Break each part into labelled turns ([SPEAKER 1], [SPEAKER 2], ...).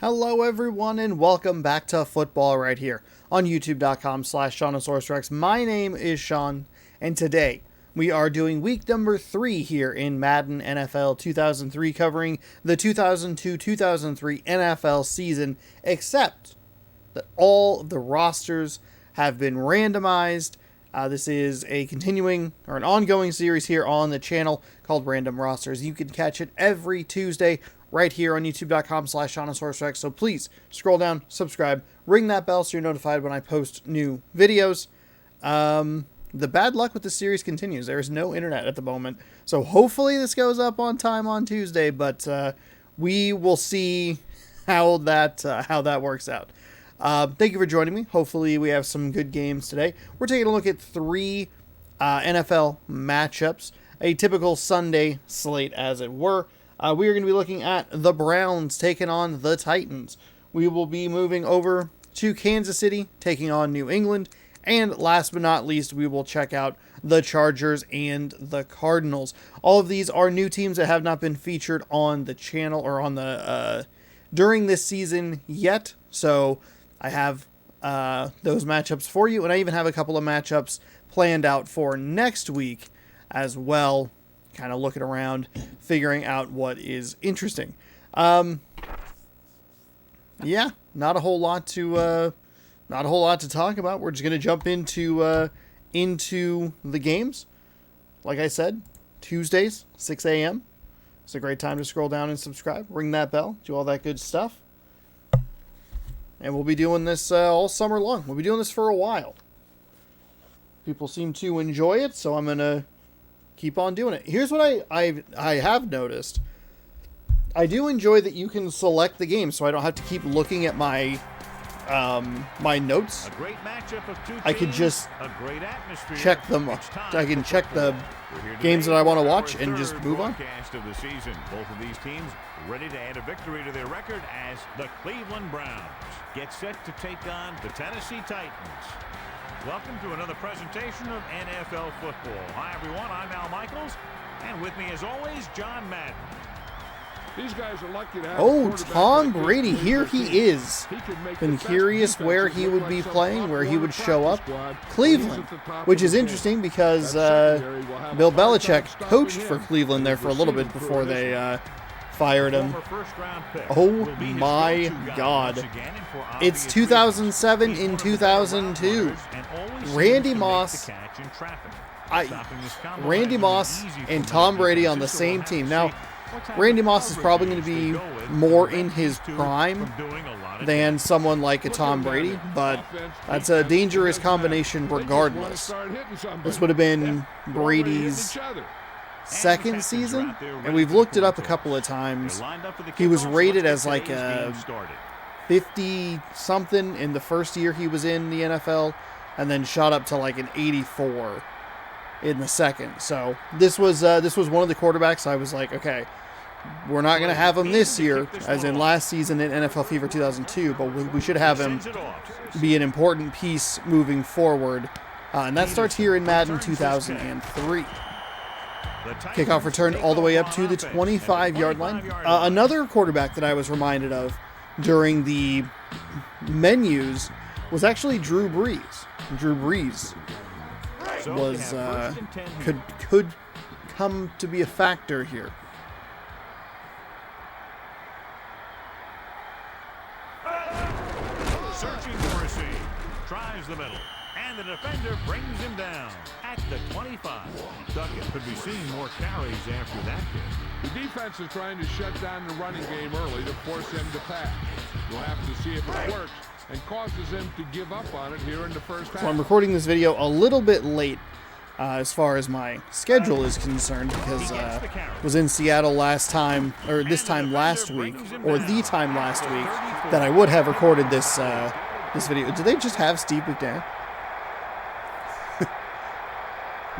[SPEAKER 1] Hello everyone and welcome back to football right here on youtube.com/SeanOsaurusRex. My name is Sean and today we are doing week number 3 here in Madden NFL 2003, covering the 2002-2003 NFL season, except that all of the rosters have been randomized. This is a continuing or an ongoing series here on the channel called Random Rosters. You can catch it every Tuesday right here on youtube.com/SeanOsaurusRex. So please scroll down, subscribe, ring that bell so you're notified when I post new videos. The bad luck with the series continues. There is no internet at the moment. So hopefully this goes up on time on Tuesday, but we will see how that works out. Thank you for joining me. Hopefully we have some good games today. We're taking a look at 3 NFL matchups, a typical Sunday slate as it were. We are going to be looking at the Browns taking on the Titans. We will be moving over to Kansas City taking on New England. And last but not least, we will check out the Chargers and the Cardinals. All of these are new teams that have not been featured on the channel or on the during this season yet. So I have those matchups for you. And I even have a couple of matchups planned out for next week as well. Kind of looking around, figuring out what is interesting. Yeah, not a whole lot to talk about. We're just gonna jump into the games. Like I said, Tuesdays, 6 a.m. It's a great time to scroll down and subscribe, ring that bell, do all that good stuff. And we'll be doing this all summer long. We'll be doing this for a while. People seem to enjoy it, so I'm gonna keep on doing it. Here's what I have noticed. I do enjoy that you can select the game, so I don't have to keep looking at my my notes.
[SPEAKER 2] A great matchup of two teams,
[SPEAKER 1] I can just
[SPEAKER 2] a great atmosphere.
[SPEAKER 1] check them. I can check the games that I want to watch and just move on.
[SPEAKER 2] Of the season. Both of these teams ready to add a victory to their record as the Cleveland Browns get set to take on the Tennessee Titans. Welcome to another presentation of NFL football. Hi, everyone. I'm Al Michaels, and with me, as always, John Madden.
[SPEAKER 3] These guys are lucky to have
[SPEAKER 1] Tom Brady, here he is. Been curious where he would be playing, where he would show up. Cleveland, which is interesting because Bill Belichick coached for Cleveland there for a little bit before they fired him. Oh my God. It's 2007 in 2002. Randy Moss and Tom Brady on the same team. Now, Randy Moss is probably going to be more in his prime than someone like a Tom Brady, but that's a dangerous combination regardless. This would have been Brady's second season, and we've looked it up a couple of times. He was rated as like a 50-something in the first year he was in the NFL, and then shot up to like an 84 in the second. So this was one of the quarterbacks I was like, okay, we're not going to have him this year, as in last season in NFL Fever 2002, but we should have him be an important piece moving forward. And that starts here in Madden 2003. Kickoff return all the way up to the 25-yard line. Another quarterback that I was reminded of during the menus was actually Drew Brees. Drew Brees was could come to be a factor here.
[SPEAKER 2] Searching for a seam. Tries the middle. And the defender brings him down at the 25. Duckett could be seeing more carries after that game.
[SPEAKER 3] The defense is trying to shut down the running game early to force him to pass. We'll have to see if it works and causes him to give up on it here in the first half.
[SPEAKER 1] So I'm recording this video a little bit late as far as my schedule is concerned, because I was in Seattle this time last week that I would have recorded this video. Did they just have Steve McNair?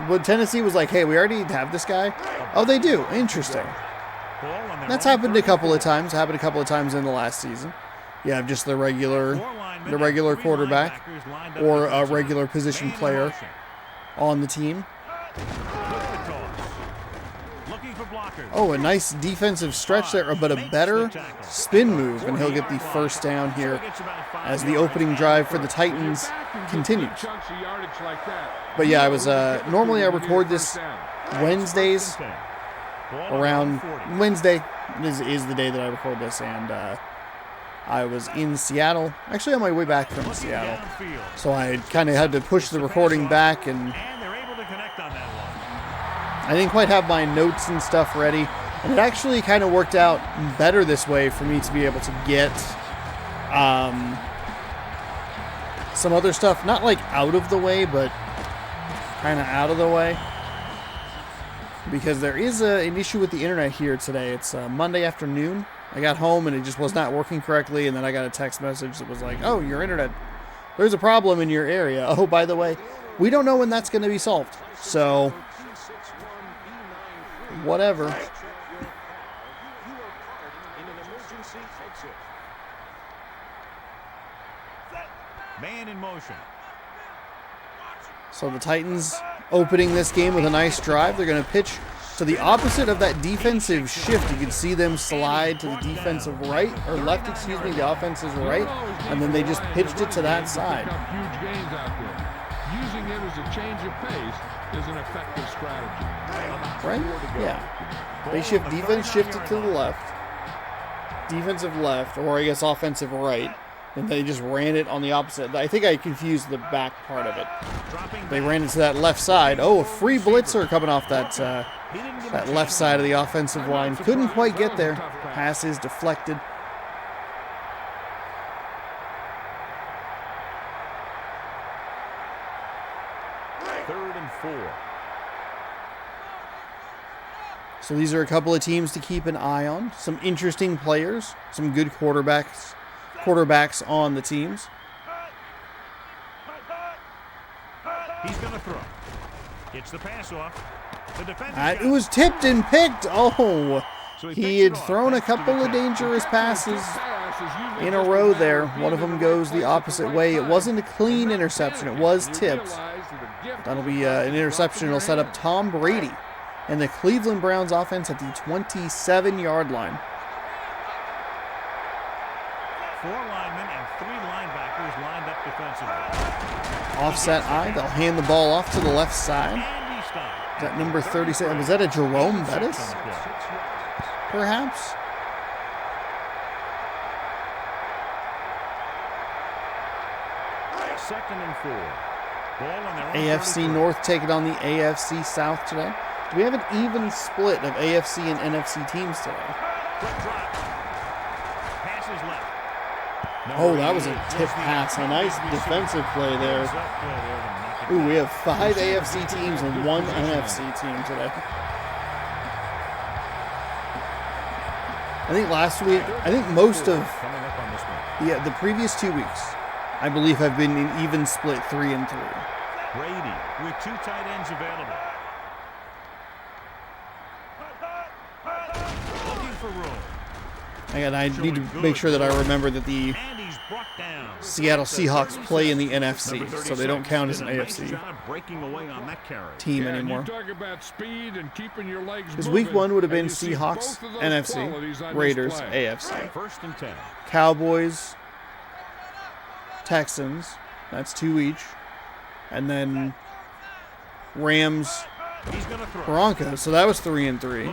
[SPEAKER 1] But Tennessee was like, hey, we already have this guy. Oh, they do. Interesting. That's happened a couple of times. Happened a couple of times in the last season. You have just the regular quarterback or a regular position player on the team. Oh, a nice defensive stretch there, but a better spin move, and he'll get the first down here as the opening drive for the Titans continues. But yeah, I was normally I record this Wednesdays. Around Wednesday is the day that I record this, and I was in Seattle, actually on my way back from Seattle, so I kind of had to push the recording back, and I didn't quite have my notes and stuff ready, and it actually kind of worked out better this way for me to be able to get some other stuff, not like out of the way, but kind of out of the way. Because there is an issue with the internet here today. It's Monday afternoon. I got home and it just was not working correctly, and then I got a text message that was like, oh, your internet, there's a problem in your area. Oh, by the way, we don't know when that's going to be solved. So, whatever.
[SPEAKER 2] Man in motion.
[SPEAKER 1] So the Titans opening this game with a nice drive. They're going to pitch to the opposite of that defensive shift. You can see them slide to the defensive right, or left, excuse me, the offensive right, and then they just pitched it to that side.
[SPEAKER 3] Huge gains out there. Using it as a change of pace is an effective strategy.
[SPEAKER 1] Right? Yeah. They shift defense, shift it to the left. Defensive left, or I guess offensive right. And they just ran it on the opposite. I think I confused the back part of it. They ran it to that left side. Oh, a free blitzer coming off that left side of the offensive line. Couldn't quite get there. Pass is deflected.
[SPEAKER 2] Third and 4.
[SPEAKER 1] So these are a couple of teams to keep an eye on. Some interesting players. Some good quarterbacks on the teams.
[SPEAKER 2] He's going to throw. It's the pass off. The defender
[SPEAKER 1] It was tipped and picked. Oh, he had thrown a couple of dangerous passes in a row there. One of them goes the opposite way. It wasn't a clean interception. It was tipped. That'll be an interception. It'll set up Tom Brady and the Cleveland Browns offense at the 27-yard line.
[SPEAKER 2] 4 linemen and 3 linebackers lined up defensively.
[SPEAKER 1] Offset eye. They'll hand the ball off to the left side. Is that number 37? Was that a Jerome Bettis? Perhaps?
[SPEAKER 2] Second and 4. Ball on their own
[SPEAKER 1] AFC North taking on the AFC South today. Do we have an even split of AFC and NFC teams today?
[SPEAKER 2] Passes left.
[SPEAKER 1] Oh, that was a tip pass. A nice defensive play there. Ooh, we have 5 AFC teams and 1 NFC team today. I think most of the previous 2 weeks, I believe, have been an even split 3 and 3.
[SPEAKER 2] Brady with 2 tight ends available. Looking for room.
[SPEAKER 1] And I need to make sure that I remember that the Seattle Seahawks play in the NFC, so they don't count as an AFC team anymore. Because week 1 would have been Seahawks, NFC, Raiders, AFC.
[SPEAKER 2] First and 10.
[SPEAKER 1] Cowboys, Texans, that's 2 each. And then Rams, Broncos, so that was 3 and 3.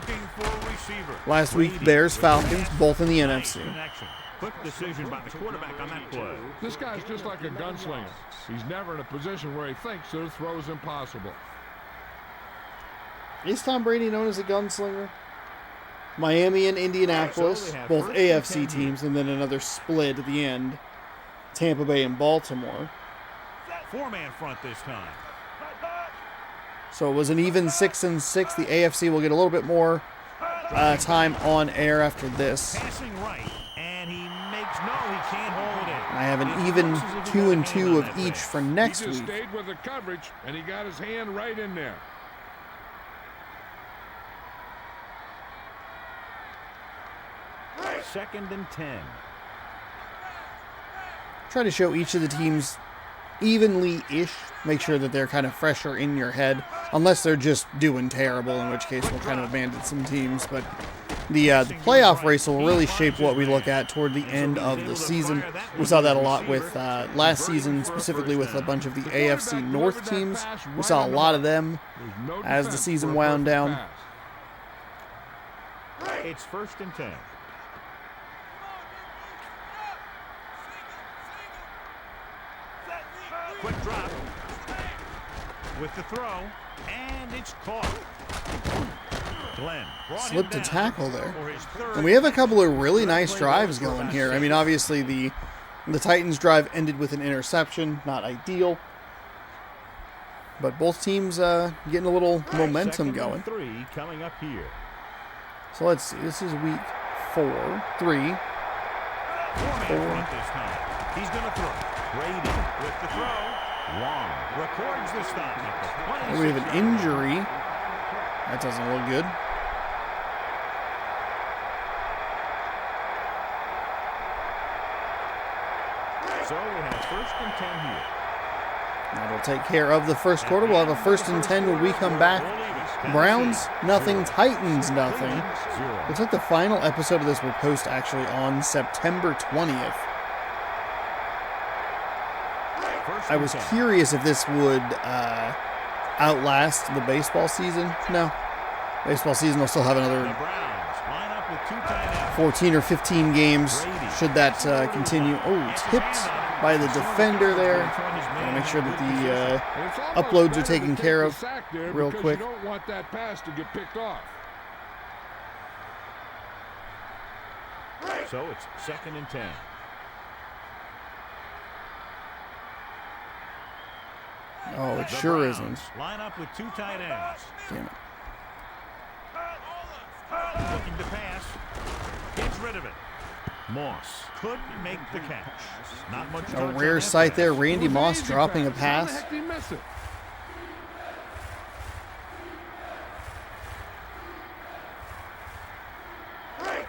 [SPEAKER 1] Last week, Bears, Falcons, both in the NFC.
[SPEAKER 2] Quick decision by the quarterback on that play.
[SPEAKER 3] This guy's just like a gunslinger. He's never in a position where he thinks their throw's impossible.
[SPEAKER 1] Is Tom Brady known as a gunslinger? Miami and Indianapolis, both AFC teams, and then another split at the end. Tampa Bay and Baltimore.
[SPEAKER 2] 4-man front this time.
[SPEAKER 1] So it was an even 6 and 6. The AFC will get a little bit more time on air after this.
[SPEAKER 2] Passing right, and he makes he can't hold it in.
[SPEAKER 1] I have an even 2 and 2 of each for next
[SPEAKER 3] He just
[SPEAKER 1] week.
[SPEAKER 3] stayed with the coverage, and he got his hand right in there.
[SPEAKER 2] Second and 10.
[SPEAKER 1] Try to show each of the teams evenly-ish. Make sure that they're kind of fresher in your head, unless they're just doing terrible, in which case we'll kind of abandon some teams. But the playoff race will really shape what we look at toward the end of the season. We saw that a lot with last season, specifically with a bunch of the AFC North teams. We saw a lot of them as the season wound down.
[SPEAKER 2] It's 1st and 10. Quick drop with the throw, and it's caught. Glenn
[SPEAKER 1] Slipped a tackle there. And we have a couple of really nice drives going here. I mean, obviously the Titans drive ended with an interception, not ideal. But both teams getting a little momentum going.
[SPEAKER 2] 3 coming up here.
[SPEAKER 1] So let's see. This is week 4. 3. 4.
[SPEAKER 2] This time. He's going to throw. Brady with the throw. Long. Records the stop.
[SPEAKER 1] And we have an injury. That doesn't look good.
[SPEAKER 2] So we have 1st and 10 here.
[SPEAKER 1] That'll take care of the first quarter. We'll have a 1st and 10 when we come back. Browns, nothing. Titans, nothing. Looks like the final episode of this will post actually on September 20th. I was curious if this would outlast the baseball season. No. Baseball season will still have another 14 or 15 games should that continue. Oh, tipped by the defender there. Gotta make sure that the uploads are taken care of real quick.
[SPEAKER 3] You don't want that pass to get picked off.
[SPEAKER 2] So it's 2nd and 10.
[SPEAKER 1] Oh, it sure isn't.
[SPEAKER 2] Line up with 2 tight ends.
[SPEAKER 1] Damn it.
[SPEAKER 2] Looking to pass. Gets rid of it. Moss couldn't make the catch. Not much.
[SPEAKER 1] A rare sight there. Randy Moss dropping a pass.
[SPEAKER 3] How the heck did he miss it?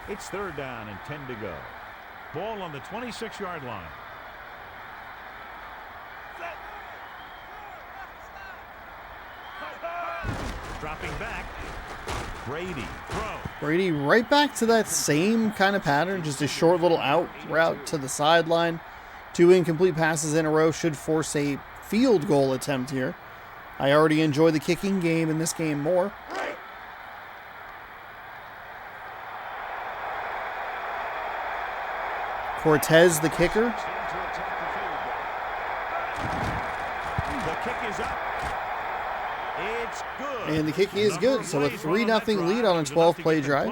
[SPEAKER 2] It's 3rd down and 10 to go. Ball on the 26-yard line. Dropping back. Brady throw.
[SPEAKER 1] Brady right back to that same kind of pattern, just a short little out route to the sideline. 2 incomplete passes in a row should force a field goal attempt here. I already enjoy the kicking game in this game more. Cortez, the kicker.
[SPEAKER 2] The kick is up. It's good.
[SPEAKER 1] And the kick is good. So a 3-0 lead on a 12-play drive.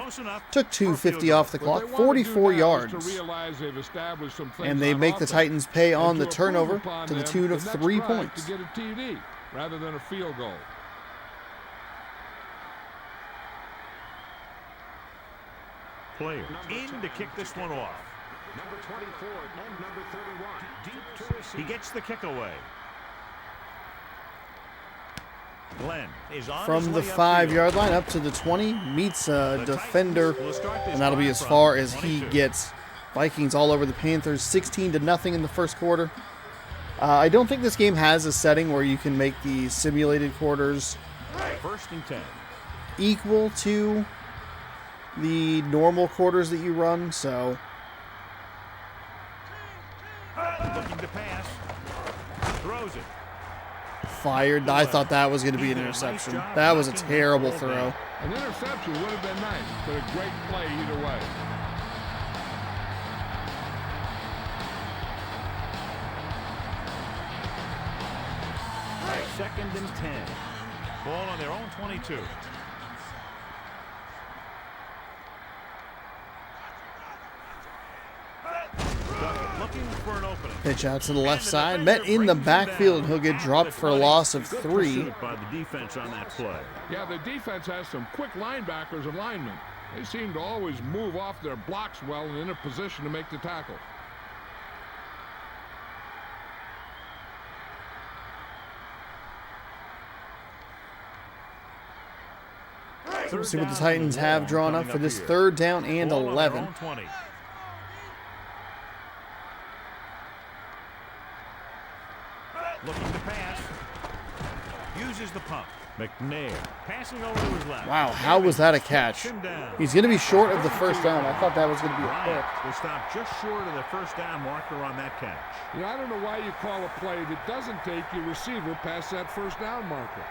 [SPEAKER 1] Took 2:50 off the clock, 44 yards. And they make the Titans pay on the turnover to the tune of 3 points.
[SPEAKER 3] To get a TD rather than a field goal.
[SPEAKER 2] Player in to kick this one off.
[SPEAKER 4] Number 24 and number 31. Deep to receive.
[SPEAKER 2] He gets the kick away. Glenn is on
[SPEAKER 1] From the 5-yard line up to the 20, meets a defender, and that'll be as far as he gets. Vikings all over the Panthers, 16-0 in the first quarter. I don't think this game has a setting where you can make the simulated quarters
[SPEAKER 2] 1st and 10.
[SPEAKER 1] equal to the normal quarters that you run, so
[SPEAKER 2] Looking to pass. Throws it.
[SPEAKER 1] fired. I thought that was going to be an interception. That was a terrible throw.
[SPEAKER 3] An interception would have been nice, but a great play either way.
[SPEAKER 2] Second and 10. Ball on their own 22. Looking for an opening.
[SPEAKER 1] Pitch out to the left side, met in the backfield, and he'll get dropped for a loss of 3.
[SPEAKER 2] By the defense on that play.
[SPEAKER 3] Yeah, the defense has some quick linebackers and linemen. They seem to always move off their blocks well and in a position to make the tackle.
[SPEAKER 1] So we'll see what the Titans have drawn up for this 3rd down and 11.
[SPEAKER 2] Looking to pass. Uses the pump. McNair passing over to his left.
[SPEAKER 1] Wow, how was that a catch? He's going to be short of the first down. I thought that was going to be a pick.
[SPEAKER 2] Will stop just short of the first down marker on that catch.
[SPEAKER 3] Yeah, I don't know why you call a play that doesn't take your receiver past that first down marker.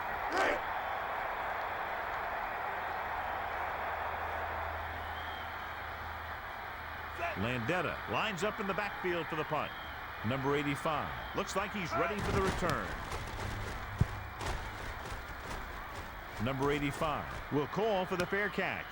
[SPEAKER 2] Landetta lines up in the backfield for the punt. Number 85. Looks like he's ready for the return. Number 85 will call for the fair catch.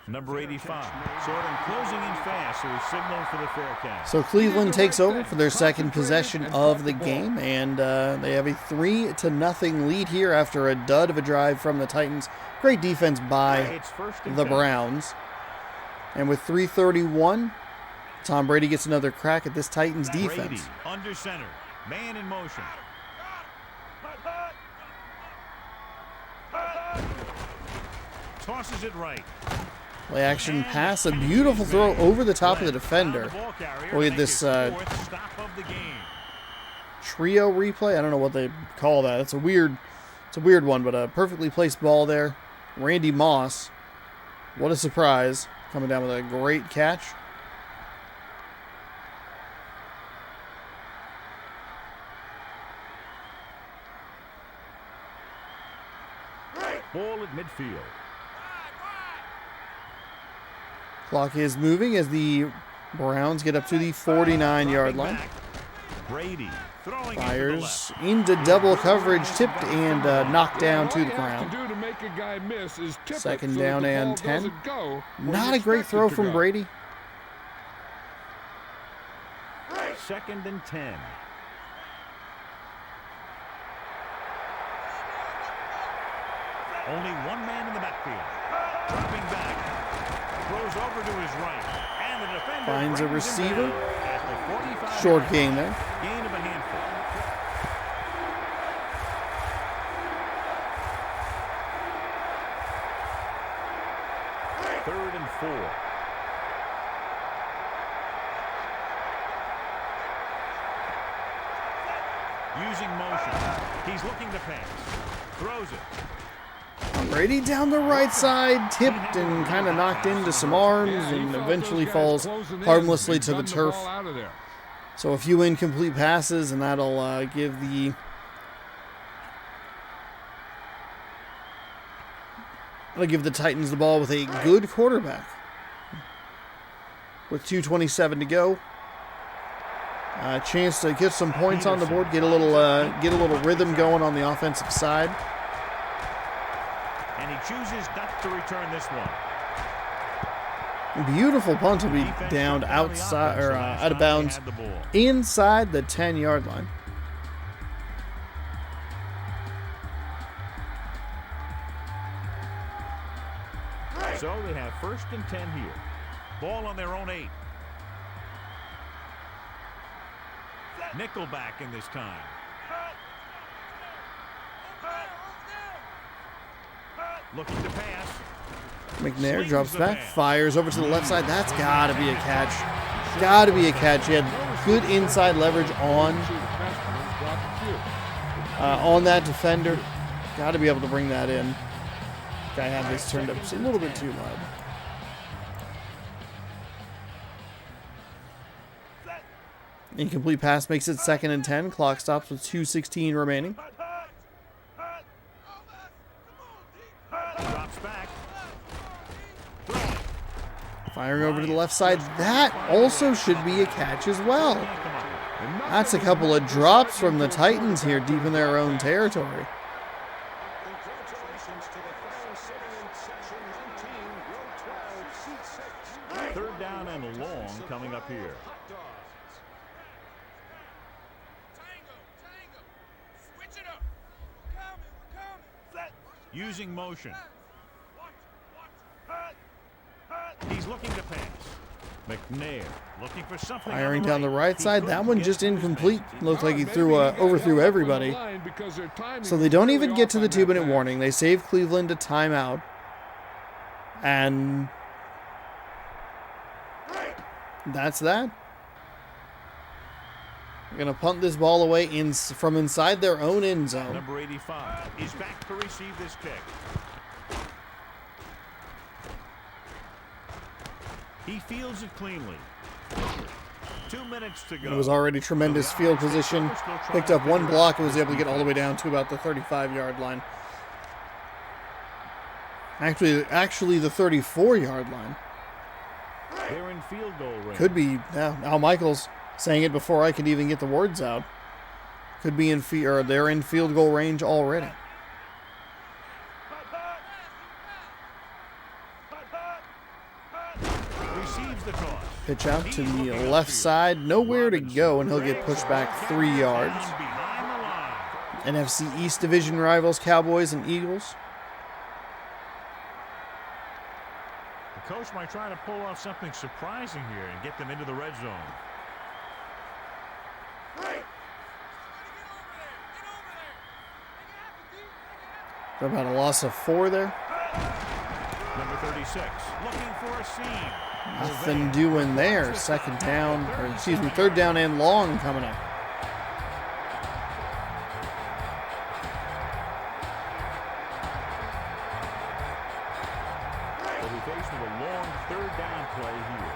[SPEAKER 2] Number 85 sort of closing in fast, so he signals for the fair catch.
[SPEAKER 1] So Cleveland takes over for their second possession of the game, and they have a 3-0 lead here after a dud of a drive from the Titans. Great defense by the Browns. And with 3:31, Tom Brady gets another crack at this Titans defense.
[SPEAKER 2] Brady under center, man in motion. Tosses it right.
[SPEAKER 1] Play action pass, a beautiful throw over the top of the defender. Look at this trio replay. I don't know what they call that. It's a weird one, but a perfectly placed ball there. Randy Moss, what a surprise, coming down with a great catch.
[SPEAKER 2] Ball at midfield.
[SPEAKER 1] Clock is moving as the Browns get up to the 49-yard line.
[SPEAKER 2] Brady
[SPEAKER 1] fires into double coverage, tipped and knocked down to the ground. Second down and 10. Not a great throw from Brady.
[SPEAKER 2] Second and 10. Only one man in the backfield. Dropping back. Throws over to his right. And the defender
[SPEAKER 1] finds a receiver.
[SPEAKER 2] At the 45.
[SPEAKER 1] Short gain there.
[SPEAKER 2] Gain of a handful. Third and 4. Using motion. He's looking to pass. Throws it.
[SPEAKER 1] Brady down the right side, tipped and kind of knocked into some arms, and eventually falls harmlessly to the turf. So a few incomplete passes, and that'll give the Titans the ball with a good quarterback. With 2:27 to go, chance to get some points on the board, get a little rhythm going on the offensive side.
[SPEAKER 2] And he chooses not to return this one.
[SPEAKER 1] Beautiful punt to be downed outside or out of bounds inside the 10-yard line.
[SPEAKER 2] So they have first and 10 here. Ball on their own 8. Nickelback in this time. Looking to pass.
[SPEAKER 1] McNair drops back, fires over to the left side. That's got to be a catch. Got to be a catch. He had good inside leverage on that defender. Got to be able to bring that in. Guy had this turned up just a little bit too loud. Incomplete pass makes it second and 10. Clock stops with 2:16 remaining.
[SPEAKER 2] Drops back.
[SPEAKER 1] Firing over to the left side. That also should be a catch as well. That's a couple of drops from the Titans here deep in their own territory.
[SPEAKER 2] Third down and long coming up here. Using motion. He's looking to pass. McNair looking for something.
[SPEAKER 1] Firing down the right side. That one just incomplete. Looked like he overthrew everybody. So they don't even get to the 2-minute warning. They save Cleveland a timeout. And that's that. They're going to punt this ball away from inside their own end zone.
[SPEAKER 2] Number 85 is back to receive this kick. He fields it cleanly. 2 minutes to go.
[SPEAKER 1] It was already tremendous field position. Picked up one block and was able to get all the way down to about the 35-yard line. Actually the 34-yard line.
[SPEAKER 2] They're in field goal range.
[SPEAKER 1] Could be. Yeah, Al Michaels saying it before I could even get the words out. Could be they're in field goal range already.
[SPEAKER 2] Receives the toss.
[SPEAKER 1] Pitch out to the left side. Nowhere to go, and he'll get pushed back 3 yards.
[SPEAKER 2] Behind the line.
[SPEAKER 1] NFC East Division rivals, Cowboys and Eagles.
[SPEAKER 2] The coach might try to pull off something surprising here and get them into the red zone.
[SPEAKER 1] They're about a loss of 4 there.
[SPEAKER 2] Number 36, looking for a seam.
[SPEAKER 1] Nothing doing there. Third down and long coming up.
[SPEAKER 2] They'll be faced with a long third down play here.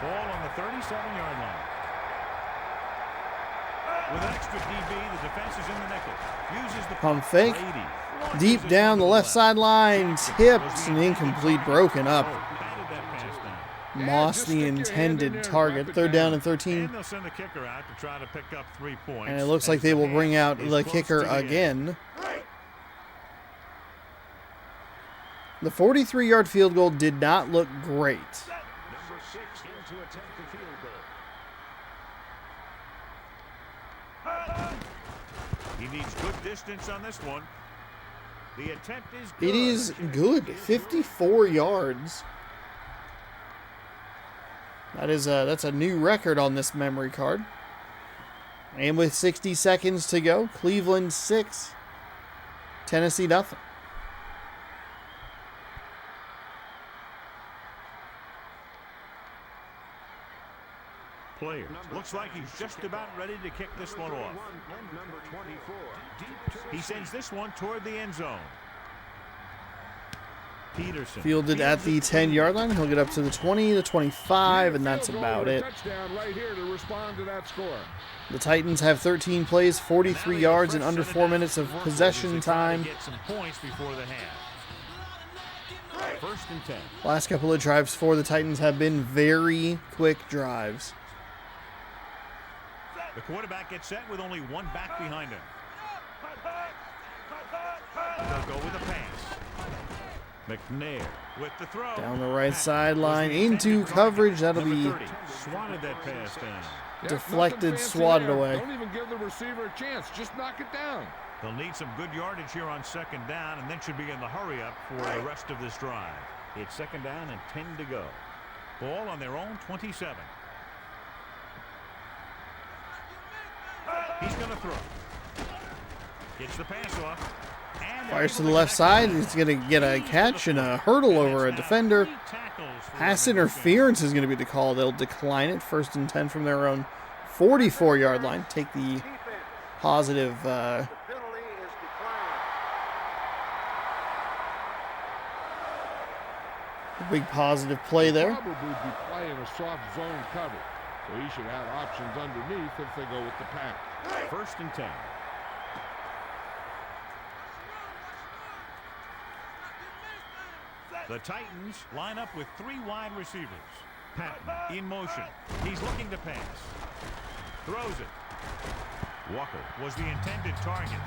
[SPEAKER 2] Ball on the 37-yard line. With an extra DB, the defense is in the nickel. Uses the
[SPEAKER 1] Pump fake.
[SPEAKER 2] Brady.
[SPEAKER 1] Deep down the left sideline. Tipped and incomplete. Broken up.
[SPEAKER 2] Batted that pass down.
[SPEAKER 1] Moss the intended target. Third down and 13.
[SPEAKER 2] And they'll send the kicker out to try to pick up 3 points.
[SPEAKER 1] And it looks like they will bring out the kicker again. The 43-yard field goal did not look great.
[SPEAKER 4] Number 6 in to attempt the field goal.
[SPEAKER 2] He needs good distance on this one. The attempt is good.
[SPEAKER 1] It is good. 54 yards. That's a new record on this memory card. And with 60 seconds to go, Cleveland 6, Tennessee nothing.
[SPEAKER 2] Player. Looks like he's just about ready to kick this one off.
[SPEAKER 4] And number 24. Deep to
[SPEAKER 2] He sends this one toward the end zone. Peterson.
[SPEAKER 1] Fielded at the 10-yard line. He'll get up to the 20, the 25, and that's about it.
[SPEAKER 3] Touchdown right here to respond to that score.
[SPEAKER 1] The Titans have 13 plays, 43 yards, and under 4 minutes of possession time.
[SPEAKER 2] Get some points before the half. First and 10.
[SPEAKER 1] Last couple of drives for the Titans have been very quick drives.
[SPEAKER 2] The quarterback gets set with only one back behind him. They'll go with a pass. McNair with the throw.
[SPEAKER 1] Down the right sideline into coverage. That'll be
[SPEAKER 2] Number 30 swatted that pass down.
[SPEAKER 1] deflected,
[SPEAKER 3] Nothing fancy
[SPEAKER 1] swatted
[SPEAKER 3] there.
[SPEAKER 1] away.
[SPEAKER 3] Don't even give the receiver a chance. Just knock it down.
[SPEAKER 2] They'll need some good yardage here on second down and then should be in the hurry up for the rest of this drive. It's second down and 10 to go. Ball on their own 27. He's going to throw. Gets the pass off. And
[SPEAKER 1] Fires to the left side. He's going to get a catch and a hurdle over a defender. Pass interference is going to be the call. They'll decline it. First and 10 from their own 44-yard line. Take the positive
[SPEAKER 4] the penalty is declined.
[SPEAKER 1] big positive play there.
[SPEAKER 3] Probably be playing a soft zone cover. So he should have options underneath if they go with the pass.
[SPEAKER 2] First and 10. The Titans line up with 3 wide receivers. Patton in motion. He's looking to pass. Throws it. Walker was the intended target.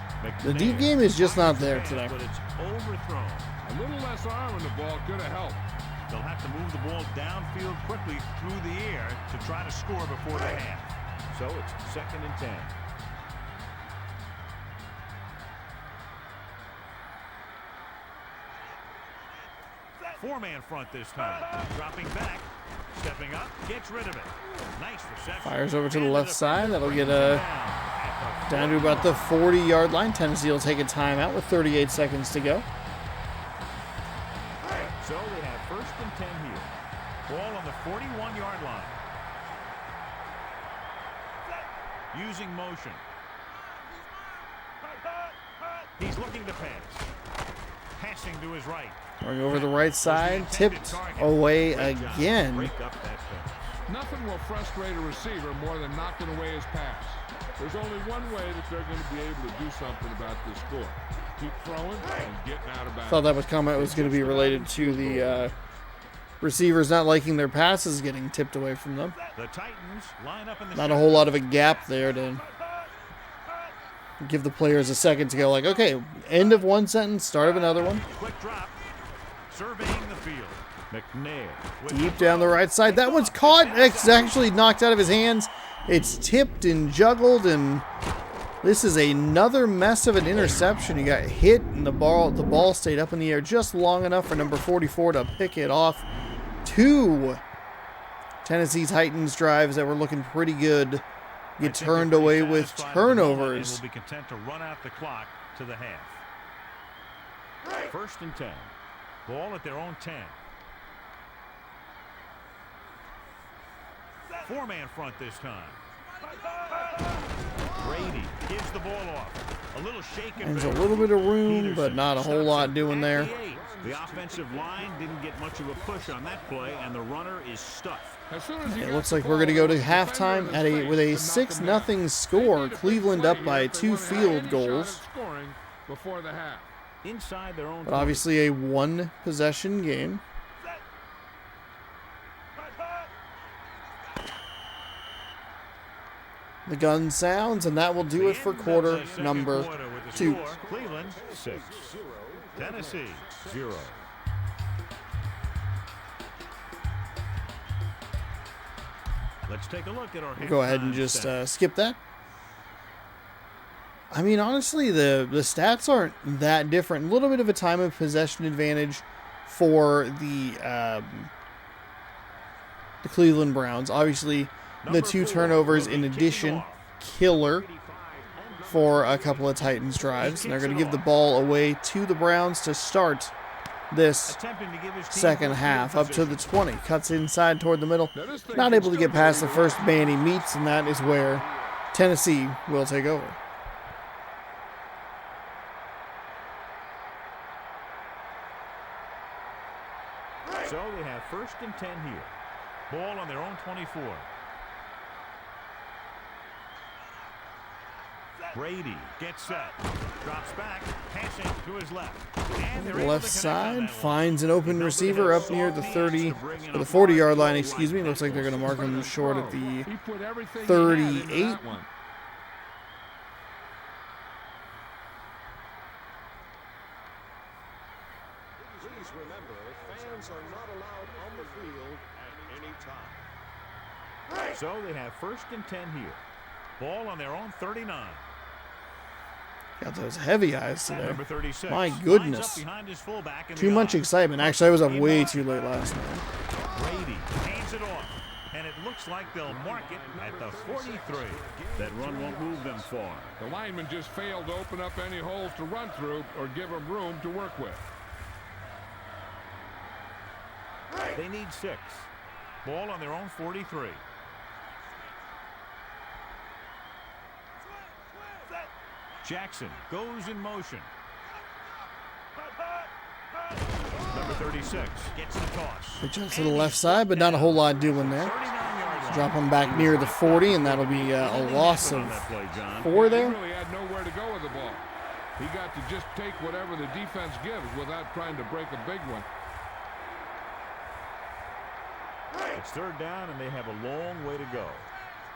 [SPEAKER 1] The deep game is just not there today.
[SPEAKER 2] But it's overthrown.
[SPEAKER 3] A little less arm in the ball could have helped.
[SPEAKER 2] They'll have to move the ball downfield quickly through the air to try to score before the half. So it's second and 10. Four-man front this time. Dropping back. Stepping up. Gets rid of it. Nice reception.
[SPEAKER 1] Fires over to the left side. That'll get down to about the 40-yard line. Tennessee will take a timeout with 38 seconds to go.
[SPEAKER 2] So they have first and 10 here. Ball on the 41-yard line. using motion. He's looking to pass. Passing to his right.
[SPEAKER 1] Going over the right side, tipped away again.
[SPEAKER 2] Break up that pass.
[SPEAKER 3] Nothing will frustrate a receiver more than knocking away his pass. There's only one way that they're going to be able to do something about this score. Keep throwing and getting out of bounds.
[SPEAKER 1] Thought that comment was going to be related to the receivers not liking their passes getting tipped away from them.
[SPEAKER 2] The Titans line up in the
[SPEAKER 1] Not a whole lot of a gap there to give the players a second to go like, okay, end of one sentence, start of another one.
[SPEAKER 2] quick drop. Surveying the field. McNair. with
[SPEAKER 1] Deep down the right side. That one's caught. It's actually knocked out of his hands. It's tipped and juggled, and this is another mess of an interception. He got hit, and the ball stayed up in the air just long enough for number 44 to pick it off. 2 Tennessee Titans drives that were looking pretty good get turned away with turnovers.
[SPEAKER 2] Will be content to run out the clock to the half. 1st and 10. Ball at their own 10. 4-man front this time. Brady gives the ball off. A little shake and
[SPEAKER 1] There's a
[SPEAKER 2] bake.
[SPEAKER 1] little bit of room,
[SPEAKER 2] Peterson
[SPEAKER 1] but not a whole lot doing there.
[SPEAKER 2] at the 8. The offensive line didn't get much of a push on that play, and the runner is stuffed.
[SPEAKER 3] As soon as he
[SPEAKER 1] It
[SPEAKER 3] got
[SPEAKER 1] looks
[SPEAKER 3] the
[SPEAKER 1] like we're going to go to
[SPEAKER 3] ball,
[SPEAKER 1] halftime
[SPEAKER 3] the defender
[SPEAKER 1] with a
[SPEAKER 3] in space to knock him
[SPEAKER 1] 6-0
[SPEAKER 3] down.
[SPEAKER 1] score.
[SPEAKER 3] They need a big
[SPEAKER 1] Cleveland
[SPEAKER 3] play
[SPEAKER 1] up by
[SPEAKER 3] here if they
[SPEAKER 1] 2
[SPEAKER 3] want to have
[SPEAKER 1] field
[SPEAKER 3] any shot
[SPEAKER 1] goals,
[SPEAKER 3] at scoring before the half.
[SPEAKER 2] Inside their own
[SPEAKER 1] but obviously a 1-possession game. The gun sounds, and that will do it for quarter number 2.
[SPEAKER 2] Cleveland 6, Tennessee 0. Let's take a look at our
[SPEAKER 1] Go ahead and
[SPEAKER 2] halftime
[SPEAKER 1] just
[SPEAKER 2] stats.
[SPEAKER 1] skip that. I mean, honestly, the stats aren't that different. A little bit of a time of possession advantage for the Cleveland Browns. Obviously, the
[SPEAKER 2] Number
[SPEAKER 1] 2
[SPEAKER 2] 4
[SPEAKER 1] turnovers
[SPEAKER 2] will be
[SPEAKER 1] in
[SPEAKER 2] kicking
[SPEAKER 1] addition,
[SPEAKER 2] off.
[SPEAKER 1] killer for a couple of Titans drives. And they're going to give the ball away to the Browns to start this
[SPEAKER 2] Attempting to give his team
[SPEAKER 1] second
[SPEAKER 2] good
[SPEAKER 1] half
[SPEAKER 2] field
[SPEAKER 1] up to the
[SPEAKER 2] position.
[SPEAKER 1] 20. Cuts inside toward the middle.
[SPEAKER 3] Now this thing
[SPEAKER 1] Not
[SPEAKER 3] can
[SPEAKER 1] able to
[SPEAKER 3] still
[SPEAKER 1] get past the
[SPEAKER 3] go
[SPEAKER 1] first man he meets, and that is where Tennessee will take over.
[SPEAKER 2] So they have 1st and 10 here. Ball on their own 24. Brady gets set. Drops back. Passing to his left. And they're able
[SPEAKER 1] Left
[SPEAKER 2] to connect on
[SPEAKER 1] side
[SPEAKER 2] that
[SPEAKER 1] finds an
[SPEAKER 2] one.
[SPEAKER 1] open
[SPEAKER 2] They
[SPEAKER 1] receiver
[SPEAKER 2] have
[SPEAKER 1] up near the
[SPEAKER 2] soft
[SPEAKER 1] 30,
[SPEAKER 2] knees to bring in
[SPEAKER 1] or the
[SPEAKER 2] a
[SPEAKER 1] 40-yard
[SPEAKER 2] far
[SPEAKER 1] line,
[SPEAKER 2] goal
[SPEAKER 1] excuse me.
[SPEAKER 2] line
[SPEAKER 1] Looks like they're going to mark him short at the
[SPEAKER 3] He put everything he had
[SPEAKER 1] 38.
[SPEAKER 3] into that one.
[SPEAKER 4] Please remember, fans are not allowed on the field at any time.
[SPEAKER 2] So they have 1st and 10 here. Ball on their own 39.
[SPEAKER 1] Got those heavy eyes today.
[SPEAKER 2] Number 36.
[SPEAKER 1] My
[SPEAKER 2] lines
[SPEAKER 1] goodness.
[SPEAKER 2] up behind his fullback in
[SPEAKER 1] Too
[SPEAKER 2] the
[SPEAKER 1] much
[SPEAKER 2] eye.
[SPEAKER 1] excitement. Actually, I was up way too late last night.
[SPEAKER 2] Brady hands it off, and it looks like they'll mark it at the 43. That run won't move them far.
[SPEAKER 3] The lineman just failed to open up any holes to run through or give him room to work with.
[SPEAKER 2] They need 6. Ball on their own 43. Jackson goes in motion. Number 36 gets the toss.
[SPEAKER 1] They jump to the left side, but not a whole lot doing there.
[SPEAKER 2] 39-yard line.
[SPEAKER 1] Drop him back near the 40, and that'll be a loss of
[SPEAKER 2] On that play, John.
[SPEAKER 1] 4
[SPEAKER 3] He
[SPEAKER 1] there.
[SPEAKER 3] really had nowhere to go with the ball. He got to just take whatever the defense gives without trying to break a big one.
[SPEAKER 2] It's 3rd down, and they have a long way to go.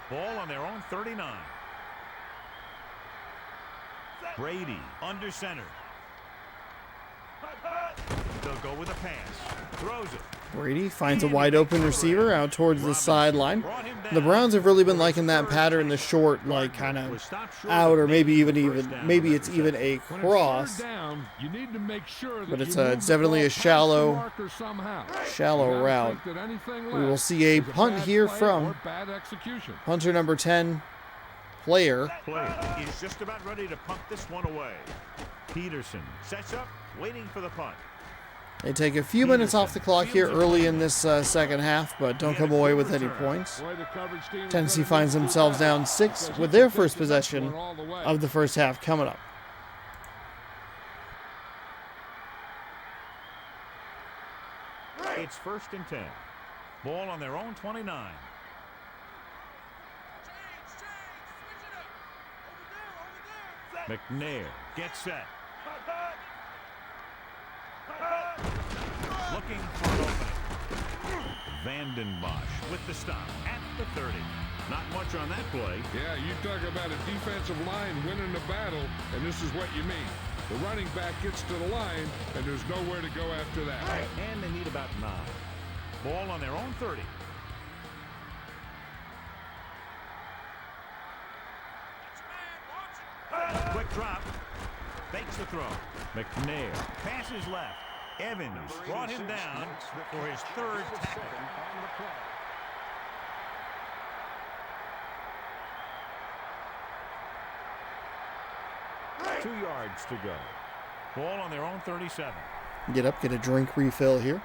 [SPEAKER 2] Ball on their own 39. Brady under center. They'll go with a pass. Throws it.
[SPEAKER 1] Brady finds a wide open receiver out towards the sideline. The Browns have really been liking that pattern, the short, like kind of out, or maybe it's even a
[SPEAKER 3] When
[SPEAKER 1] cross.
[SPEAKER 3] it's 3rd down, you need to make sure that
[SPEAKER 1] But it's
[SPEAKER 3] you move
[SPEAKER 1] it's definitely
[SPEAKER 3] the
[SPEAKER 1] a
[SPEAKER 3] ball past the
[SPEAKER 1] shallow
[SPEAKER 3] marker somehow. You
[SPEAKER 1] shallow
[SPEAKER 3] gotta
[SPEAKER 1] route.
[SPEAKER 3] think that anything
[SPEAKER 1] We will
[SPEAKER 3] less
[SPEAKER 1] see a
[SPEAKER 3] is
[SPEAKER 1] punt
[SPEAKER 3] bad
[SPEAKER 1] here
[SPEAKER 3] play
[SPEAKER 1] from
[SPEAKER 3] or bad execution.
[SPEAKER 1] punter number 10, player.
[SPEAKER 2] Player is just about ready to punt this one away. Peterson sets up, waiting for the punt.
[SPEAKER 1] They take a few minutes off the clock here early in this second half, but don't come away with any points. Tennessee finds themselves down 6 with their first possession of the first half coming up.
[SPEAKER 2] It's 1st and 10. Ball on their own 29. McNair gets set. Looking for an opening. Vandenbosch with the stop at the 30. Not much on that play.
[SPEAKER 3] Yeah, you talk about a defensive line winning the battle, and this is what you mean. The running back gets to the line, and there's nowhere to go after that.
[SPEAKER 2] And they need about 9. Ball on their own 30. Quick drop. Fakes the throw. McNair passes left. Evans brought him down for his 3rd tackle. 2 yards to go. Ball on their own 37.
[SPEAKER 1] Get up, get a drink refill here.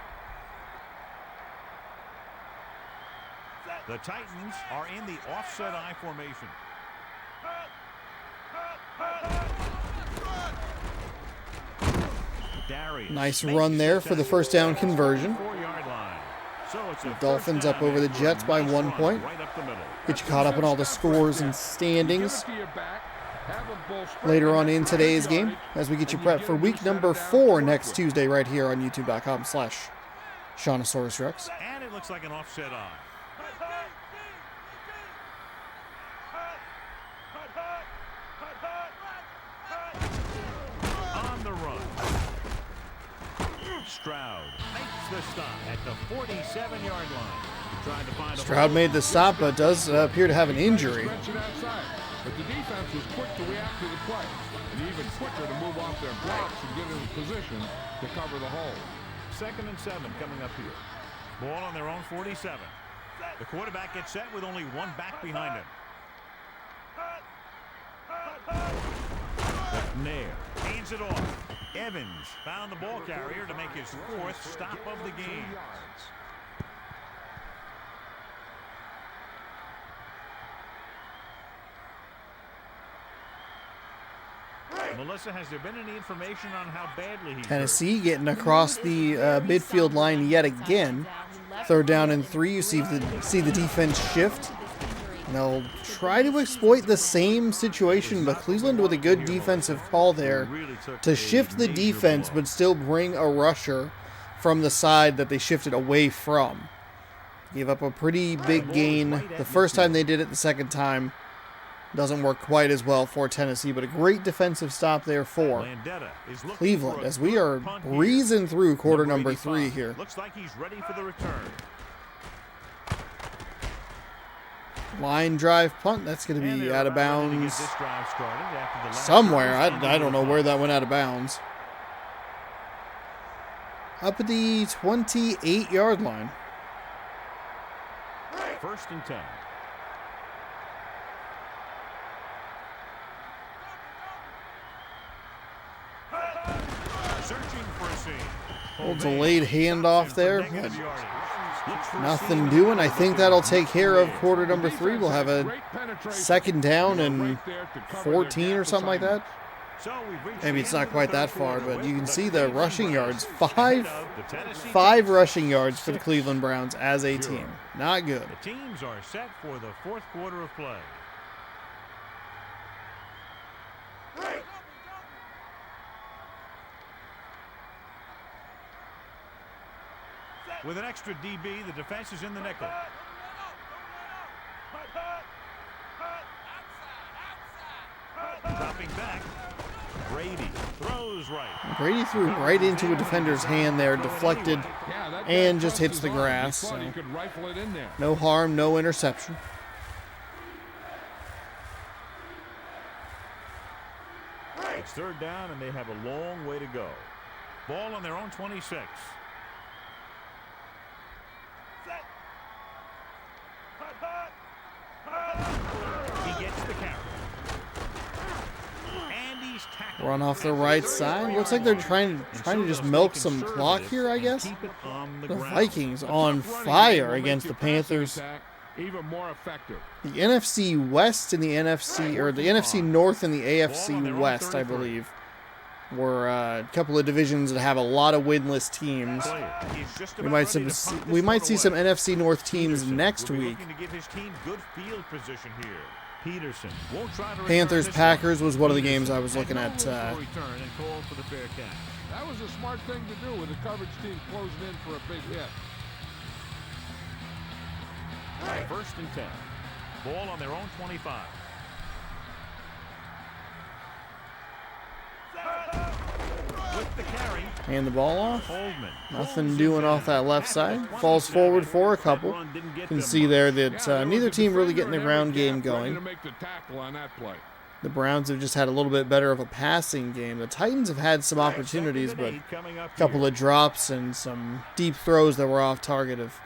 [SPEAKER 2] The Titans are in the offset I formation. Darius
[SPEAKER 1] Nice run there for the first down conversion.
[SPEAKER 2] 4-yard line. So it's
[SPEAKER 1] The Dolphins up over the Jets by 1 point.
[SPEAKER 2] right up the middle.
[SPEAKER 1] Get you caught up on all the scores and standings later on in today's game as we get you prepped for week number 4 next Tuesday right here on youtube.com/Shawnosaurus Rex.
[SPEAKER 2] And it looks like an offset I. On the run. Stroud makes the stop at the 47-yard line. Trying to find
[SPEAKER 1] Stroud made the stop but does appear to have an injury.
[SPEAKER 3] But the defense was quick to react to the play, and even quicker to move off their blocks and get in position to cover the hole.
[SPEAKER 2] 2nd and 7 coming up here. Ball on their own 47. The quarterback gets set with only 1 back behind him. McNair hands it off. Evans found the ball carrier to make his 4th stop of the game. Melissa, has there been any information on how badly he's
[SPEAKER 1] Tennessee getting across the midfield line yet again. 3rd down and 3. You see the defense shift. And they'll try to exploit the same situation, but Cleveland with a good defensive call there to shift the defense but still bring a rusher from the side that they shifted away from. Gave up a pretty big gain the first time they did it. The second time doesn't work quite as well for Tennessee, but a great defensive stop there for Cleveland as we are breezing through quarter number 3 here.
[SPEAKER 2] Looks like he's ready for the return.
[SPEAKER 1] Line drive punt. That's going to be out of bounds somewhere. I don't know where that went out of bounds. Up at the 28-yard line.
[SPEAKER 2] 1st and 10. Searching for a seam.
[SPEAKER 1] Little delayed handoff there, but nothing doing. I think that'll take care of quarter number 3. We'll have a 2nd down and 14 or something like that. Maybe it's not quite that far, but you can see the rushing yards. Five rushing yards for the Cleveland Browns as a team. Not good.
[SPEAKER 2] The teams are set for the 4th quarter of play. With an extra DB, the defense is in the nickel. Dropping back. Brady throws right.
[SPEAKER 1] Brady threw right into a defender's hand there, deflected, and just hits the grass. So no harm, no interception.
[SPEAKER 2] It's 3rd down, and they have a long way to go. Ball on their own 26. He gets the carry. And he's tackled.
[SPEAKER 1] Run off the right side. Looks like they're trying to just milk some clock here, I guess. The Vikings on fire against the Panthers.
[SPEAKER 3] Even more effective.
[SPEAKER 1] The NFC West and the NFC North and the AFC West, I believe, were a couple of divisions that have a lot of winless teams. We might see some NFC North teams next week. Panthers Packers was one of the games I was looking at.
[SPEAKER 3] That was a smart thing to do with the coverage team closing in for a big hit.
[SPEAKER 2] 1st and 10. Ball on their own 25. With the carry.
[SPEAKER 1] Hand the ball off.
[SPEAKER 2] Holdman.
[SPEAKER 1] Nothing doing off that left side. Falls forward for a couple. You can see there that neither team really getting the ground game going. The Browns have just had a little bit better of a passing game. The Titans have had some opportunities, but a couple of drops and some deep throws that were off target have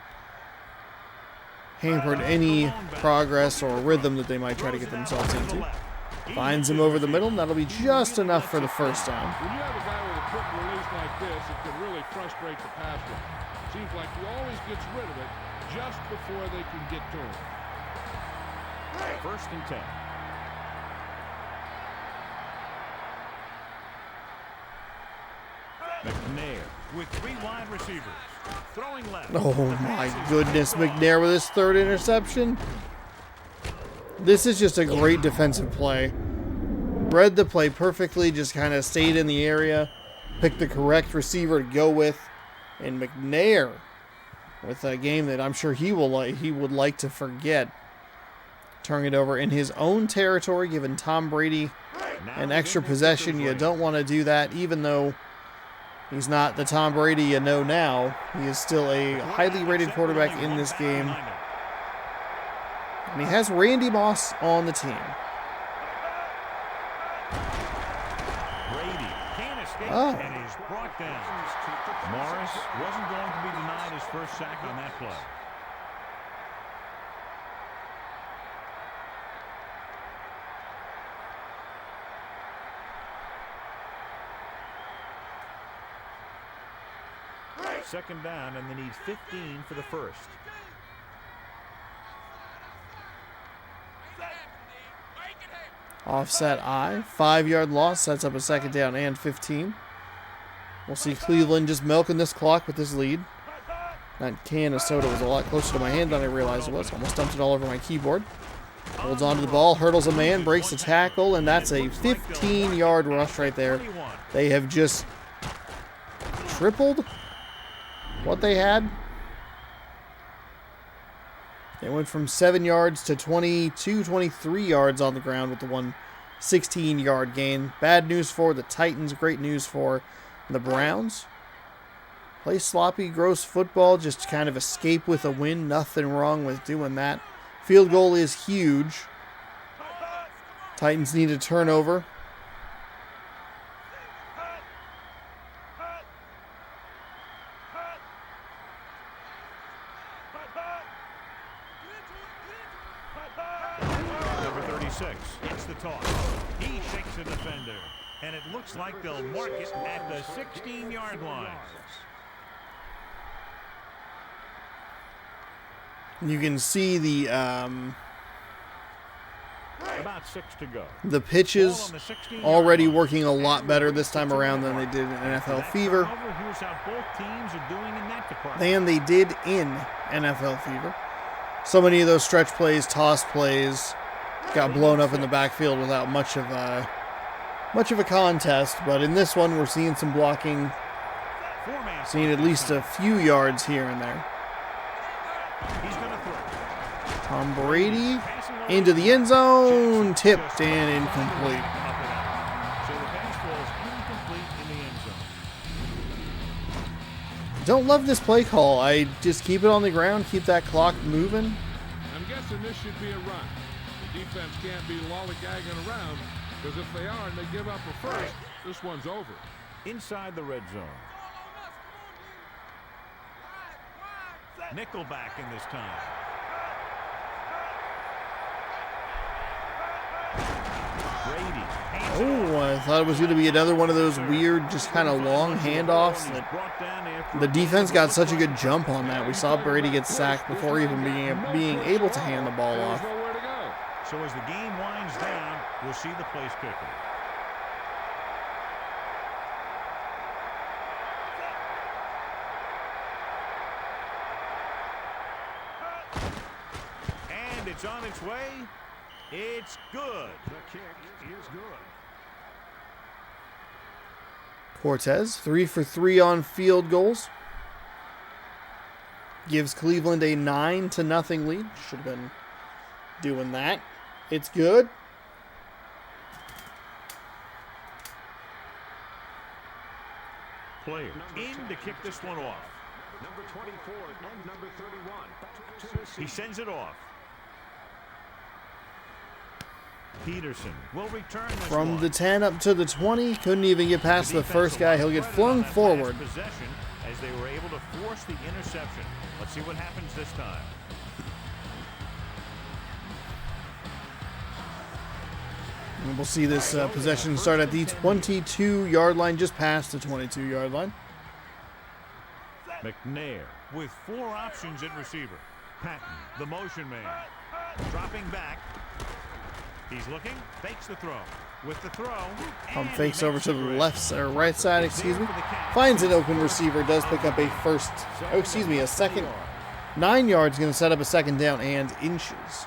[SPEAKER 1] hampered any progress or rhythm that they might try to get themselves into. Finds him over the middle, and that'll be just enough for the first down.
[SPEAKER 3] When you have a guy with a quick release like this, it can really frustrate the pass rush. Seems like he always gets rid of it just before they can get to him.
[SPEAKER 2] 1st and 10. McNair with 3 wide receivers. Throwing left.
[SPEAKER 1] Oh my goodness, McNair with his 3rd interception. This is just a great defensive play. Read the play perfectly, just kind of stayed in the area, picked the correct receiver to go with, and McNair with a game that I'm sure he would like to forget. Turning it over in his own territory, giving Tom Brady an extra possession. You don't want to do that, even though he's not the Tom Brady you know now. He is still a highly rated quarterback in this game. And he has Randy Moss on the team.
[SPEAKER 2] Brady can't escape and is brought down. Morris wasn't going to be denied his first sack on that play. Second down, and they need 15 for the first.
[SPEAKER 1] Offset I. 5-yard loss. Sets up a second down and 15. We'll see Cleveland just milking this clock with this lead. That can of soda was a lot closer to my hand than I realized it was. Almost dumped it all over my keyboard. Holds onto the ball, hurdles a man, breaks a tackle, and that's a 15-yard rush right there. They have just tripled what they had. They went from 7 yards to 22, 23 yards on the ground with the 16-yard gain. Bad news for the Titans, great news for the Browns. Play sloppy, gross football, just kind of escape with a win. Nothing wrong with doing that. Field goal is huge. Titans need a turnover.
[SPEAKER 2] Number 36 gets the toss. He shakes a defender, and it looks like they'll mark it at the 16-yard line.
[SPEAKER 1] You can see the
[SPEAKER 2] About 6 to go.
[SPEAKER 1] the pitches already working a lot better this time around than they did in NFL Fever.
[SPEAKER 2] Here's how both teams are doing in that department.
[SPEAKER 1] Than they did in NFL Fever. So many of those stretch plays, toss plays, got blown up in the backfield without much of a contest. But in this one, we're seeing some blocking, seeing at least a few yards here and there.
[SPEAKER 2] He's going to throw.
[SPEAKER 1] Tom Brady into the end zone, tipped and incomplete.
[SPEAKER 2] So the pass was incomplete in the end zone.
[SPEAKER 1] Don't love this play call. I just keep it on the ground, keep that clock moving.
[SPEAKER 3] I'm guessing this should be a run. The defense can't be lollygagging around, because if they are and they give up a first, this one's over.
[SPEAKER 2] Inside the red zone. Nickelback in this time. Brady.
[SPEAKER 1] Oh, I thought it was going to be another one of those weird, just kind of long handoffs. That the defense got such a good jump on that. We saw Brady get sacked before even being able to hand the ball off.
[SPEAKER 2] So as the game winds down, we'll see the place kicker. And it's on its way. It's good.
[SPEAKER 3] The kick is good.
[SPEAKER 1] Cortez, 3 for 3 on field goals. Gives Cleveland a 9-0 lead. Should have been doing that. It's good.
[SPEAKER 2] Player in to kick this one off.
[SPEAKER 4] Number 24 and number 31.
[SPEAKER 2] He sends it off. Peterson will return this
[SPEAKER 1] From
[SPEAKER 2] one.
[SPEAKER 1] the 10 up to the 20. Couldn't even get past the first guy. He'll get flung forward.
[SPEAKER 2] Possession as they were able to force the interception. Let's see what happens this time.
[SPEAKER 1] And we'll see this possession start at the 22-yard line, just past the 22-yard line.
[SPEAKER 2] McNair with 4 options at receiver. Patton, the motion man. Dropping back. He's looking, fakes the throw. With the throw,
[SPEAKER 1] Pump
[SPEAKER 2] and
[SPEAKER 1] fakes
[SPEAKER 2] he
[SPEAKER 1] over
[SPEAKER 2] makes
[SPEAKER 1] to
[SPEAKER 2] the
[SPEAKER 1] the
[SPEAKER 2] grab.
[SPEAKER 1] left or right side, excuse me. Finds an open receiver, does pick up a second 9 yards, going to set up a second down and inches.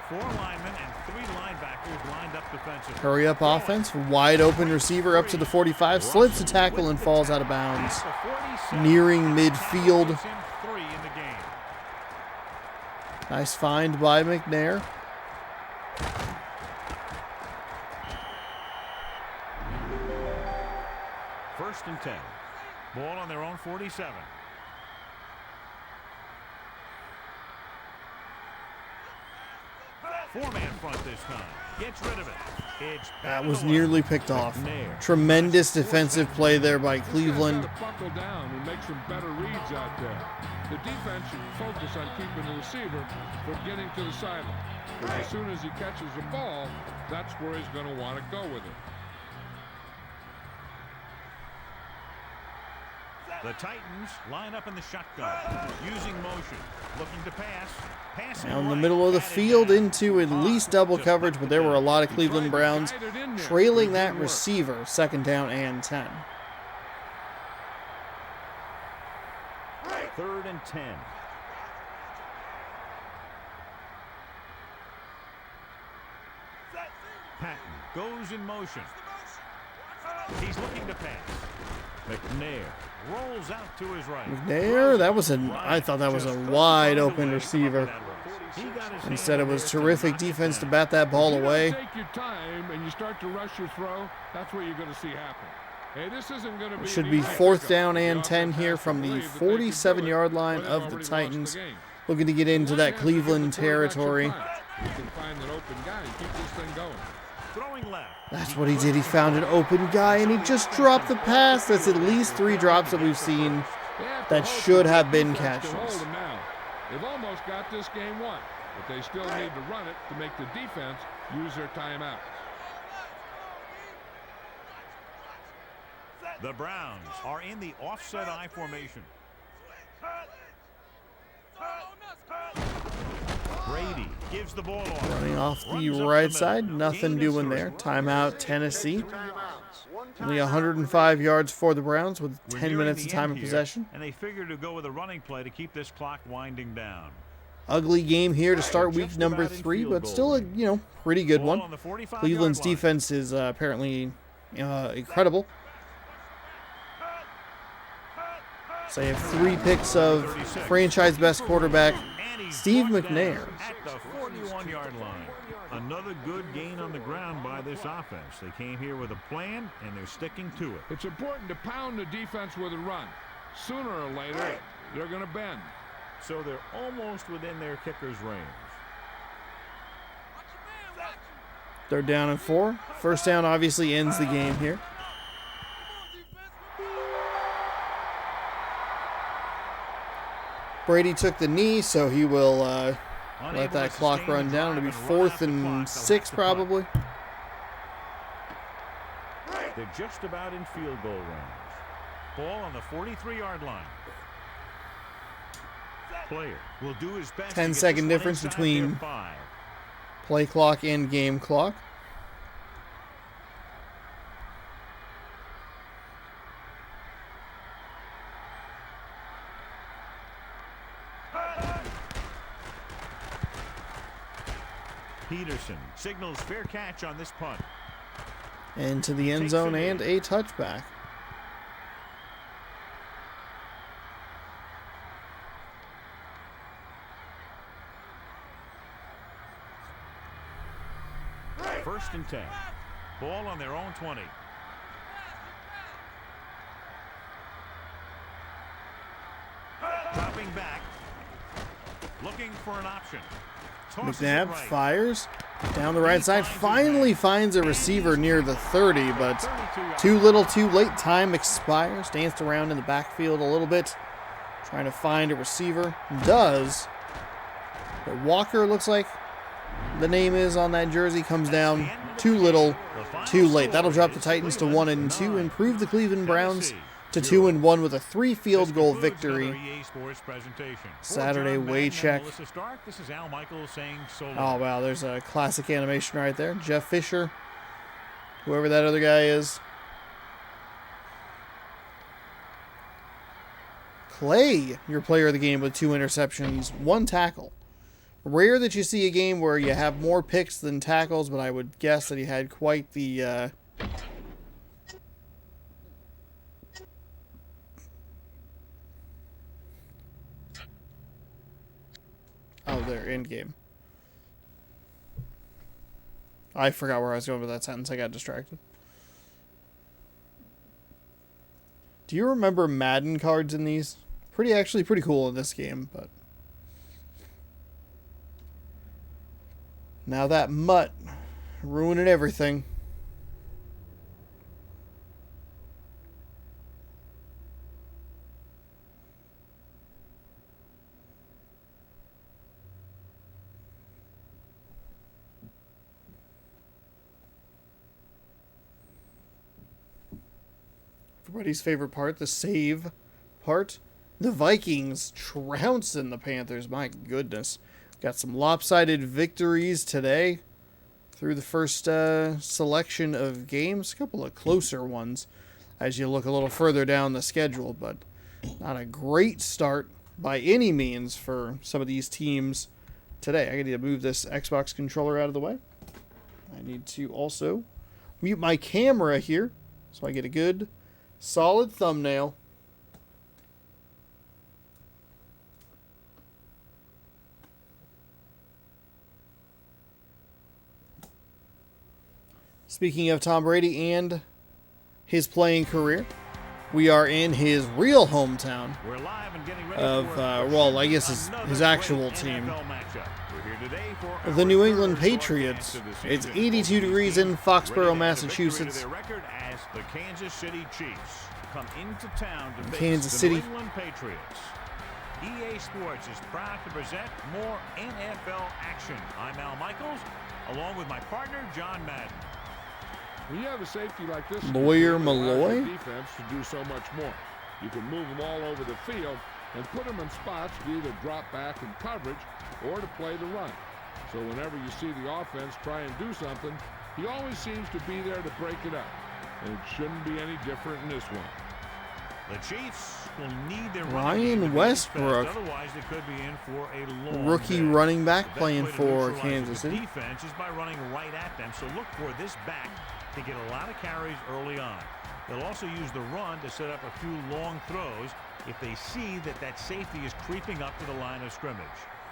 [SPEAKER 2] 4 linemen and 3 linebackers lined up defensively.
[SPEAKER 1] Hurry up offense, wide open receiver up to the 45, slips a tackle and falls out of bounds. Nearing midfield.
[SPEAKER 2] Gives him 3 in the game.
[SPEAKER 1] Nice find by McNair.
[SPEAKER 2] First and 10. Ball on their own 47. Four-man front this time. Gets rid of it. It's
[SPEAKER 1] That was
[SPEAKER 2] batted away.
[SPEAKER 1] nearly picked off.
[SPEAKER 2] McNair.
[SPEAKER 1] Tremendous defensive play there by Cleveland.
[SPEAKER 3] Buckle down and make some better reads out there. The defense should focus on keeping the receiver from getting to the sideline. Because as soon as he catches the ball, that's where he's going to want to go with it.
[SPEAKER 2] The Titans line up in the shotgun, using motion, looking to pass. Passing
[SPEAKER 1] Down the
[SPEAKER 2] right,
[SPEAKER 1] middle of the
[SPEAKER 2] batted
[SPEAKER 1] field
[SPEAKER 2] down.
[SPEAKER 1] into at least double coverage, but there were a lot of Cleveland Browns trailing that receiver. Second down and 10.
[SPEAKER 2] 3rd and 10. Patton goes in motion. He's looking to pass. McNair rolls out to his right.
[SPEAKER 1] McNair, I thought that was a wide open receiver.
[SPEAKER 2] He got his
[SPEAKER 1] Instead, it
[SPEAKER 2] hand
[SPEAKER 1] was
[SPEAKER 2] on it
[SPEAKER 1] terrific
[SPEAKER 2] knock it
[SPEAKER 1] defense to
[SPEAKER 2] down.
[SPEAKER 1] bat that ball
[SPEAKER 3] If you
[SPEAKER 1] away.
[SPEAKER 3] don't take your time and you start to rush your throw, that's what you're going to see happen. Hey, this isn't going to be
[SPEAKER 1] It should
[SPEAKER 3] an
[SPEAKER 1] be
[SPEAKER 3] easy
[SPEAKER 1] 4th
[SPEAKER 3] pickup.
[SPEAKER 1] down
[SPEAKER 3] The
[SPEAKER 1] and 10
[SPEAKER 3] offense
[SPEAKER 1] here
[SPEAKER 3] has to
[SPEAKER 1] from the
[SPEAKER 3] believe that they can do it,
[SPEAKER 1] 47-yard line
[SPEAKER 3] or they've
[SPEAKER 1] of the
[SPEAKER 3] already lost
[SPEAKER 1] Titans.
[SPEAKER 3] game.
[SPEAKER 1] Looking to get into that Cleveland territory.
[SPEAKER 3] You can find an open guy and keep this thing going.
[SPEAKER 2] Throwing left.
[SPEAKER 1] That's what he did. He found an open guy, and he just dropped the pass. That's at least 3 drops that we've seen that should have been catches.
[SPEAKER 3] They've almost got this game won, but they still need to run it to make the defense use their timeouts.
[SPEAKER 2] The Browns are in the offset I formation. Brady gives the ball off.
[SPEAKER 1] Running off the
[SPEAKER 2] Runs up
[SPEAKER 1] right
[SPEAKER 2] middle.
[SPEAKER 1] side. Nothing
[SPEAKER 2] Gain of
[SPEAKER 1] doing
[SPEAKER 2] 3.
[SPEAKER 1] there. Timeout, Tennessee. Only 105 yards for the Browns with
[SPEAKER 2] We're
[SPEAKER 1] 10
[SPEAKER 2] nearing
[SPEAKER 1] minutes
[SPEAKER 2] the
[SPEAKER 1] of time
[SPEAKER 2] end
[SPEAKER 1] of
[SPEAKER 2] here,
[SPEAKER 1] possession.
[SPEAKER 2] And they figure to go with a running play to keep this clock winding down.
[SPEAKER 1] Ugly game here to start week
[SPEAKER 2] Just
[SPEAKER 1] number
[SPEAKER 2] about in
[SPEAKER 1] 3,
[SPEAKER 2] field
[SPEAKER 1] but
[SPEAKER 2] goal
[SPEAKER 1] still a pretty good
[SPEAKER 2] Ball
[SPEAKER 1] one.
[SPEAKER 2] on the 45-yard
[SPEAKER 1] Cleveland's
[SPEAKER 2] line.
[SPEAKER 1] defense is apparently incredible. So you have 3 picks of franchise best quarterback
[SPEAKER 2] And he's
[SPEAKER 1] Steve
[SPEAKER 2] brought down
[SPEAKER 1] McNair.
[SPEAKER 2] at the 41-yard line. Another good gain on the ground by this offense. They came here with a plan, and they're sticking to it.
[SPEAKER 3] It's important to pound the defense with a run. Sooner or later, they're going to bend.
[SPEAKER 2] So they're almost within their kicker's range.
[SPEAKER 1] 3rd down and 4. First down obviously ends the game here. Brady took the knee, so he will let that clock run down. It'll be 4th and 6 probably.
[SPEAKER 2] They're just about in field goal range. Ball on the 43-yard line. Player will do his best.
[SPEAKER 1] 10-second difference between play clock and game clock.
[SPEAKER 2] Peterson signals fair catch on this punt.
[SPEAKER 1] Into the end zone and a touchback.
[SPEAKER 2] First and 10. Ball on their own 20. Dropping back. Looking for an option.
[SPEAKER 1] McNabb fires down the right side. Finally finds a receiver near the 30, but too little too late. Time expires. Danced around in the backfield a little bit, trying to find a receiver. Does. But Walker looks like the name is on that jersey. Comes down too little, too late. That'll drop the Titans to 1-2. Improve the Cleveland Browns to 2-1 with a 3 field goal victory. Saturday way check. Oh wow, there's a classic animation right there. Jeff Fisher, whoever that other guy is. Clay, your player of the game with 2 interceptions, 1 tackle. Rare that you see a game where you have more picks than tackles, but I would guess that he had quite the oh, there, end game. I forgot where I was going with that sentence. I got distracted. Do you remember Madden cards in these? Actually pretty cool in this game, but now that mutt ruining everything. Everybody's favorite part, the save part. The Vikings trouncing the Panthers. My goodness. Got some lopsided victories today through the first selection of games. A couple of closer ones as you look a little further down the schedule, but not a great start by any means for some of these teams today. I need to move this Xbox controller out of the way. I need to also mute my camera here so I get a good solid thumbnail. Speaking of Tom Brady and his playing career, we are in his real hometown of, well, I guess his actual team, the New England Patriots. It's 82 degrees in Foxborough, Massachusetts.
[SPEAKER 2] The Kansas City Chiefs come into town to
[SPEAKER 1] Kansas
[SPEAKER 2] face
[SPEAKER 1] City.
[SPEAKER 2] the New England Patriots. EA Sports is proud to present more NFL action. I'm Al Michaels, along with my partner, John Madden.
[SPEAKER 3] When you have a safety like this,
[SPEAKER 1] Lawyer
[SPEAKER 3] you can allow
[SPEAKER 1] Malloy?
[SPEAKER 3] your defense to do so much more. You can move them all over the field and put them in spots to either drop back in coverage or to play the run. So whenever you see the offense try and do something, he always seems to be there to break it up. And it shouldn't be any different in this one.
[SPEAKER 2] The Chiefs will need their
[SPEAKER 1] Ryan Westbrook,
[SPEAKER 2] otherwise they could be in for a long
[SPEAKER 1] rookie
[SPEAKER 2] day.
[SPEAKER 1] running back
[SPEAKER 2] The best
[SPEAKER 1] playing
[SPEAKER 2] way to
[SPEAKER 1] for
[SPEAKER 2] neutralize
[SPEAKER 1] Kansas
[SPEAKER 2] the
[SPEAKER 1] City.
[SPEAKER 2] defense is by running right at them. So look for this back to get a lot of carries early on. They'll also use the run to set up a few long throws if they see that safety is creeping up to the line of scrimmage.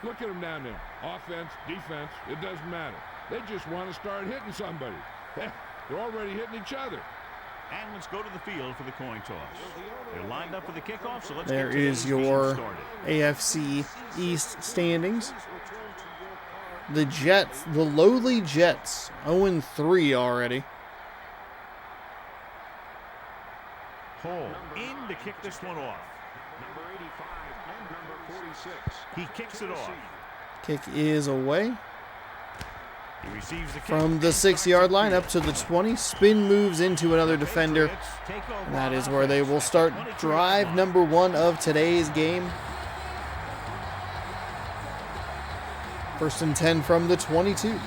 [SPEAKER 3] Look at them down there. Offense, defense, it doesn't matter. They just want to start hitting somebody. They're already hitting each other.
[SPEAKER 2] And let's go to the field for the coin toss. They're lined up for the kickoff, so let's
[SPEAKER 1] There
[SPEAKER 2] get to
[SPEAKER 1] is
[SPEAKER 2] those
[SPEAKER 1] your
[SPEAKER 2] started.
[SPEAKER 1] AFC East standings. The Jets, the lowly Jets, 0-3 already.
[SPEAKER 2] Hole in to kick this one off.
[SPEAKER 4] Number 85 and number 46.
[SPEAKER 2] He kicks it off.
[SPEAKER 1] Kick is away.
[SPEAKER 2] He receives the kick.
[SPEAKER 1] From the 6-yard line up to the 20, spin moves into another defender, and that is where they will start drive number 1 of today's game. First and 10 from the 22.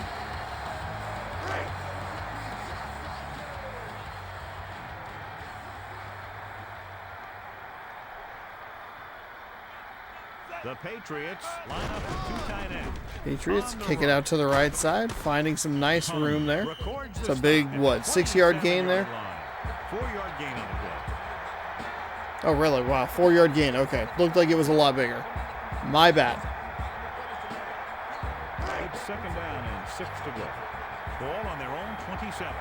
[SPEAKER 2] The Patriots line up with 2 tight ends.
[SPEAKER 1] Patriots kick it out to the right side, finding some nice room there. It's a big, 6-yard gain there?
[SPEAKER 2] 4-yard gain on the play.
[SPEAKER 1] Oh, really? Wow, 4-yard gain. Okay, looked like it was a lot bigger. My bad.
[SPEAKER 2] It's 2nd down and 6 to go. Ball on their own 27.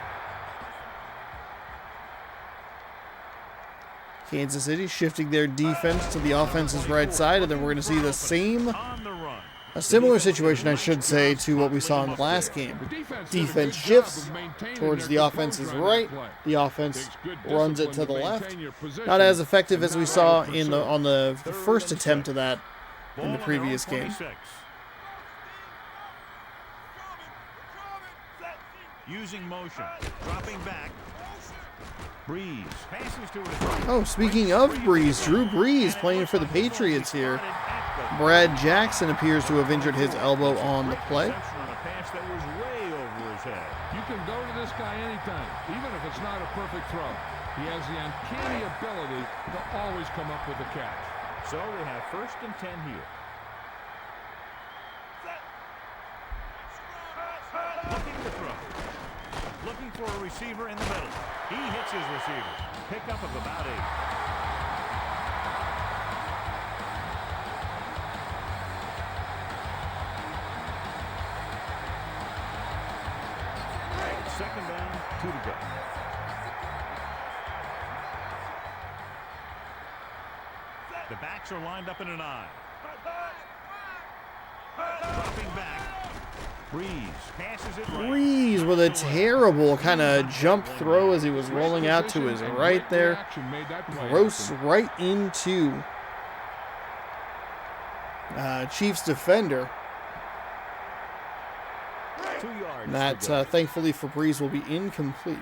[SPEAKER 1] Kansas City shifting their defense to the offense's right side, and then we're going to see the same, a similar situation, I should say, to what we saw in the last game. Defense shifts towards the offense's right. The offense runs it to the left. Not as effective as we saw on the first attempt of that in the previous game.
[SPEAKER 2] Using motion, dropping back. Breeze passes to his right.
[SPEAKER 1] Oh, speaking of Breeze, Drew Brees playing for the Patriots here. Brad Jackson appears to have injured his elbow on the play.
[SPEAKER 2] On a pass that was way over his head.
[SPEAKER 3] You can go to this guy anytime, even if it's not a perfect throw. He has the uncanny ability to always come up with a catch.
[SPEAKER 2] So they have 1st and 10 here. Looking to throw. Looking for a receiver in the middle. He hits his receiver. Pickup of about 8. Second down, 2 to go. The backs are lined up in an eye. Dropping back. Breeze passes it right.
[SPEAKER 1] Breeze with a terrible kind of jump throw as he was rolling out to his right there. Gross right into Chiefs defender.
[SPEAKER 2] 2 yards.
[SPEAKER 1] And that, thankfully for Breeze, will be incomplete.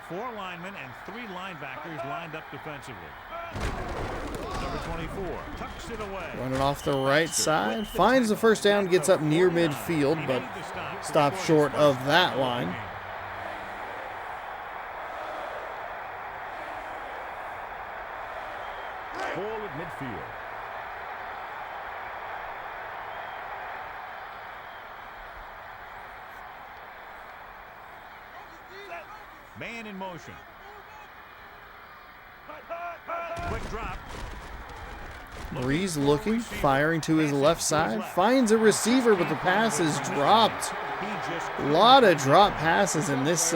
[SPEAKER 2] 4 linemen and 3 linebackers lined up defensively. Number 24 tucks it away.
[SPEAKER 1] Running off the right side. Finds the first down, gets up near midfield, but stops short of that line.
[SPEAKER 2] Ball at midfield. Man in motion. Quick drop.
[SPEAKER 1] Breeze looking, firing to his left side. Finds a receiver, but the pass is dropped. A lot of drop passes in this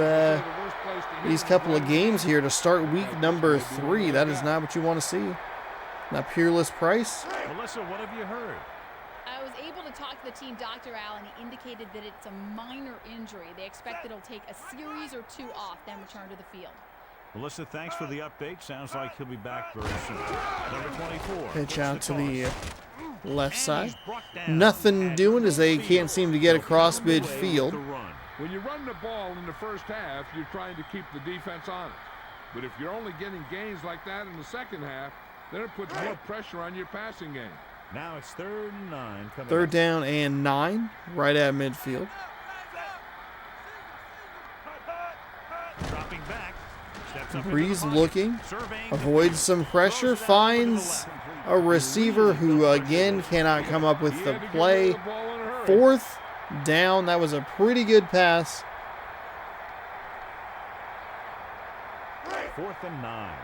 [SPEAKER 1] these couple of games here to start week number 3. That is not what you want to see. Not Peerless Price.
[SPEAKER 2] Melissa, what have you heard?
[SPEAKER 5] I was able to talk to the team, Dr. Al, and he indicated that it's a minor injury. They expect that it'll take a series or 2 off, then return to the field.
[SPEAKER 2] Melissa, thanks for the update. Sounds like he'll be back very soon. Number 24.
[SPEAKER 1] Pitch out to the left side. Nothing doing as they can't seem to get across midfield.
[SPEAKER 3] When you run the ball in the first half, you're trying to keep the defense honest. But if you're only getting gains like that in the second half, then it puts more pressure on your passing game.
[SPEAKER 2] Now it's 3rd and 9.
[SPEAKER 1] Third down and 9, right at midfield.
[SPEAKER 2] Dropping back.
[SPEAKER 1] Breeze looking, avoids some pressure, finds a receiver who again cannot come up with the play. 4th down. That was a pretty good pass.
[SPEAKER 2] 4th and 9.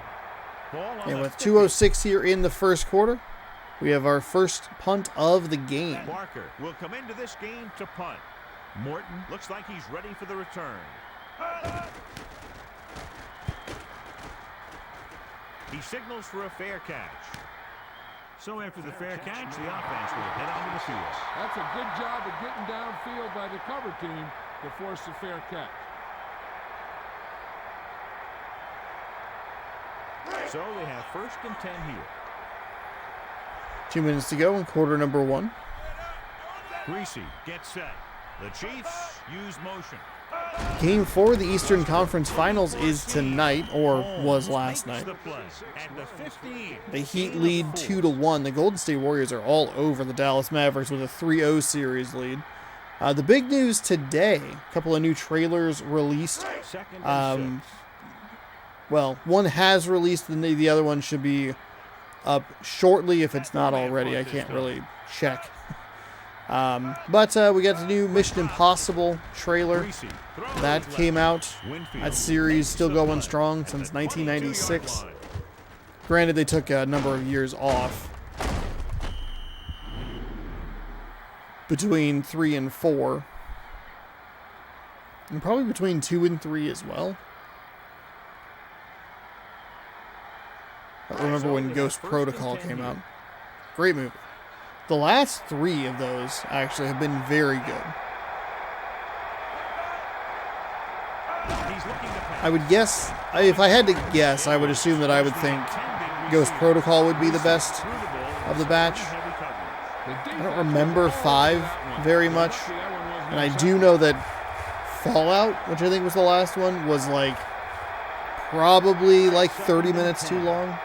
[SPEAKER 1] And with 2:06 here in the first quarter, we have our first punt of the game.
[SPEAKER 2] Barker will come into this game to punt. Morton looks like he's ready for the return. He signals for a fair catch. So after the fair catch, the offense will head onto the field.
[SPEAKER 3] That's a good job of getting downfield by the cover team to force the fair catch.
[SPEAKER 2] So they have 1st and 10 here.
[SPEAKER 1] 2 minutes to go in quarter number 1.
[SPEAKER 2] Greasy gets set. The Chiefs use motion.
[SPEAKER 1] Game 4 of the Eastern Conference Finals is tonight, or was last night.
[SPEAKER 2] At the 15.
[SPEAKER 1] The Heat lead 2-1. The Golden State Warriors are all over the Dallas Mavericks with a 3-0 series lead. The big news today, a couple of new trailers released. Well, one has released, and the other one should be up shortly if it's not already. I can't really check. But we got the new Mission Impossible trailer that came out. That series still going strong since 1996. Granted, they took a number of years off between 3 and 4, and probably between 2 and 3 as well. I remember when Ghost Protocol came out. Great movie. The last 3 of those actually have been very good. I would guess, if I had to guess, I would assume that I would think Ghost Protocol would be the best of the batch. I don't remember 5 very much. And I do know that Fallout, which I think was the last one, was like probably like 30 minutes too long.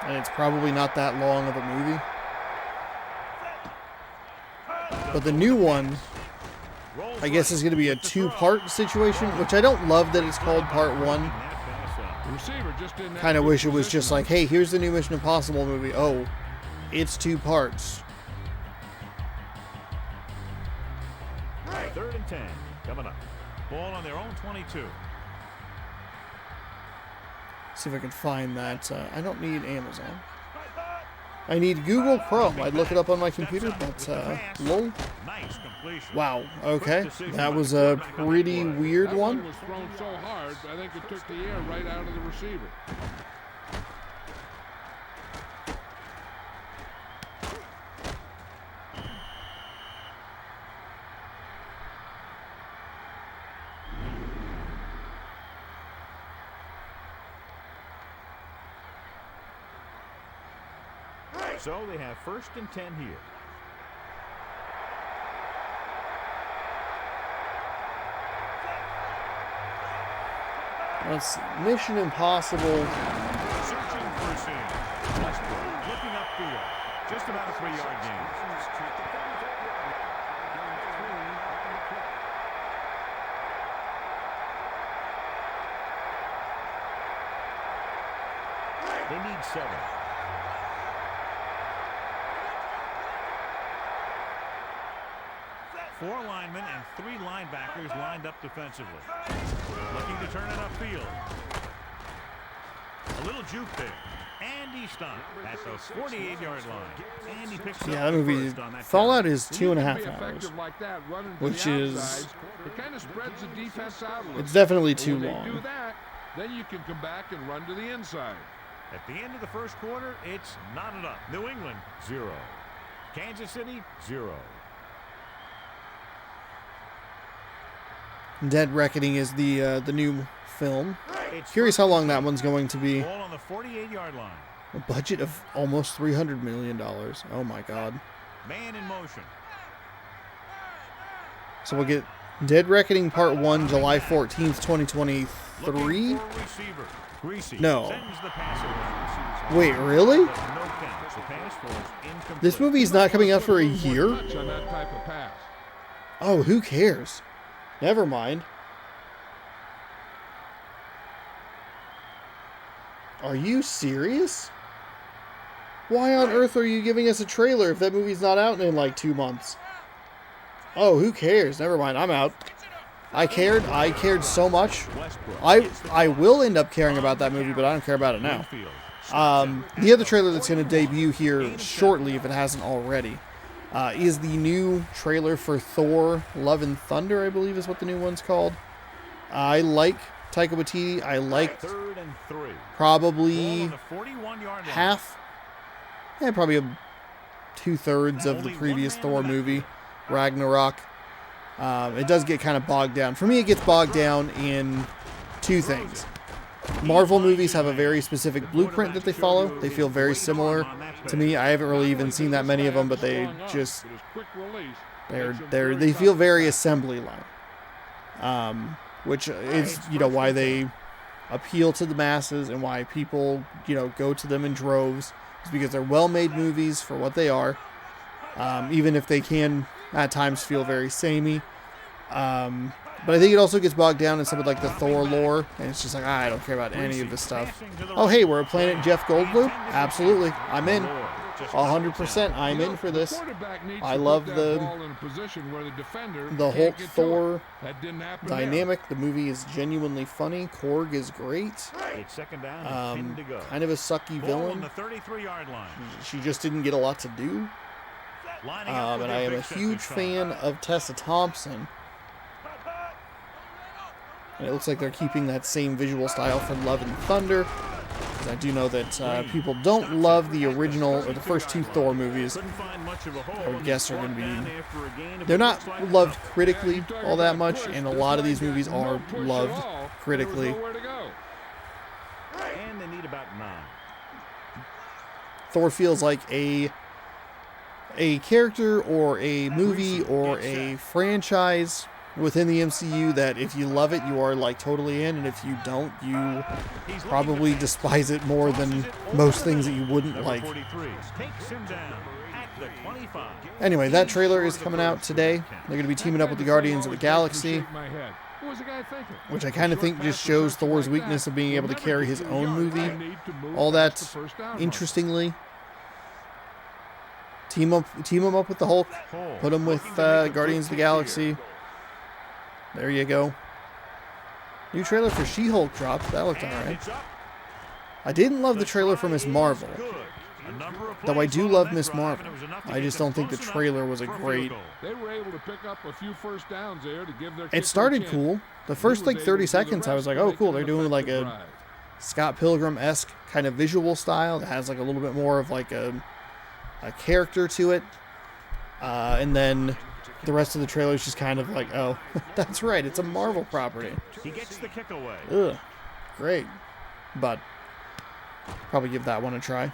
[SPEAKER 1] And it's probably not that long of a movie. But the new one, I guess, is going to be a 2-part situation, which I don't love that it's called Part 1. Kind of wish it was just like, hey, here's the new Mission Impossible movie. Oh, it's 2 parts.
[SPEAKER 2] 3rd and 10 coming up. Ball on their own 22.
[SPEAKER 1] See if I can find that. I don't need Amazon. I need Google Chrome. I'd look it up on my computer, but lol. Wow. Okay, that was a pretty weird one.
[SPEAKER 3] It was thrown so hard, I think it took the air right out of the receiver.
[SPEAKER 2] So they have 1st and 10 here.
[SPEAKER 1] Let's see. Mission Impossible.
[SPEAKER 2] Searching for a seam. Westbrook looking upfield. Just about a 3-yard gain. They need 7. Four linemen and 3 linebackers lined up defensively. Looking to turn it upfield. A little juke there. And he stopped at the 48-yard line. And he picks
[SPEAKER 1] Yeah,
[SPEAKER 2] up
[SPEAKER 1] that
[SPEAKER 2] the
[SPEAKER 1] movie.
[SPEAKER 2] first on that
[SPEAKER 1] Fallout
[SPEAKER 2] catch.
[SPEAKER 1] is 2.5 hours, which is.
[SPEAKER 3] It kind of spreads the defense out a little.
[SPEAKER 1] It's definitely
[SPEAKER 3] But
[SPEAKER 1] too
[SPEAKER 3] when they
[SPEAKER 1] long.
[SPEAKER 3] do that, then you can come back and run to the inside.
[SPEAKER 2] At the end of the first quarter, it's knotted up. New England, 0. Kansas City, 0.
[SPEAKER 1] Dead Reckoning is the new film. Curious how long that one's going to be.
[SPEAKER 2] Ball on the 48-yard line.
[SPEAKER 1] A budget of almost $300 million. Oh my god.
[SPEAKER 2] Man in motion.
[SPEAKER 1] So we'll get Dead Reckoning Part 1 July 14th, 2023?
[SPEAKER 2] Looking for a receiver. Greasy
[SPEAKER 1] No.
[SPEAKER 2] sends the pass away.
[SPEAKER 1] Wait, really?
[SPEAKER 2] No count. The pass falls incomplete.
[SPEAKER 1] This movie's not coming out for a year?
[SPEAKER 3] Touch on that type of pass.
[SPEAKER 1] Oh, who cares? Never mind. Are you serious? Why on earth are you giving us a trailer if that movie's not out in like 2 months? Oh, who cares? Never mind, I'm out. I cared so much. I will end up caring about that movie, but I don't care about it now. The other trailer that's going to debut here shortly, if it hasn't already, is the new trailer for Thor: Love and Thunder, I believe is what the new one's called. I like Taika Waititi. I like
[SPEAKER 2] 3rd and 3.
[SPEAKER 1] probably
[SPEAKER 2] Ball on the 41-yard line.
[SPEAKER 1] half, probably 2/3 of the previous Thor movie, Ragnarok. It does get kind of bogged down. For me, it gets bogged down in 2 things. Marvel movies have a very specific blueprint that they follow. They feel very similar to me. I haven't really even seen that many of them, but they just they feel very assembly line, which is why they appeal to the masses and why people go to them in droves. Is because they're well-made movies for what they are, even if they can at times feel very samey. But I think it also gets bogged down in some of like the Thor lore, and it's just like, I don't care about any of this stuff. Oh, hey, we're playing Jeff Goldblum? Absolutely. I'm in. 100% I'm in for this. I love the Hulk Thor dynamic. The movie is genuinely funny. Korg is great. Kind of a sucky villain. She just didn't get a lot to do. And I am a huge fan of Tessa Thompson. And it looks like they're keeping that same visual style from Love and Thunder. Because I do know that people don't love the original, or the first two Thor movies. I would guess are going to be... They're not loved critically all that much, and a lot of these movies are loved critically.
[SPEAKER 2] And they need about 9.
[SPEAKER 1] Thor feels like a character or a movie or a franchise within the MCU that if you love it, you are like totally in, and if you don't, you probably despise it more than most things that you wouldn't like. Anyway, that trailer is coming out today. They're going to be teaming up with the Guardians of the Galaxy, which I kind of think just shows Thor's weakness of being able to carry his own movie all that interestingly. Team him up with the Hulk, put him with Guardians of the Galaxy. There you go. New trailer for She-Hulk dropped. That looked alright. I didn't love the trailer for Miss Marvel, though I do love Miss Marvel. I just don't think the trailer was a great... It started cool. The first like 30 seconds I was like, oh cool, they're doing like a Scott Pilgrim-esque kind of visual style that has like a little bit more of like a character to it. And then the rest of the trailer is just kind of like, oh, that's right, it's a Marvel property.
[SPEAKER 2] He gets the kick away.
[SPEAKER 1] Ugh, great. But probably give that one a try.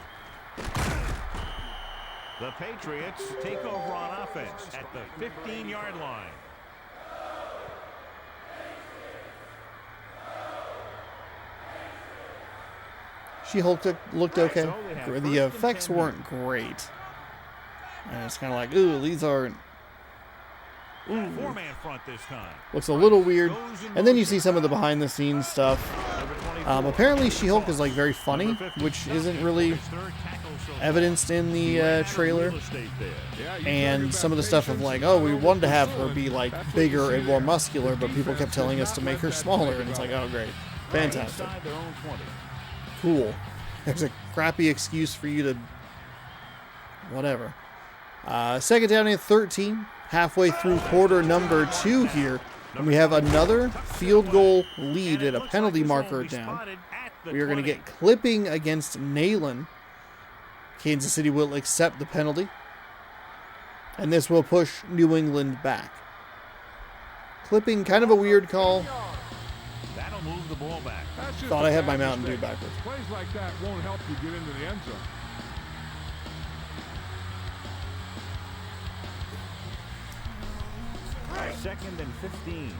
[SPEAKER 2] The Patriots take over on offense at the 15-yard line.
[SPEAKER 1] She-Hulk looked okay. The effects weren't great. And it's kind of like, ooh, these aren't...
[SPEAKER 2] Four-man front this time.
[SPEAKER 1] Looks a little weird. And then you see some of the behind-the-scenes stuff. Apparently She-Hulk is like very funny, which isn't really evidenced in the trailer. And some of the stuff of like, oh, we wanted to have her be like bigger and more muscular, but people kept telling us to make her smaller. And it's like, oh, great. Fantastic. Cool. There's a crappy excuse for you to... whatever. Second down and 13. Halfway through quarter number 2 here. And we have another field goal lead at a penalty marker down. We are going to get clipping against Nayland. Kansas City will accept the penalty. And this will push New England back. Clipping, kind of a weird call.
[SPEAKER 2] That'll move the ball back.
[SPEAKER 1] Thought I had my Mountain Dew backwards.
[SPEAKER 3] Plays like that won't help you get into the end zone.
[SPEAKER 2] Second and 15.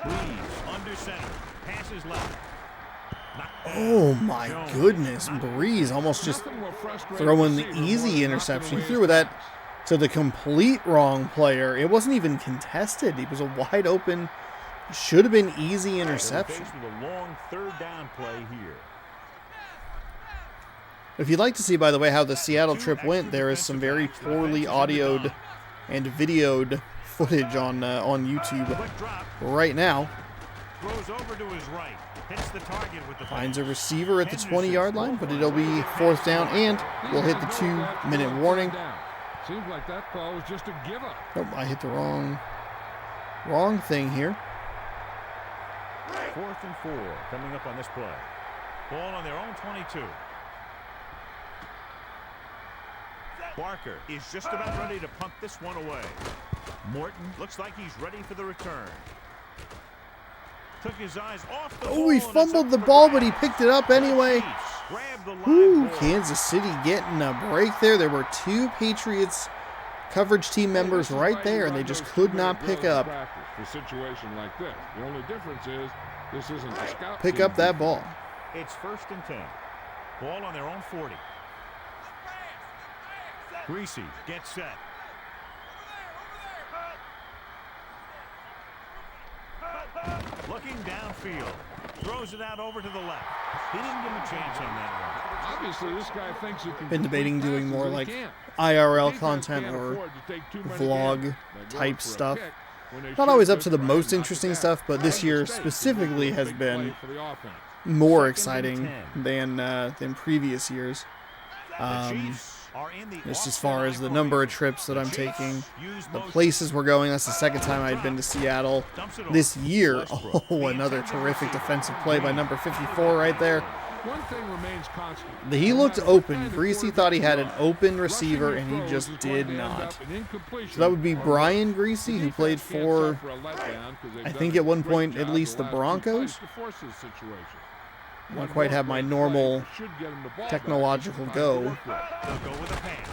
[SPEAKER 2] Breeze under center. Passes left.
[SPEAKER 1] Oh my goodness. Breeze almost just throwing the easy interception. He threw that to the complete wrong player. It wasn't even contested. He was a wide open, should have been easy interception.
[SPEAKER 2] With a long third down play here.
[SPEAKER 1] If you'd like to see, by the way, how the Seattle trip went, there is some very poorly audioed and videoed footage on YouTube right now.
[SPEAKER 2] Throws over to his right. Hits the target with the
[SPEAKER 1] Finds a receiver at the 20-yard line, but it'll be fourth down, and we'll hit the 2-minute warning.
[SPEAKER 3] Seems like that call was just a give up.
[SPEAKER 1] Nope, I hit the wrong thing here.
[SPEAKER 2] 4th and 4 coming up on this play. Ball on their own 22. Barker is just about ready to punt this one away. Morton looks like he's ready for the return. Took his eyes off the
[SPEAKER 1] Oh, he
[SPEAKER 2] ball, and it's
[SPEAKER 1] fumbled
[SPEAKER 2] up
[SPEAKER 1] the
[SPEAKER 2] for
[SPEAKER 1] ball, but
[SPEAKER 2] grabs.
[SPEAKER 1] he picked it up anyway.
[SPEAKER 2] Chiefs grab the live
[SPEAKER 1] Ooh,
[SPEAKER 2] ball.
[SPEAKER 1] Kansas City getting a break there. There were two Patriots coverage team members right there, and they just could not pick up.
[SPEAKER 3] For a situation like this, the only difference is this isn't the scout
[SPEAKER 1] Pick
[SPEAKER 3] team
[SPEAKER 1] up that ball.
[SPEAKER 2] It's 1st and 10. Ball on their own 40. Greasy gets set. Looking downfield. Throws it out over to the left. He didn't give him a chance on that one.
[SPEAKER 3] Obviously, this guy thinks he can
[SPEAKER 1] Been debating
[SPEAKER 3] complete
[SPEAKER 1] doing more
[SPEAKER 3] passes,
[SPEAKER 1] like
[SPEAKER 3] he can't.
[SPEAKER 1] IRL
[SPEAKER 3] Defense
[SPEAKER 1] content
[SPEAKER 3] can't
[SPEAKER 1] or
[SPEAKER 3] afford to take too many
[SPEAKER 1] vlog
[SPEAKER 3] gambles by going
[SPEAKER 1] type
[SPEAKER 3] for a
[SPEAKER 1] stuff.
[SPEAKER 3] kick when they
[SPEAKER 1] Not
[SPEAKER 3] should
[SPEAKER 1] always up
[SPEAKER 3] just
[SPEAKER 1] to the
[SPEAKER 3] try and
[SPEAKER 1] most
[SPEAKER 3] knock it
[SPEAKER 1] interesting
[SPEAKER 3] down.
[SPEAKER 1] stuff, but this year
[SPEAKER 3] Mistake is
[SPEAKER 1] specifically
[SPEAKER 3] a
[SPEAKER 1] has
[SPEAKER 3] big
[SPEAKER 1] been
[SPEAKER 3] play for the offense.
[SPEAKER 1] more
[SPEAKER 2] 2nd and
[SPEAKER 1] exciting
[SPEAKER 2] 10.
[SPEAKER 1] than previous years.
[SPEAKER 2] The Chiefs are in the
[SPEAKER 1] Just as
[SPEAKER 2] offset
[SPEAKER 1] far as the
[SPEAKER 2] line
[SPEAKER 1] number of
[SPEAKER 2] formation.
[SPEAKER 1] trips that I'm
[SPEAKER 2] The Chiefs
[SPEAKER 1] taking,
[SPEAKER 2] use
[SPEAKER 1] the
[SPEAKER 2] motion.
[SPEAKER 1] places we're going. That's the second time I'd been to Seattle this year. Oh, another terrific defensive play by number 54 right there.
[SPEAKER 3] One thing remains constant.
[SPEAKER 1] He
[SPEAKER 3] No
[SPEAKER 1] looked
[SPEAKER 3] matter what
[SPEAKER 1] open.
[SPEAKER 3] kind of
[SPEAKER 1] Greasy thought he had an
[SPEAKER 3] quarterback you
[SPEAKER 1] open
[SPEAKER 3] are,
[SPEAKER 1] receiver,
[SPEAKER 3] rushing
[SPEAKER 1] and
[SPEAKER 3] your
[SPEAKER 1] he
[SPEAKER 3] throws
[SPEAKER 1] just
[SPEAKER 3] is going
[SPEAKER 1] did
[SPEAKER 3] to end
[SPEAKER 1] not.
[SPEAKER 3] up in incompletion
[SPEAKER 1] So that would be
[SPEAKER 3] or
[SPEAKER 1] Brian
[SPEAKER 3] loss.
[SPEAKER 1] Greasy,
[SPEAKER 3] The
[SPEAKER 1] who played
[SPEAKER 3] defense can't
[SPEAKER 1] for,
[SPEAKER 3] suffer a letdown 'cause they've
[SPEAKER 1] I
[SPEAKER 3] done
[SPEAKER 1] think
[SPEAKER 3] a
[SPEAKER 1] at one
[SPEAKER 3] great
[SPEAKER 1] point, at
[SPEAKER 3] job
[SPEAKER 1] least
[SPEAKER 3] the
[SPEAKER 1] the
[SPEAKER 3] last two
[SPEAKER 1] Broncos.
[SPEAKER 3] plays to force this situation.
[SPEAKER 1] Don't
[SPEAKER 3] One
[SPEAKER 1] quite
[SPEAKER 3] more
[SPEAKER 1] have my
[SPEAKER 3] great
[SPEAKER 1] normal
[SPEAKER 3] play should get him the ball back.
[SPEAKER 1] technological
[SPEAKER 3] Time to
[SPEAKER 1] go.
[SPEAKER 3] work with.
[SPEAKER 2] They'll go with a pass.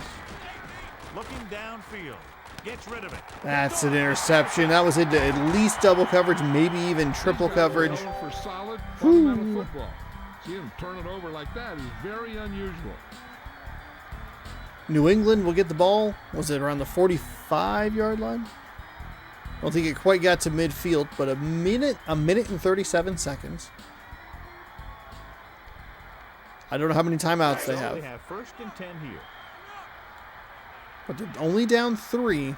[SPEAKER 2] Looking downfield. Gets rid of it.
[SPEAKER 1] That's an interception. That was into at least double coverage, maybe even triple
[SPEAKER 3] These guys are
[SPEAKER 1] coverage.
[SPEAKER 3] known for solid, fundamental football. See him turn it over like that is very unusual.
[SPEAKER 1] New England will get the ball. Was it around the 45-yard line? I don't think it quite got to midfield, but a minute and 37 seconds. I don't know how many timeouts they
[SPEAKER 2] So
[SPEAKER 1] have,
[SPEAKER 2] they have 1st and 10 here.
[SPEAKER 1] but they're only down 3.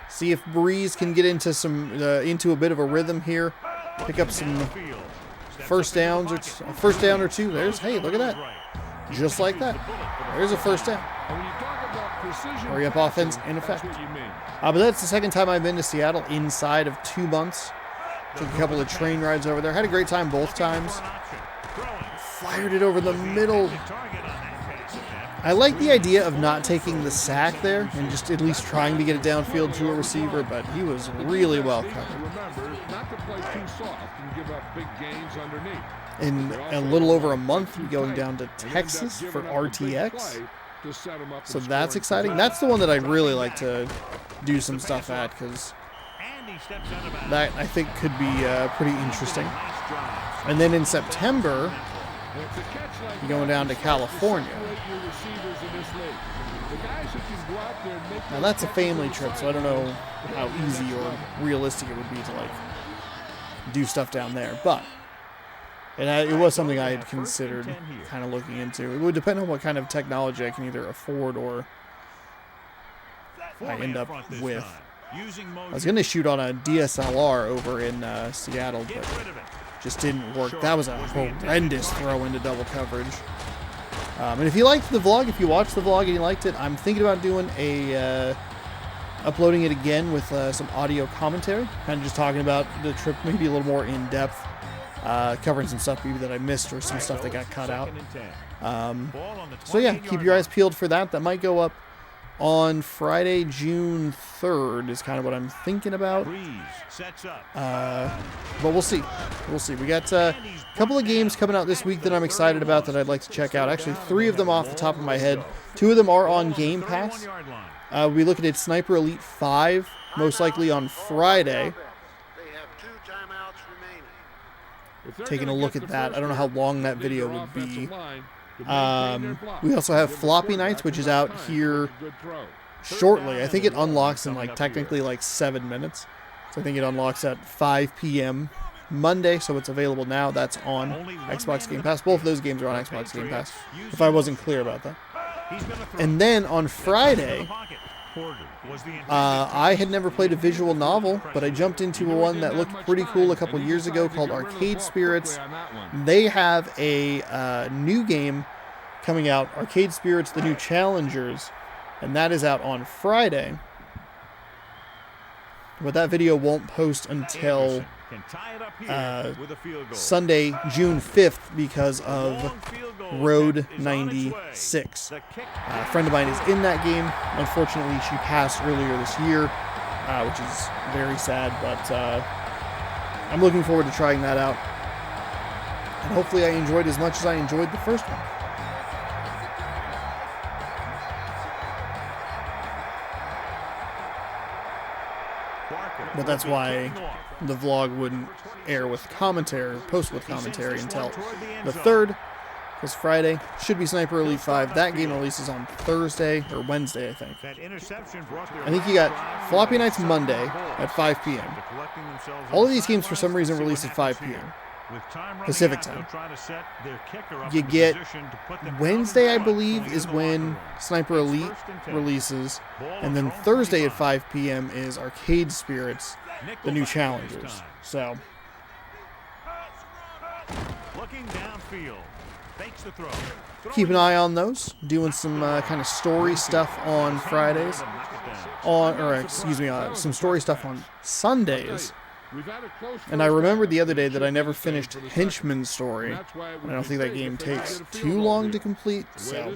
[SPEAKER 1] See if Breeze can get into into a bit of a rhythm here. Pick up some
[SPEAKER 2] Downfield. Steps
[SPEAKER 1] first
[SPEAKER 2] up into
[SPEAKER 1] downs
[SPEAKER 2] the
[SPEAKER 1] or
[SPEAKER 2] pocket.
[SPEAKER 1] first down or two. There's, hey, look at that.
[SPEAKER 2] Right.
[SPEAKER 1] Just like that. There's a first down.
[SPEAKER 3] And when you talk about precision
[SPEAKER 1] Hurry up
[SPEAKER 3] passing,
[SPEAKER 1] offense in effect.
[SPEAKER 3] That's what you mean.
[SPEAKER 1] But that's the second time I've been to Seattle inside of 2 months. Took a couple of train rides over there. Had a great time both times. Fired it over the middle. I like the idea of not taking the sack there and just at least trying to get it downfield to a receiver, but he was really well covered.
[SPEAKER 3] Remember not to play too soft and give up big gains underneath.
[SPEAKER 1] In a little over a month, we're going down to Texas for RTX. So that's exciting. That's the one that I'd really like to do some stuff at, because that I think could be pretty interesting. And then in September, you're going down to California. Now that's a family trip, so I don't know how easy or realistic it would be to like do stuff down there. But it was something I had considered kind of looking into. It would depend on what kind of technology I can either afford or I end up with. I was going to shoot on a DSLR over in Seattle, but just didn't work. That was a horrendous throw into double coverage. And if you liked the vlog, if you watched the vlog and you liked it, I'm thinking about doing uploading it again with some audio commentary, kind of just talking about the trip maybe a little more in depth, covering some stuff maybe that I missed or some stuff that got cut out. So yeah, keep your eyes peeled for that. That might go up on Friday, June 3rd is kind of what I'm thinking about. But we'll see. We'll see. We got a couple of games coming out this week that I'm excited about that I'd like to check out. Actually, 3 of them off the top of my head. 2 of them are on Game Pass. We looking at Sniper Elite 5, most likely on Friday. Taking a look at that. I don't know how long that video would be. We also have Floppy Nights, which is out here shortly. I think it unlocks in like technically like 7 minutes. So I think it unlocks at 5 p.m. Monday, so it's available now. That's on Xbox Game Pass. Both of those games are on Xbox Game Pass, if I wasn't clear about that. And then on Friday, I had never played a visual novel, but I jumped into one that looked pretty cool a couple years ago called Arcade Spirits. They have a new game coming out, Arcade Spirits: The New Challengers, and that is out on Friday. But that video won't post until Sunday, June 5th, because of Road 96. A friend of mine is in that game. Unfortunately, she passed earlier this year. which is very sad, but I'm looking forward to trying that out. And hopefully I enjoyed as much as I enjoyed the first one. But that's why the vlog wouldn't air with commentary, post with commentary until the 3rd, because Friday should be Sniper Elite 5. That game releases on Thursday or Wednesday, I think. I think you got Floppy Nights Monday at 5 p.m. All of these games, for some reason, release at 5 p.m. Pacific time. You get Wednesday, I believe, is when Sniper Elite releases, and then Thursday at 5 p.m. is Arcade Spirits, the new challengers. So,
[SPEAKER 2] looking downfield, fakes the throw.
[SPEAKER 1] Keep an eye on those. Doing some kind of story stuff on Fridays, some story stuff on Sundays. And I remembered the other day that I never finished Henchman's Story. I don't think that game takes too long to complete. So,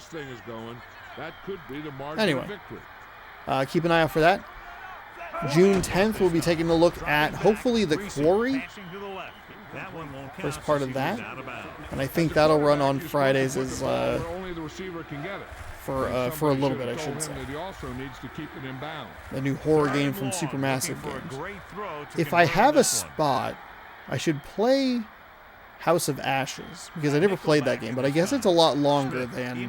[SPEAKER 1] anyway, keep an eye out for that. June 10th, we'll be taking a look at, hopefully, The Quarry. First part of that. And I think that'll run on Fridays as for a little bit, I should say. The new horror game from Supermassive Games. If I have a spot, I should play House of Ashes, because I never played that game, but I guess it's a lot longer than